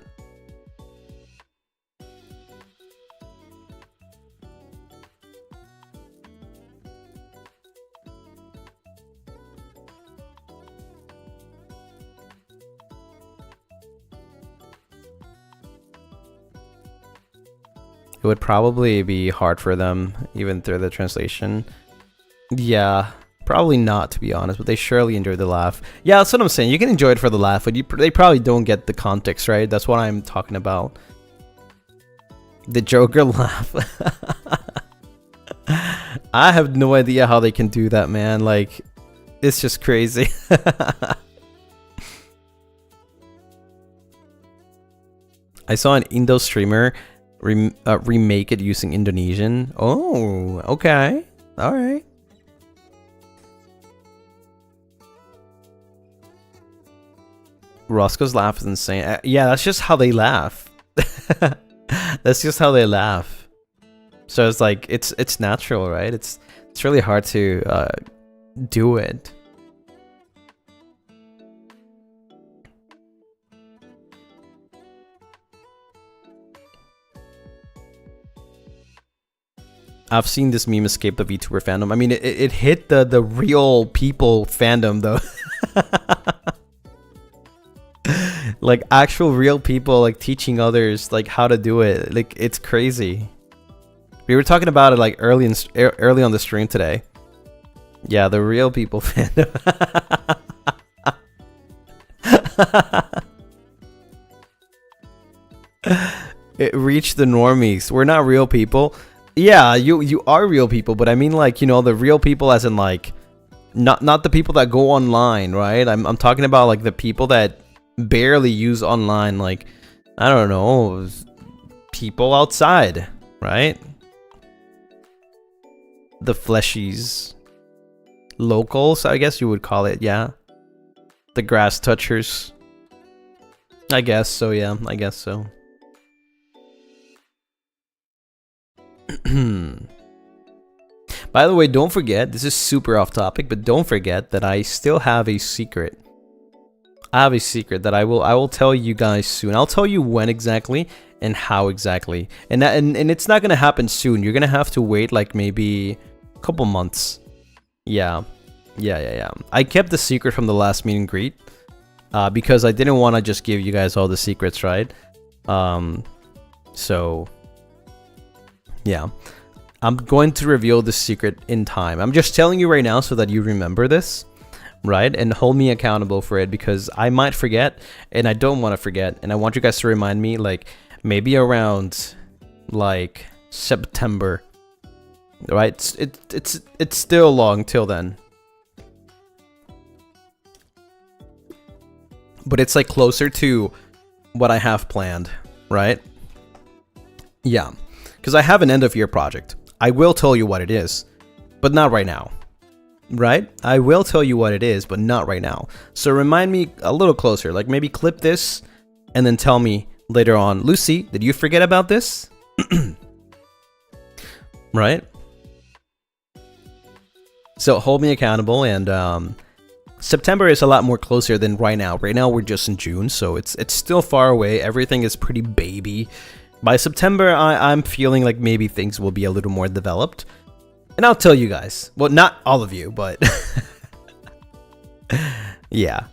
It would probably be hard for them, even through the translation. Yeah. Probably not, to be honest, but they surely enjoy the laugh. Yeah, that's what I'm saying. You can enjoy it for the laugh, but they probably don't get the context, right? That's what I'm talking about. The Joker laugh. I have no idea how they can do that, man. Like, it's just crazy. I saw an Indo streamer remake it using Indonesian. Oh, okay. All right. Roscoe's laugh is insane. Yeah, that's just how they laugh. That's just how they laugh. So it's like it's natural, right? It's really hard to do it. I've seen this meme escape the VTuber fandom. I mean, it hit the real people fandom though. Like actual real people like teaching others like how to do it. Like it's crazy. We were talking about it like early on the stream today. Yeah, the real people fandom. It reached the normies. We're not real people. Yeah, you are real people, but I mean like, you know, the real people as in like not the people that go online, right? I'm talking about like the people that barely use online, like I don't know, people outside, right? The fleshies, locals, I guess you would call it. Yeah, the grass touchers, I guess so. Yeah, I guess so. By the way, don't forget, this is super off topic, but don't forget that I still have a secret. I have a secret that I will tell you guys soon. I'll tell you when exactly and how exactly. And it's not gonna happen soon. You're gonna have to wait like maybe a couple months. Yeah. I kept the secret from the last meet and greet because I didn't want to just give you guys all the secrets, right? So yeah, I'm going to reveal the secret in time. I'm just telling you right now so that you remember this. Right, and hold me accountable for it because I might forget and I don't want to forget, and I want you guys to remind me like maybe around like September, right? It's still long till then, but it's like closer to what I have planned, right? Yeah, because I have an end of year project. I will tell you what it is, but not right now, right? I will tell you what it is, but not right now. So remind me a little closer, like maybe clip this and then tell me later on, Lucy, did you forget about this? Right? So hold me accountable, and September is a lot more closer than right now. Right now we're just in June, so it's still far away. Everything is pretty baby. By September, I'm feeling like maybe things will be a little more developed. And I'll tell you guys. Well, not all of you, but yeah.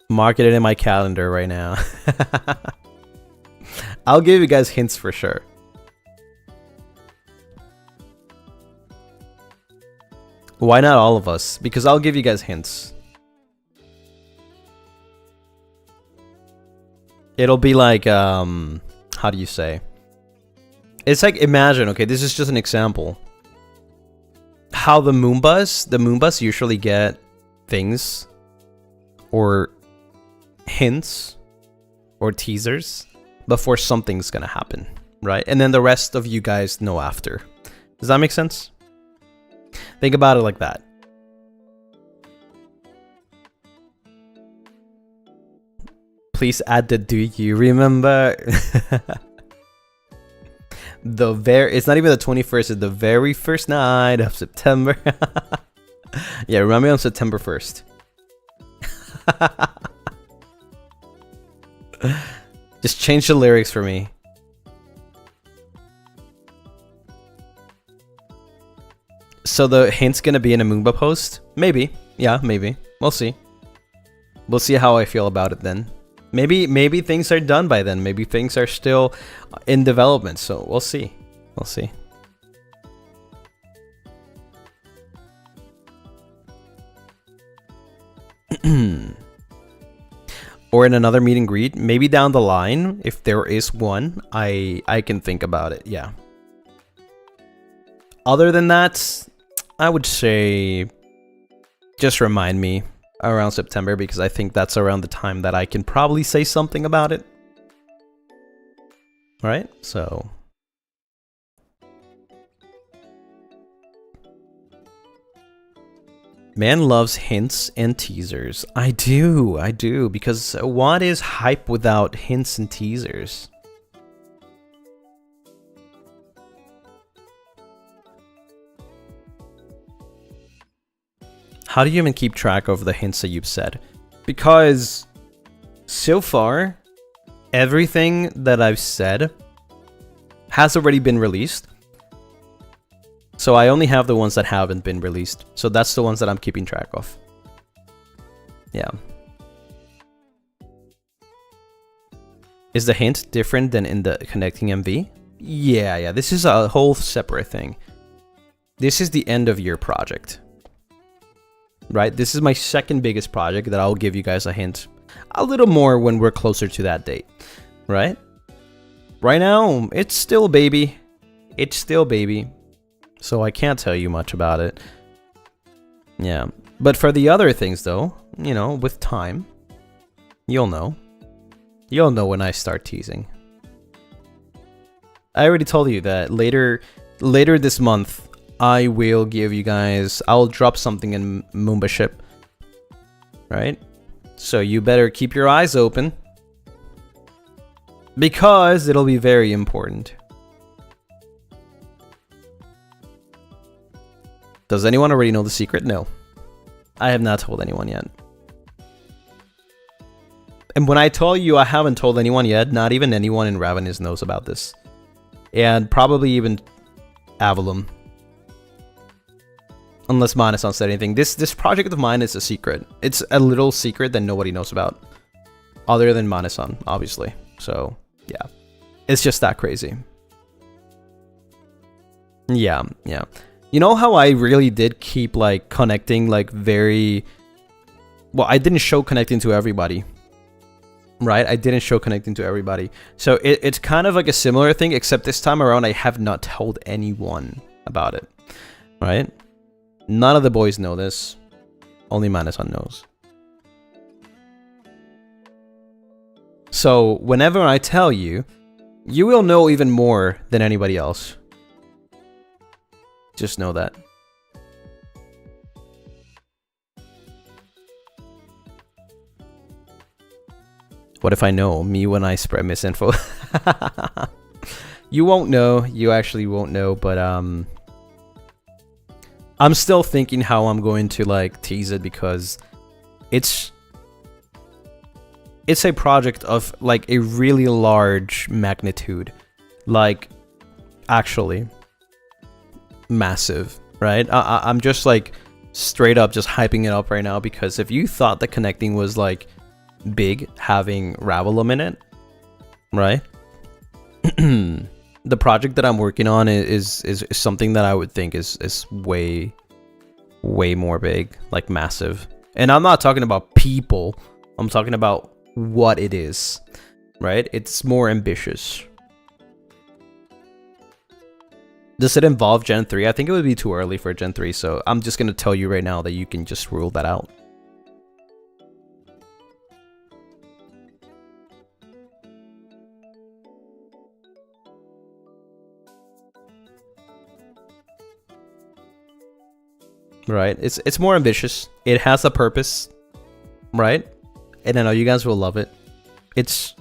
Mark it in my calendar right now. I'll give you guys hints for sure. Why not all of us? Because I'll give you guys hints. It'll be like, how do you say? It's like, imagine, okay, this is just an example. How the Moonbus usually get things or hints or teasers before something's gonna happen, right? And then the rest of you guys know after. Does that make sense? Think about it like that. Please add the do you remember? It's not even the 21st, it's the very first night of September. Yeah, remember me on September 1st. Just change the lyrics for me. So the hint's gonna be in a Moonba post? Maybe. Yeah, maybe. We'll see. We'll see how I feel about it then. Maybe things are done by then. Maybe things are still in development. So we'll see. We'll see. Or in another meet and greet, maybe down the line, if there is one, I can think about it. Yeah. Other than that, I would say just remind me around September, because I think that's around the time that I can probably say something about it. Right? So man loves hints and teasers. I do, because what is hype without hints and teasers? How do you even keep track of the hints that you've said? Because so far, everything that I've said has already been released. So I only have the ones that haven't been released. So that's the ones that I'm keeping track of. Yeah. Is the hint different than in the connecting MV? Yeah, this is a whole separate thing. This is the end of year project. Right? This is my second biggest project that I'll give you guys a hint. A little more when we're closer to that date. Right? Right now, it's still baby. It's still baby. So I can't tell you much about it. Yeah. But for the other things though, you know, with time, you'll know. You'll know when I start teasing. I already told you that later this month, I will give you guys, I'll drop something in Moomba ship. Right? So you better keep your eyes open. Because it'll be very important. Does anyone already know the secret? No. I have not told anyone yet. And when I tell you I haven't told anyone yet, not even anyone in Ravenous knows about this. And probably even Avalon. Unless Maneson said anything. This project of mine is a secret. It's a little secret that nobody knows about. Other than Maneson, obviously. So, yeah. It's just that crazy. Yeah. You know how I really did keep, like, connecting, like, very... Well, I didn't show connecting to everybody. Right? I didn't show connecting to everybody. So, it's kind of like a similar thing, except this time around, I have not told anyone about it. Right? None of the boys know this. Only Manasan knows. So whenever I tell you, you will know even more than anybody else. Just know that. What if I know? Me when I spread misinfo. You won't know. You actually won't know, but I'm still thinking how I'm going to like tease it, because it's a project of like a really large magnitude, like actually massive, right? I'm just like straight up just hyping it up right now, because if you thought that connecting was like big having Avalon in it, right? The project that I'm working on is something that I would think is way more big, like massive. And I'm not talking about people, I'm talking about what it is, right? It's more ambitious. Does it involve Gen 3? I think it would be too early for Gen 3, so I'm just gonna tell you right now that you can just rule that out. Right? It's more ambitious. It has a purpose, right? And I know you guys will love it. It's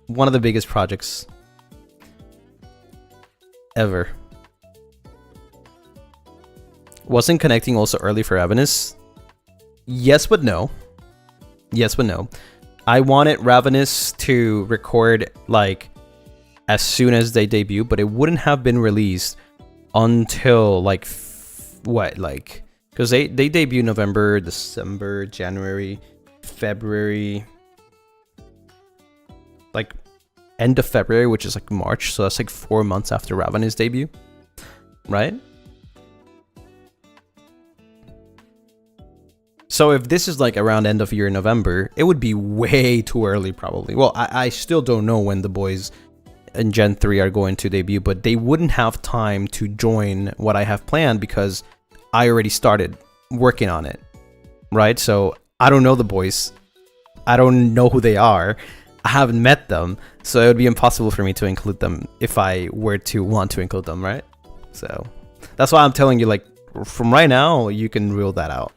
one of the biggest projects ever. Wasn't connecting also early for Ravenous? Yes, but no. Yes, but no. I wanted Ravenous to record like as soon as they debut, but it wouldn't have been released until like what, like, because they debut November, December, January, February, like end of February, which is like March, so that's like 4 months after Ravenous debut, right? So if this is like around end of year November, it would be way too early probably. Well, I still don't know when the boys in Gen 3 are going to debut, but they wouldn't have time to join what I have planned because I already started working on it, right? So I don't know the boys. I don't know who they are. I haven't met them, so it would be impossible for me to include them if I were to want to include them, right? So that's why I'm telling you, like, from right now, you can rule that out.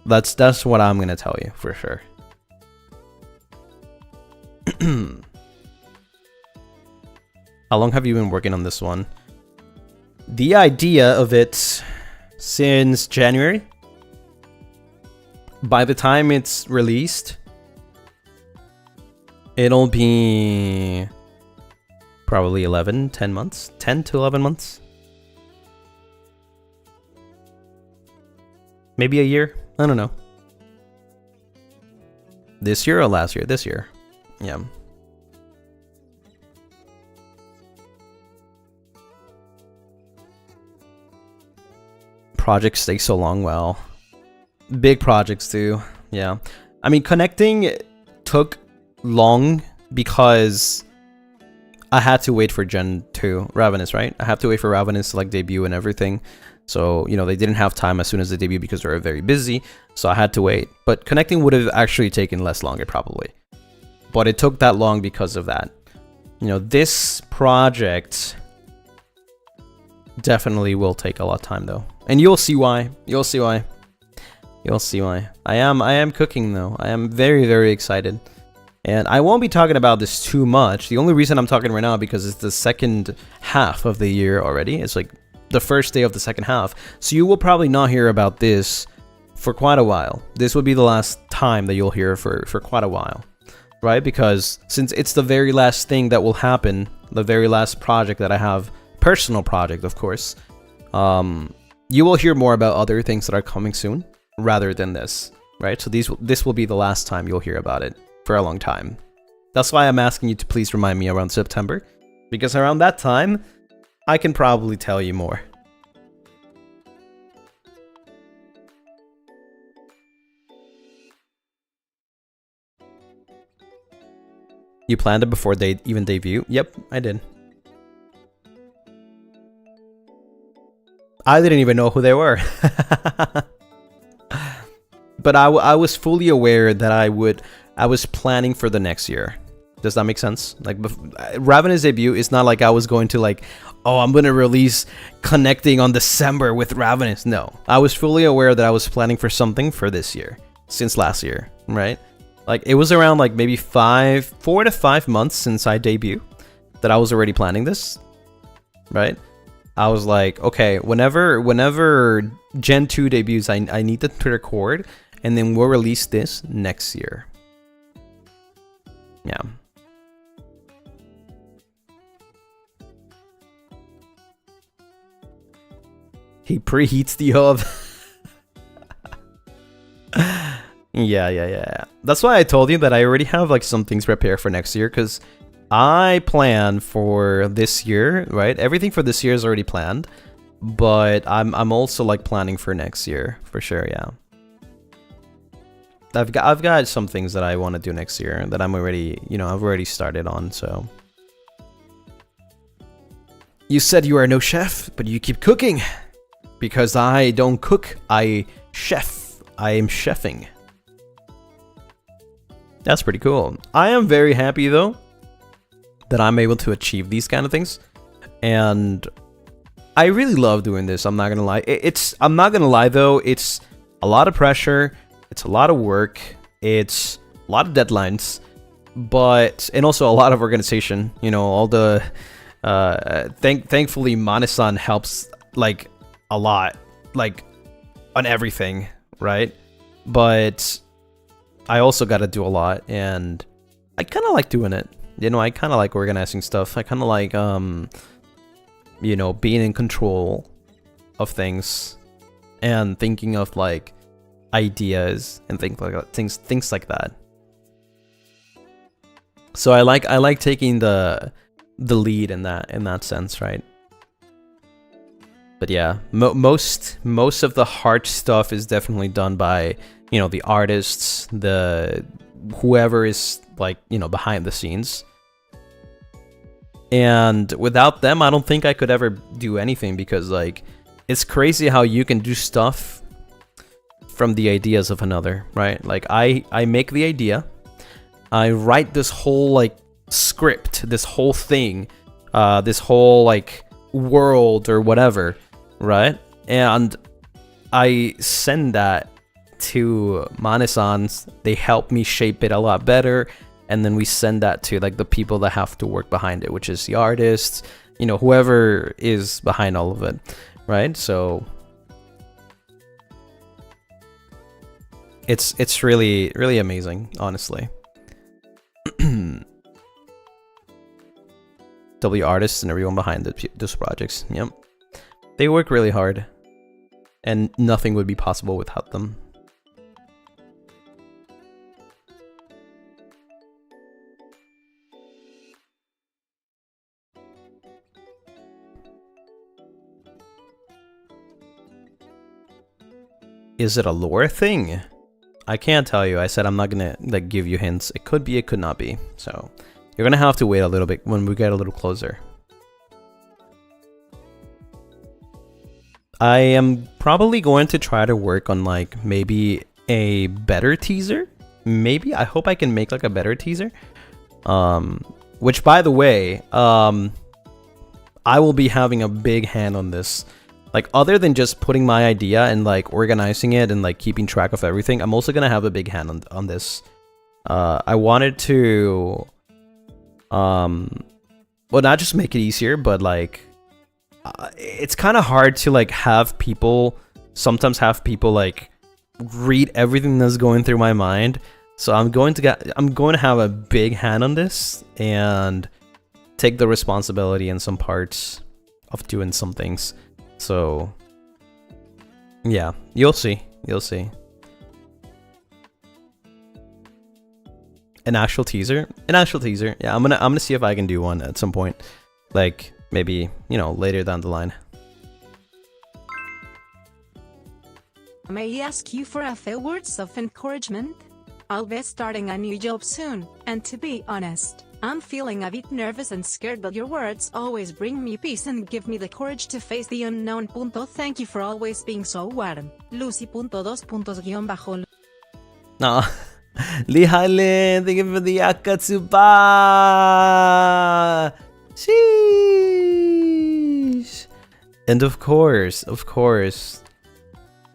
That's what I'm gonna tell you for sure. How long have you been working on this one? The idea of it since January. By the time it's released, it'll be probably 10 months, 10 to 11 months. Maybe a year. I don't know. This year or last year? This year. Yeah. Projects take so long. Well, big projects too. Yeah. I mean, connecting took long because I had to wait for Gen 2 Ravenous, right? I have to wait for Ravenous to like debut and everything. So, you know, they didn't have time as soon as they debut because they were very busy. So I had to wait. But connecting would have actually taken less longer probably. But it took that long because of that. You know, this project definitely will take a lot of time though. And you'll see why. You'll see why. You'll see why. I am cooking though. I am very, very excited. And I won't be talking about this too much. The only reason I'm talking right now because it's the second half of the year already. It's like the first day of the second half. So you will probably not hear about this for quite a while. This will be the last time that you'll hear for quite a while. Right? Because since it's the very last thing that will happen, the very last project that I have, personal project of course, you will hear more about other things that are coming soon rather than this, right? So this will be the last time you'll hear about it for a long time. That's why I'm asking you to please remind me around September, because around that time I can probably tell you more. You planned it before they even debut? Yep, I did. I didn't even know who they were. but I was fully aware that I was planning for the next year. Does that make sense? Like, Ravenous debut is not like I was going to like, oh, I'm gonna release Connecting on December with Ravenous. No, I was fully aware that I was planning for something for this year, since last year, right? Like, it was around like maybe 4 to 5 months since I debut that I was already planning this, right? I was like, okay, whenever Gen 2 debuts, I need to record, and then we'll release this next year. Yeah. He preheats the oven. Yeah. That's why I told you that I already have like some things prepared for next year, because I plan for this year, right? Everything for this year is already planned, but I'm also like planning for next year for sure. Yeah. I've got some things that I want to do next year that I'm already, I've already started on. So you said you are no chef, but you keep cooking. Because I don't cook, I chef. I am chefing. That's pretty cool. I am very happy though that I'm able to achieve these kind of things, and I really love doing this. I'm not gonna lie. I'm not gonna lie though. It's a lot of pressure. It's a lot of work. It's a lot of deadlines, and also a lot of organization. All the thankfully Mane-san helps like a lot, like on everything, right? But I also got to do a lot, and I kind of like doing it. I kind of like organizing stuff. I kind of like being in control of things and thinking of like ideas and things like that. So I like taking the lead in that sense, right? But yeah, most of the hard stuff is definitely done by the artists, whoever is like behind the scenes. And without them, I don't think I could ever do anything, because like it's crazy how you can do stuff from the ideas of another, right? Like I make the idea, I write this whole like script, this whole thing, this whole like world or whatever, right? And I send that to Mane-sans. They help me shape it a lot better, and then we send that to like the people that have to work behind it, which is the artists, whoever is behind all of it, right? So it's really, really amazing, honestly. W artists and everyone behind those projects. Yep. They work really hard, and nothing would be possible without them. Is it a lore thing? I can't tell you. I said I'm not gonna like give you hints. It could be, it could not be. So you're gonna have to wait a little bit when we get a little closer. I am probably going to try to work on like maybe a better teaser. Maybe. I hope I can make like a better teaser. Which by the way, I will be having a big hand on this. Like, other than just putting my idea and like organizing it and like keeping track of everything, I'm also gonna have a big hand on this. I wanted to well, not just make it easier, but like it's kind of hard to like sometimes have people like read everything that's going through my mind. So I'm going to have a big hand on this and take the responsibility in some parts of doing some things. So yeah, you'll see. An actual teaser. Yeah, I'm gonna see if I can do one at some point, like maybe later down the line. May I ask you for a few words of encouragement? I'll be starting a new job soon, and to be honest, I'm feeling a bit nervous and scared, but your words always bring me peace and give me the courage to face the unknown. Thank you for always being so warm. Lucy.2. No. Lee Hyland, thank you for the Akatsuba. Sheesh. And of course,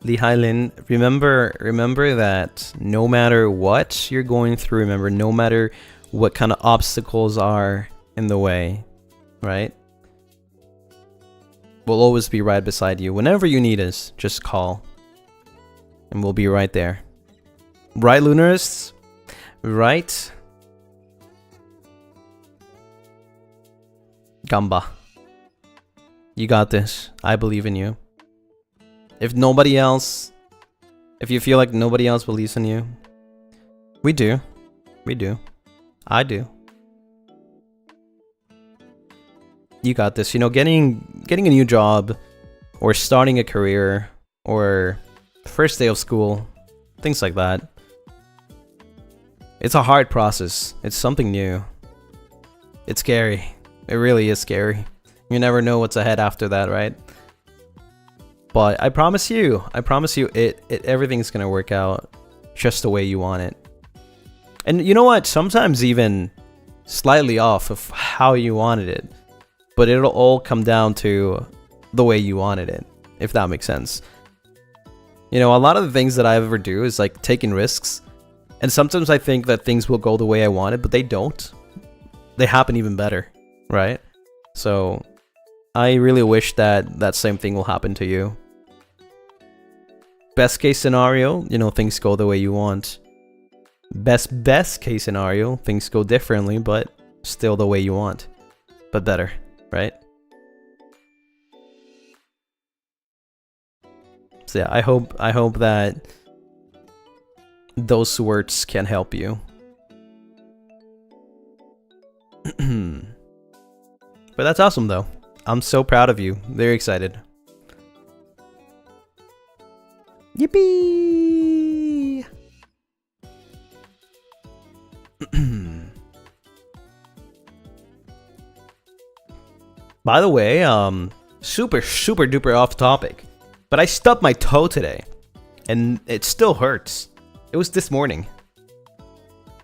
Lee Hyland, remember that no matter what you're going through, remember, no matter what kind of obstacles are in the way, right? We'll always be right beside you. Whenever you need us, just call. And we'll be right there. Right, Lunaris? Right? Gamba. You got this. I believe in you. If nobody else... If you feel like nobody else believes in you... We do. We do. I do. You got this. You know, getting a new job, or starting a career, or first day of school, things like that. It's a hard process. It's something new. It's scary. It really is scary. You never know what's ahead after that, right? But I promise you, everything's gonna work out just the way you want it. And you know what? Sometimes even slightly off of how you wanted it. But it'll all come down to the way you wanted it, if that makes sense. You know, a lot of the things that I ever do is like taking risks. And sometimes I think that things will go the way I wanted, but they don't. They happen even better, right? So I really wish that that same thing will happen to you. Best case scenario, you know, things go the way you want. Best case scenario, things go differently, but still the way you want. But better, right? So yeah, I hope that those words can help you. But that's awesome though. I'm so proud of you. Very excited. Yippee! By the way, super duper off topic, but I stubbed my toe today and it still hurts. It was this morning.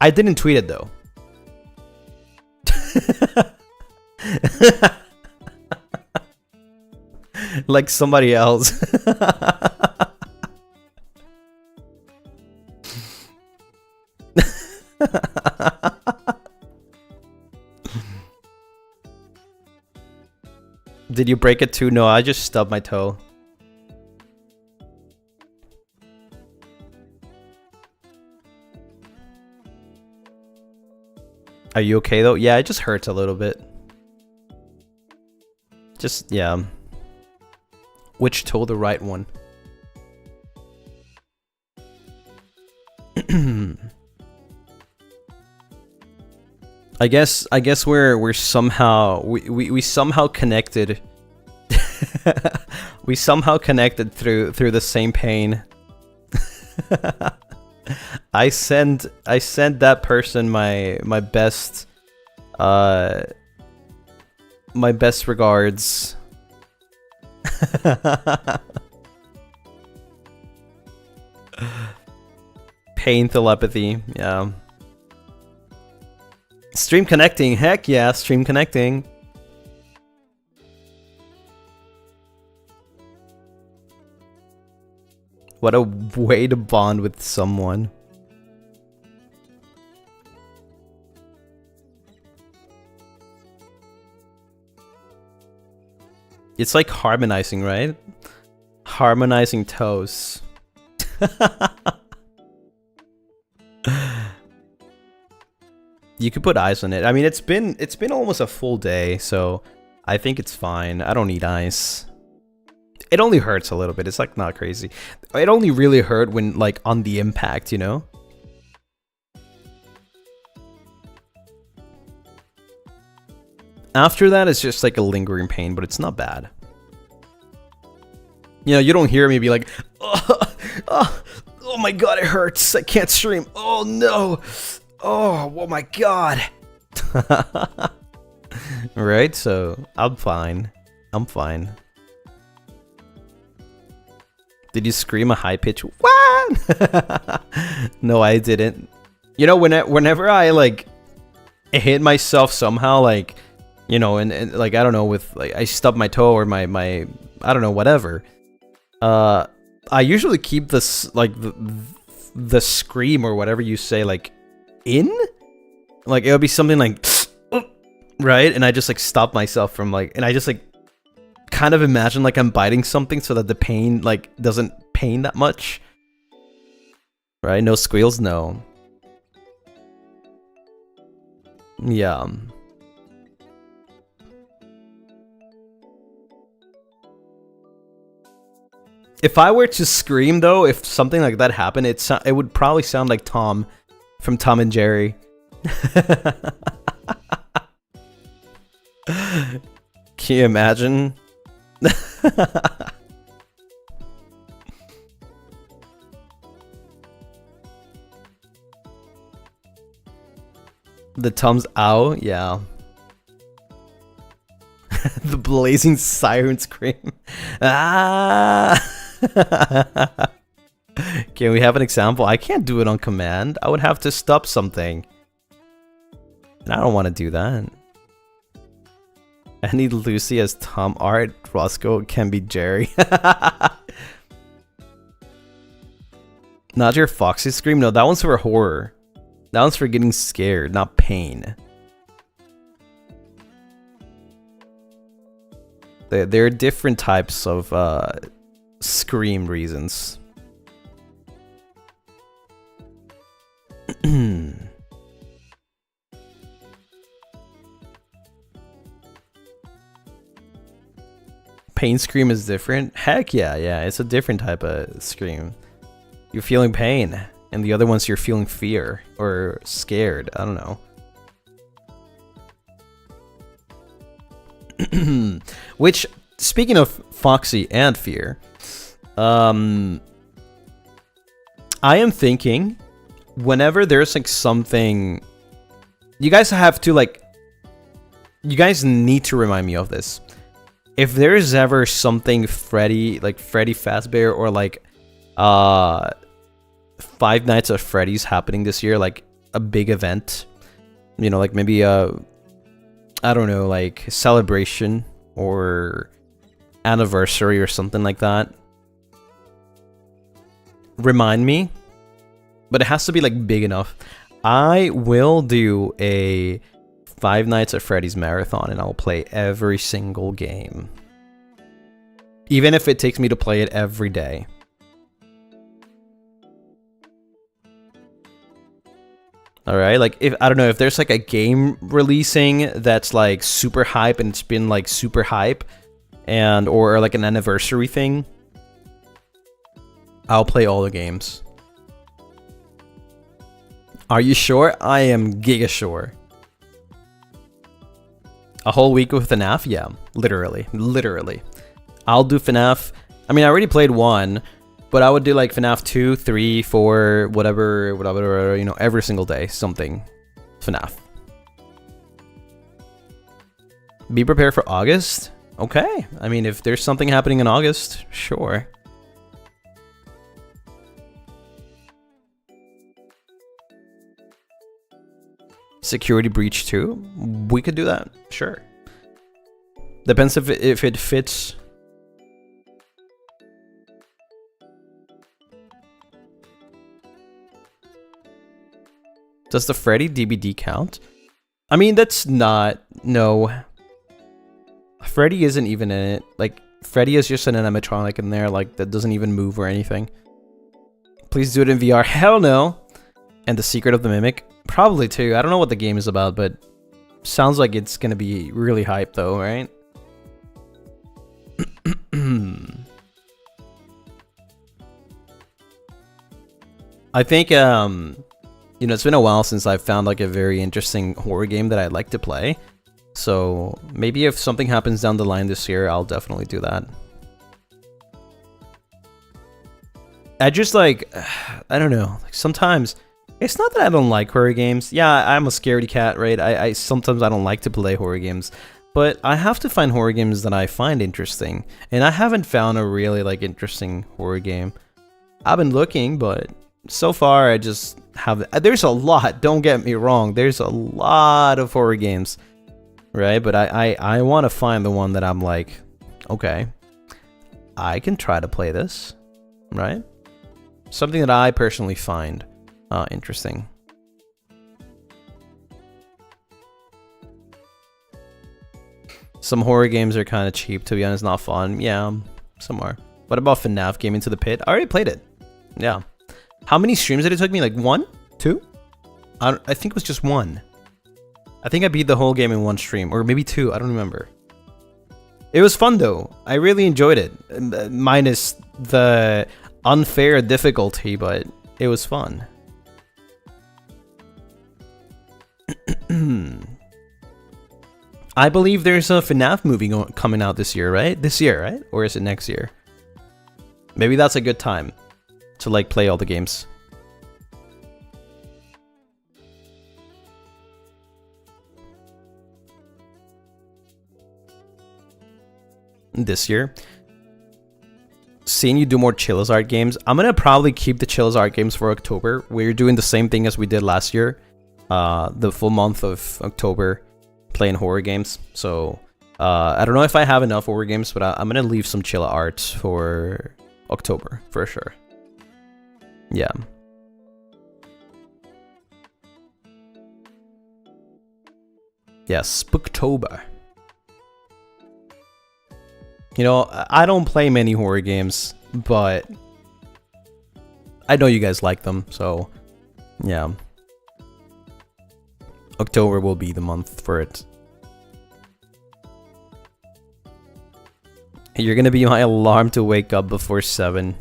I didn't tweet it though. Like somebody else. Did you break it too? No, I just stubbed my toe. Are you okay though? Yeah, it just hurts a little bit. Just, yeah. Which toe? The right one. I guess we're somehow we somehow connected. We somehow connected through the same pain. I send that person my best regards. Pain telepathy, yeah. Stream connecting, heck yeah, stream connecting. What a way to bond with someone. It's like harmonizing, right? Harmonizing toes. You could put ice on it. I mean, it's been almost a full day, so I think it's fine. I don't need ice. It only hurts a little bit. It's like not crazy. It only really hurt when like on the impact, you know? After that, it's just like a lingering pain, but it's not bad. You know, you don't hear me be like, oh my god, it hurts. I can't stream. Oh no. Oh my god. Right? So, I'm fine. I'm fine. Did you scream a high pitch? What? No, I didn't. You know, whenever I like hit myself somehow, like, you know, and like, I don't know, with like I stubbed my toe or my I don't know, whatever. I usually keep this like the scream or whatever you say like in, like it'll be something like right, and I just like stop myself from like, and I just like kind of imagine like I'm biting something so that the pain like doesn't pain that much. Right? No squeals, no. Yeah. If I were to scream though, if something like that happened, it would probably sound like Tom from Tom and Jerry. Can you imagine? The Tom's ow, yeah. The blazing siren scream. Ah! Can we have an example? I can't do it on command. I would have to stop something. And I don't want to do that. I need Lucy as Tom Art. Roscoe can be Jerry. Not your Foxy scream? No, that one's for horror. That one's for getting scared, not pain. There are different types of scream reasons. Pain scream is different? Heck yeah, it's a different type of scream. You're feeling pain, and the other ones you're feeling fear or scared. I don't know. Which, speaking of Foxy and fear, I am thinking whenever there's like something, you guys have to like, you guys need to remind me of this. If there's ever something Freddy, like Freddy Fazbear or like Five Nights at Freddy's happening this year, like a big event, you know, like maybe I don't know, like celebration or anniversary or something like that, remind me, but it has to be like big enough. I will do a Five Nights at Freddy's marathon and I'll play every single game, even if it takes me to play it every day. All right, like if I don't know if there's like a game releasing that's like super hype and it's been like super hype, and or like an anniversary thing, I'll play all the games. Are you sure? I am giga sure. A whole week with FNAF? Yeah, literally. I'll do FNAF. I mean, I already played 1. But I would do like FNAF 2, 3, 4, whatever, you know, every single day, something FNAF. Be prepared for August? Okay. I mean, if there's something happening in August, sure. Security breach 2? We could do that, sure. Depends if it fits. Does the Freddy DBD count? I mean, that's not... No. Freddy isn't even in it. Like, Freddy is just an animatronic in there, like, that doesn't even move or anything. Please do it in VR. Hell no! And The Secret of the Mimic? Probably too. I don't know what the game is about, but... Sounds like it's gonna be really hype though, right? I think, you know, it's been a while since I've found like a very interesting horror game that I'd like to play. So maybe if something happens down the line this year, I'll definitely do that. I just like, I don't know, like sometimes, it's not that I don't like horror games. Yeah, I'm a scaredy cat, right? Sometimes I don't like to play horror games. But I have to find horror games that I find interesting. And I haven't found a really like interesting horror game. I've been looking, but so far I just have... There's a lot, don't get me wrong. There's a lot of horror games, right? But I want to find the one that I'm like, okay, I can try to play this, right? Something that I personally find interesting. Some horror games are kind of cheap, to be honest, not fun. Yeah, some are. What about FNAF Game Into the Pit? I already played it. Yeah. How many streams did it took me? Like 1? 2? I think it was just 1. I think I beat the whole game in 1 stream, or maybe 2, I don't remember. It was fun though. I really enjoyed it. Minus the unfair difficulty, but it was fun. I believe there's a FNAF movie coming out this year, right? This year, right? Or is it next year? Maybe that's a good time to like play all the games. This year. Seeing you do more Charizard games, I'm gonna probably keep the Charizard games for October. We're doing the same thing as we did last year. The full month of October playing horror games. So I don't know if I have enough horror games, but I'm gonna leave some chill arts for October for sure. Yeah. Yeah, Spooktober. You know, I don't play many horror games, but I know you guys like them, so yeah. October will be the month for it. You're gonna be my alarm to wake up before 7.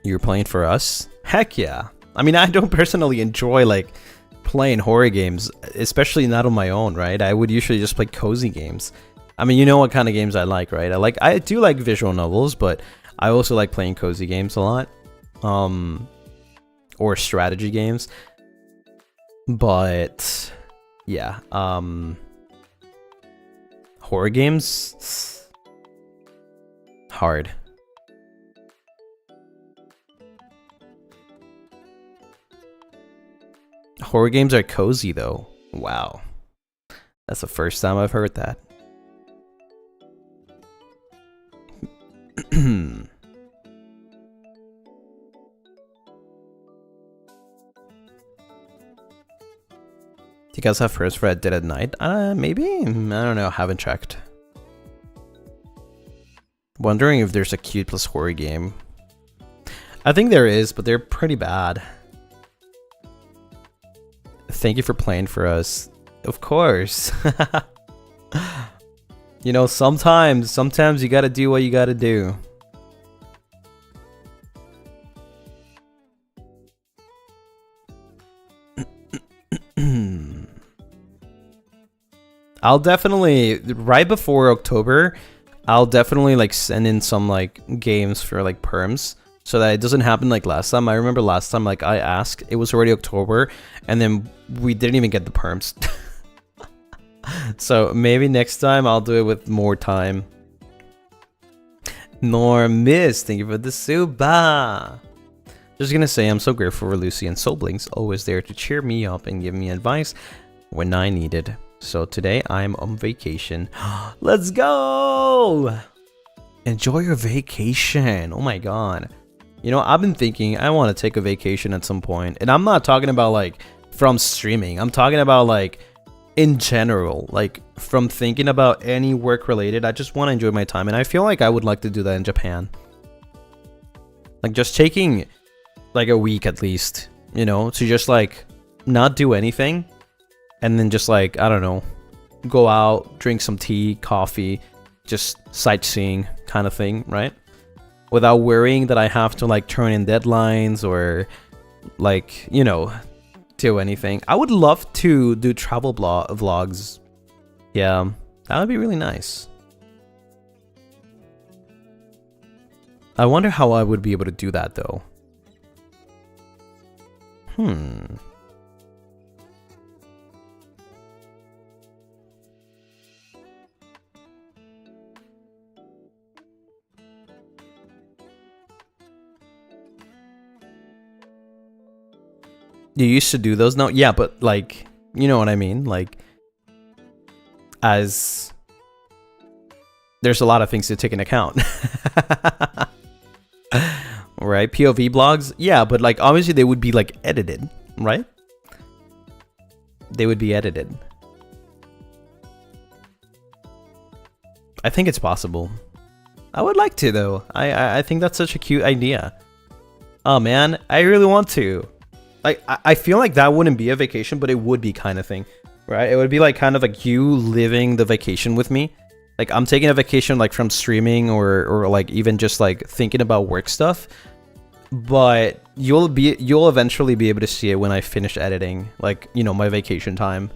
You're playing for us? Heck yeah. I mean, I don't personally enjoy like playing horror games, especially not on my own, right? I would usually just play cozy games. I mean, you know what kind of games I like, right? I do like visual novels, but I also like playing cozy games a lot. Or strategy games. But yeah, horror games, hard. Horror games are cozy though. Wow. That's the first time I've heard that. Do you guys have first read Dead at Night? Maybe? I don't know, haven't checked. Wondering if there's a cute plus horror game. I think there is, but they're pretty bad. Thank you for playing for us. Of course. You know, sometimes you gotta do what you gotta do. I'll definitely, right before October, I'll definitely like send in some like games for like perms so that it doesn't happen like last time. I remember last time like I asked, it was already October and then we didn't even get the perms. So maybe next time I'll do it with more time. Normis, thank you for the suba. Just gonna say I'm so grateful for Lucien Soblings, always there to cheer me up and give me advice when I need it. So today I'm on vacation. Let's go! Enjoy your vacation. Oh my god. You know, I've been thinking I want to take a vacation at some point. And I'm not talking about like from streaming. I'm talking about like in general. Like from thinking about any work related. I just want to enjoy my time. And I feel like I would like to do that in Japan. Like just taking like a week at least. You know, to just like not do anything. And then just like, I don't know, go out, drink some tea, coffee, just sightseeing kind of thing, right? Without worrying that I have to like turn in deadlines or like, you know, do anything. I would love to do travel vlogs. Yeah, that would be really nice. I wonder how I would be able to do that though. You used to do those? No, yeah, but like, you know what I mean? Like, as there's a lot of things to take into account. Right? POV blogs? Yeah, but like, obviously they would be like edited, right? They would be edited. I think it's possible. I would like to, though. I think that's such a cute idea. Oh man, I really want to. Like, I feel like that wouldn't be a vacation, but it would be kind of thing, right? It would be like kind of like you living the vacation with me. Like, I'm taking a vacation like from streaming or like even just like thinking about work stuff. But you'll eventually be able to see it when I finish editing, like, you know, my vacation time.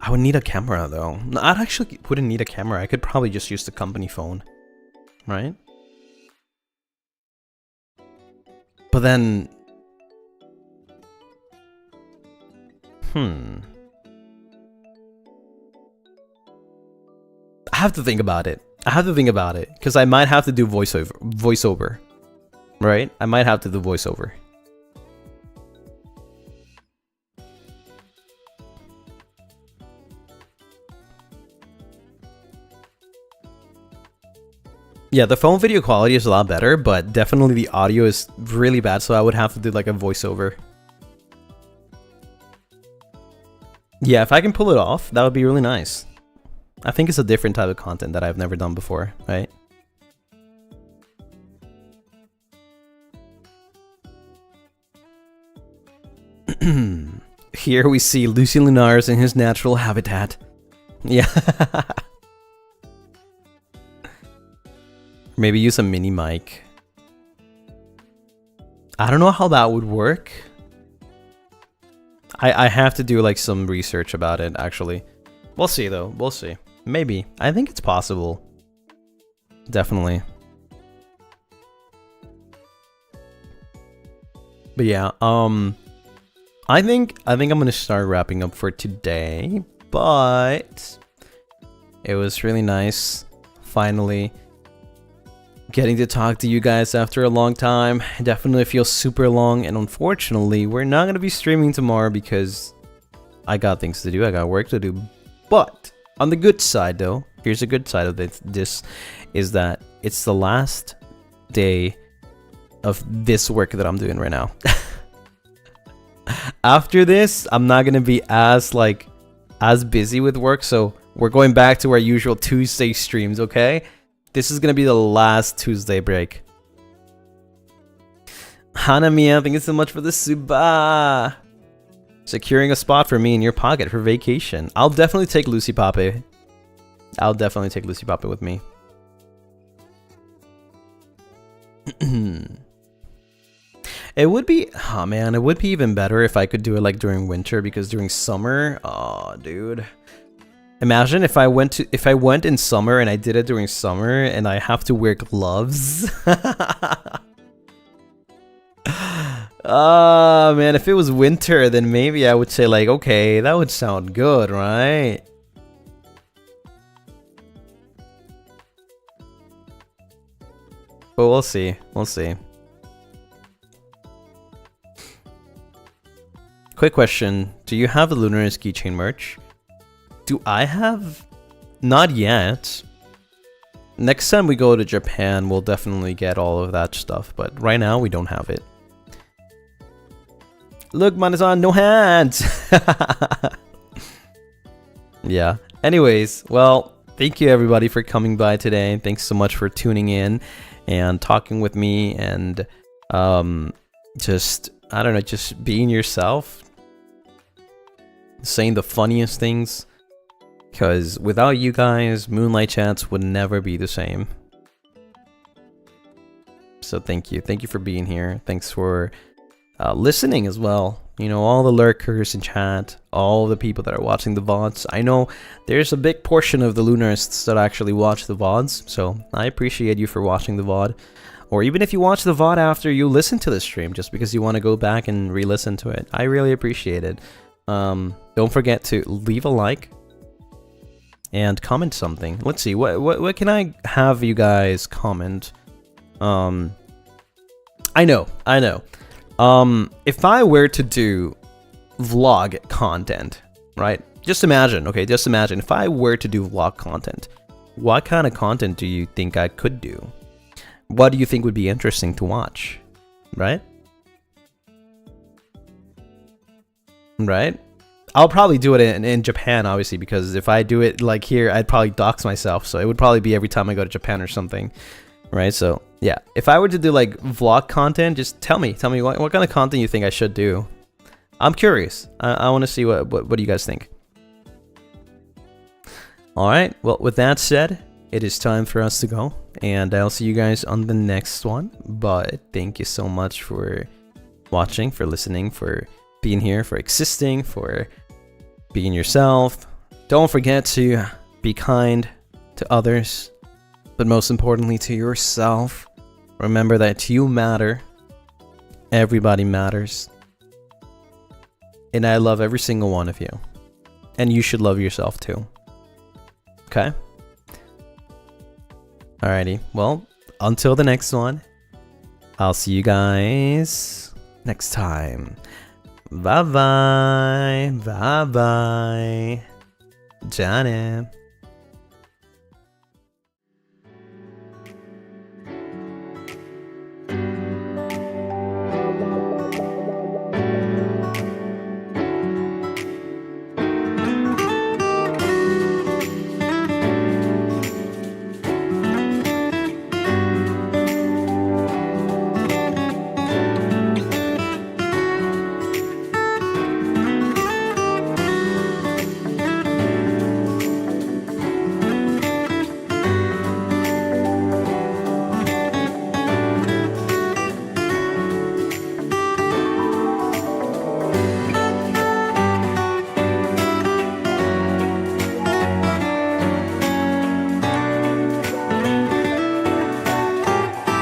I would need a camera though. No, I actually wouldn't need a camera. I could probably just use the company phone, right? But then, I have to think about it. Because I might have to do voiceover, right? I might have to do voiceover. Yeah, the phone video quality is a lot better, but definitely the audio is really bad, so I would have to do like a voiceover. Yeah, if I can pull it off, that would be really nice. I think it's a different type of content that I've never done before, right? Here we see Lucien Lunaris in his natural habitat. Yeah. Maybe use a mini mic. I don't know how that would work. I have to do like some research about it, actually. We'll see though, we'll see. Maybe. I think it's possible. Definitely. But yeah, I think I'm gonna start wrapping up for today, but it was really nice finally getting to talk to you guys after a long time. It definitely feels super long, and unfortunately we're not gonna be streaming tomorrow because I got things to do, I got work to do. But on the good side though, here's the good side of this is that it's the last day of this work that I'm doing right now. After this, I'm not gonna be as busy with work, so we're going back to our usual Tuesday streams, okay? This is gonna be the last Tuesday break. Hanamiya, thank you so much for the suba. Securing a spot for me in your pocket for vacation. I'll definitely take Lucy Pape. I'll definitely take Lucy Pape with me. It would be, oh man, it would be even better if I could do it like during winter, because during summer, oh dude. Imagine if I went in summer and I did it during summer and I have to wear gloves. Oh man, if it was winter, then maybe I would say like, okay, that would sound good, right? But we'll see, we'll see. Quick question, do you have the Lunaris keychain merch? Do I have? Not yet. Next time we go to Japan, we'll definitely get all of that stuff, but right now we don't have it. Look, Manazan, no hands! Yeah. Anyways, well, thank you everybody for coming by today. Thanks so much for tuning in and talking with me and just, I don't know, just being yourself. Saying the funniest things. Because without you guys, Moonlight Chats would never be the same. So thank you. Thank you for being here. Thanks for listening as well. You know, all the lurkers in chat, all the people that are watching the VODs. I know there's a big portion of the Lunarists that actually watch the VODs. So I appreciate you for watching the VOD. Or even if you watch the VOD after you listen to the stream, just because you want to go back and re-listen to it. I really appreciate it. Don't forget to leave a like and comment something. Let's see, what can I have you guys comment? I know. If I were to do vlog content, right? Just imagine if I were to do vlog content, what kind of content do you think I could do? What do you think would be interesting to watch, right? Right? I'll probably do it in Japan, obviously, because if I do it like here, I'd probably dox myself. So it would probably be every time I go to Japan or something, right? So yeah, if I were to do like vlog content, just tell me what kind of content you think I should do. I'm curious. I want to see what do you guys think. All right. Well, with that said, it is time for us to go, and I'll see you guys on the next one. But thank you so much for watching, for listening, for being here, for existing, for being yourself. Don't forget to be kind to others, but most importantly to yourself. Remember that you matter. Everybody matters. And I love every single one of you. And you should love yourself too. Okay? Alrighty. Well, until the next one, I'll see you guys next time. Bye bye. Bye bye. Janet.